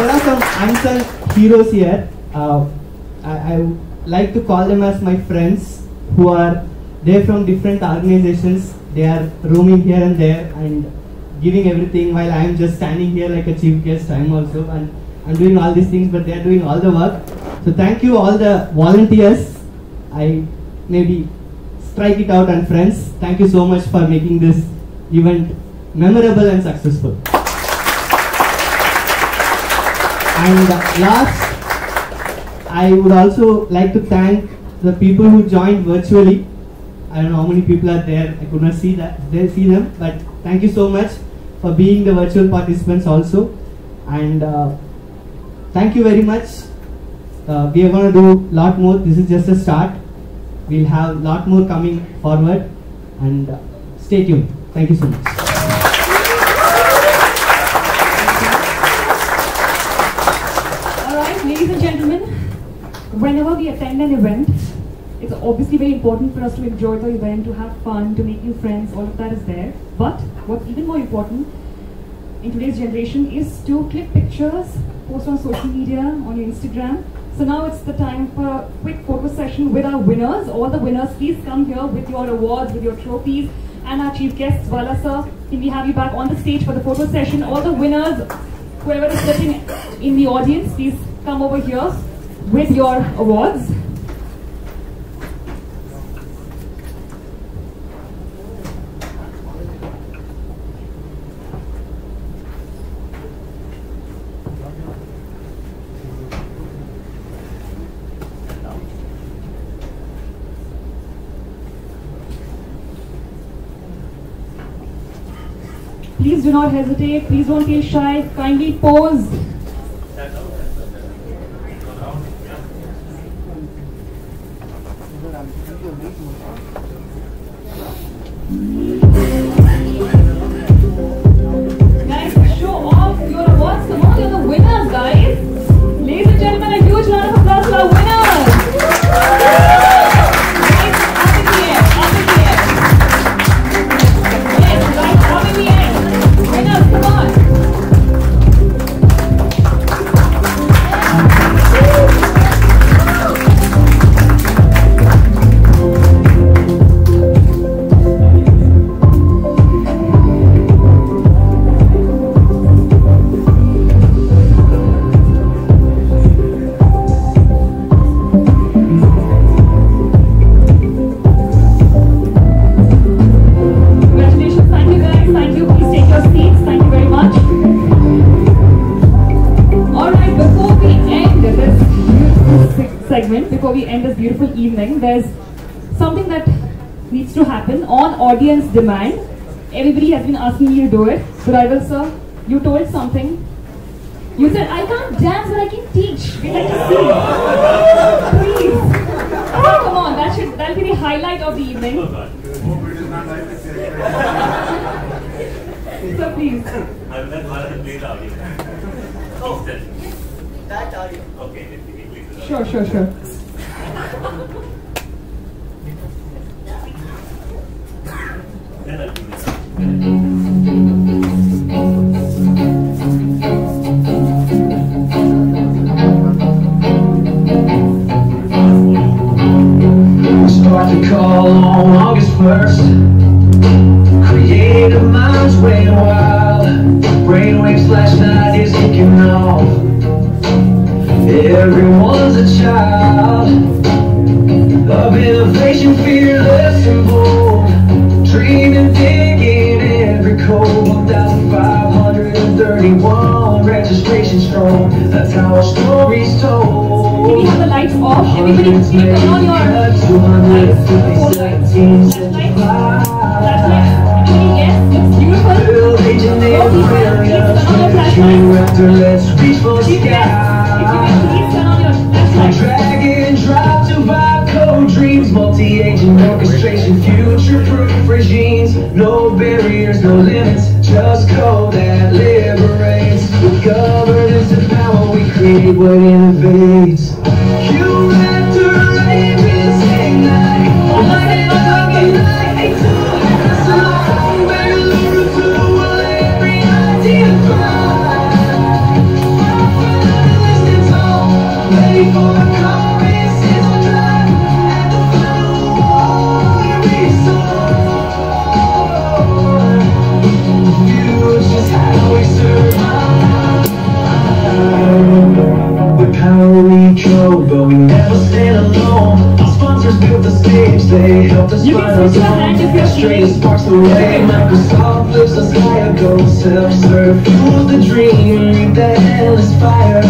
are some unsung heroes here. I would like to call them as my friends who are there from different organizations. They are roaming here and there and giving everything while I am just standing here like a chief guest. I am also, and I'm doing all these things, but they are doing all the work. So thank you all the volunteers. I maybe strike it out, and friends, thank you so much for making this event memorable and successful. And last, I would also like to thank the people who joined virtually. I don't know how many people are there. I could not see them, but thank you so much for being the virtual participants also. And thank you very much. We are going to do a lot more. This is just a start. We'll have a lot more coming forward, and stay tuned. Thank you so much. Alright, ladies and gentlemen, whenever we attend an event, it's obviously very important for us to enjoy the event, to have fun, to make new friends, all of that is there. But what's even more important in today's generation is to click pictures, post on social media, on your Instagram. So now it's the time for a quick photo session with our winners. All the winners, please come here with your awards, with your trophies, and our chief guests, Bala sir, can we have you back on the stage for the photo session? All the winners, whoever is sitting in the audience, please come over here with your awards. Please do not hesitate, please don't feel shy, kindly pose. Guys, show off your awards. Come on, you're the winners, guys. Ladies and gentlemen, a huge round of applause for our winners. Guys, up in the air, up in the air. Yes, guys, up in the air. Winners, come on. Congratulations, thank you guys, thank you. Please take your seats, thank you very much. Alright, before we end this beautiful segment, before we end this beautiful evening, there's something that needs to happen on audience demand. Everybody has been asking me to do it. Rival sir, you told something. You said, I can't dance, but I can teach. We'd like to see. Please. Oh, come on, that'll be the highlight of the evening. So please. I've done one of the play the audio. Oh, That audio. okay, please. Sure. Then I'll do this. Start the call on August 1st. Creative minds ran wild. Brainwaves last night is kicking off. Everyone's a child of innovation, fearless and bold. Dreaming big in every code. 1,531 registration strong. That's how our story's told. Can we have the lights off? Everybody please turn on your lights. Yes, looks beautiful. Please turn on your flashlights. Let's reach for the sky. Please turn on your flashlights. Drag and drop to VibeCode dreams, multi-agent orchestration, future-proof regimes. No barriers, no limits, just code that liberates. With governance and power, we create what innovates. qRaptor, ravens, ignite. Light up the night, A2Hackfest along. Bangalore to will every idea fly. Ready for the chorus, it's a drive. At the final war we soar. Future's how we survive. With power we code, but we never stand alone. Our sponsors built the stage, they helped us find our zone. Illustrator sparks the way, Microsoft lifts us higher. Go self-serve, fuel the dream, read that endless fire.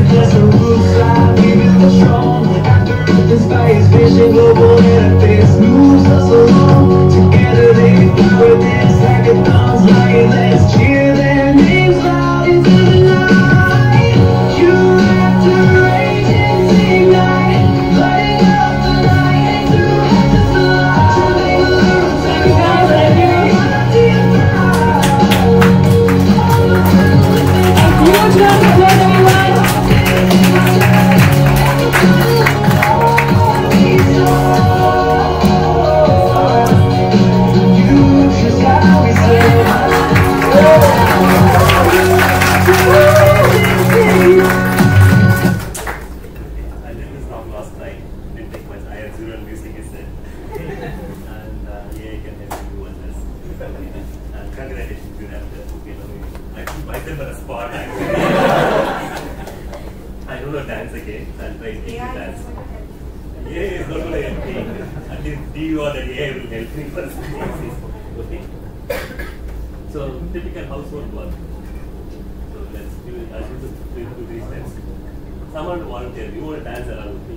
Bless the roots, we build the strong. After Earth inspires vision, global interface moves us along. Together they power this hackathons like let's cheer their names loud into the night. qRaptor, agents ignite, lighting up the night. A2Hackfest alive. Thank you guys, thank you. Huge round of applause, everyone. I did this song last night. Didn't take much. I had zero music instead. And AI can help you do wonders. And congratulations to qRaptor. I put myself on a spot. I don't know dance again. I'll try to dance. AI is not going to help me. At least DU or the AI will help me first. Okay? So, typical household work. So, let's do it. I'll do these steps. Someone volunteer. You want to dance around with me?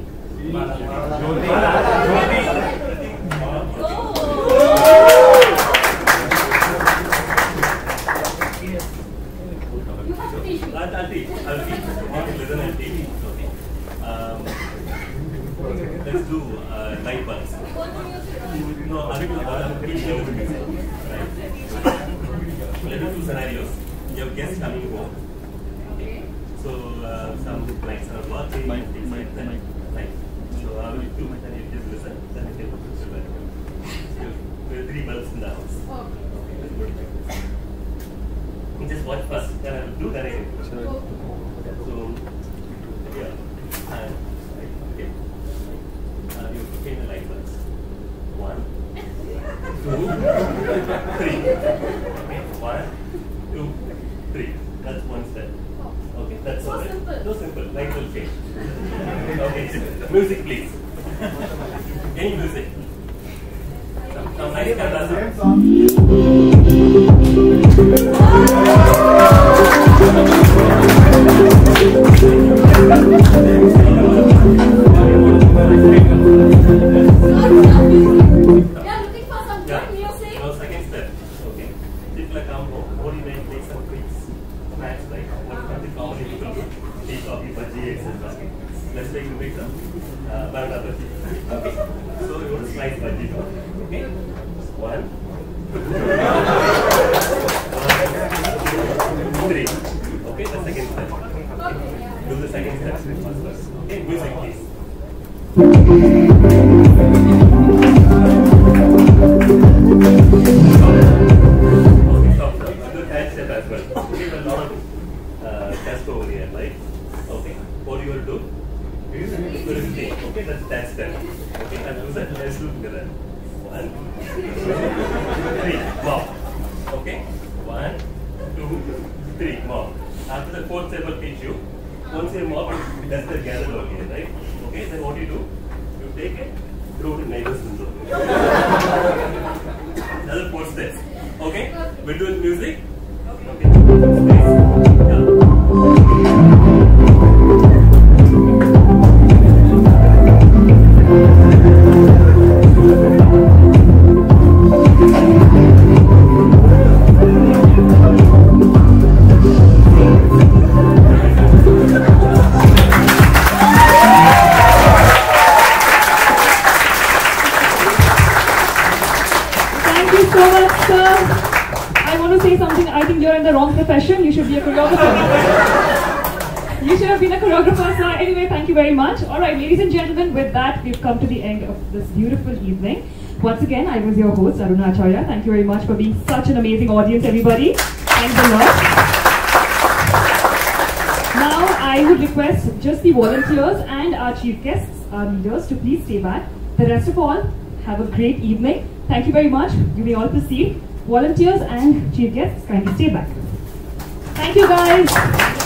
Let's do light bulbs. two scenarios. You have guests coming home. Okay. So some clients are watching and things like that. Right. So I will do and you just listen. Then you can put it back. So there are 3 bulbs in the house. Okay. Let's go to you just watch first. Then I will do. Then I can do. So yeah. And okay. You change the light bulbs. 1, 2, 3. Okay. 1, 2, 3. That's one step. Okay, that's all right. So simple. Light will change. Okay. Music, please. Any music. Some nice second step. Okay. People come home, what do you make some treats? Snacks, like what the common people do? Tea, coffee, bhaji, etc. Let's say you make some banana bhaji. Okay. So you want to slice bhaji. Okay. 1, 2, 3. Okay, the second step. Okay. Do the second step. Okay, music please. Okay, stop. Do that step as well. Okay, the long test over here, right? Okay, what you will do? Okay, that's that step. Okay, and do that. Let's do together. 1, 2, 3, mop. Okay, 1, 2, 3, mop. After the 4th step will teach you. Once you mop, that's the gather over here, right? Okay, then what you do? You take it, throw to neighbor's window. Another 4 steps. Okay, we'll do it music. Okay. Profession, you should be a choreographer. You should have been a choreographer, sir. Anyway, thank you very much. Alright, ladies and gentlemen, with that, we've come to the end of this beautiful evening. Once again, I was your host, Aruna Acharya. Thank you very much for being such an amazing audience, everybody. Thanks a lot. Now, I would request just the volunteers and our chief guests, our leaders, to please stay back. The rest of all, have a great evening. Thank you very much. You may all proceed. Volunteers and chief guests, kindly stay back. Thank you, guys.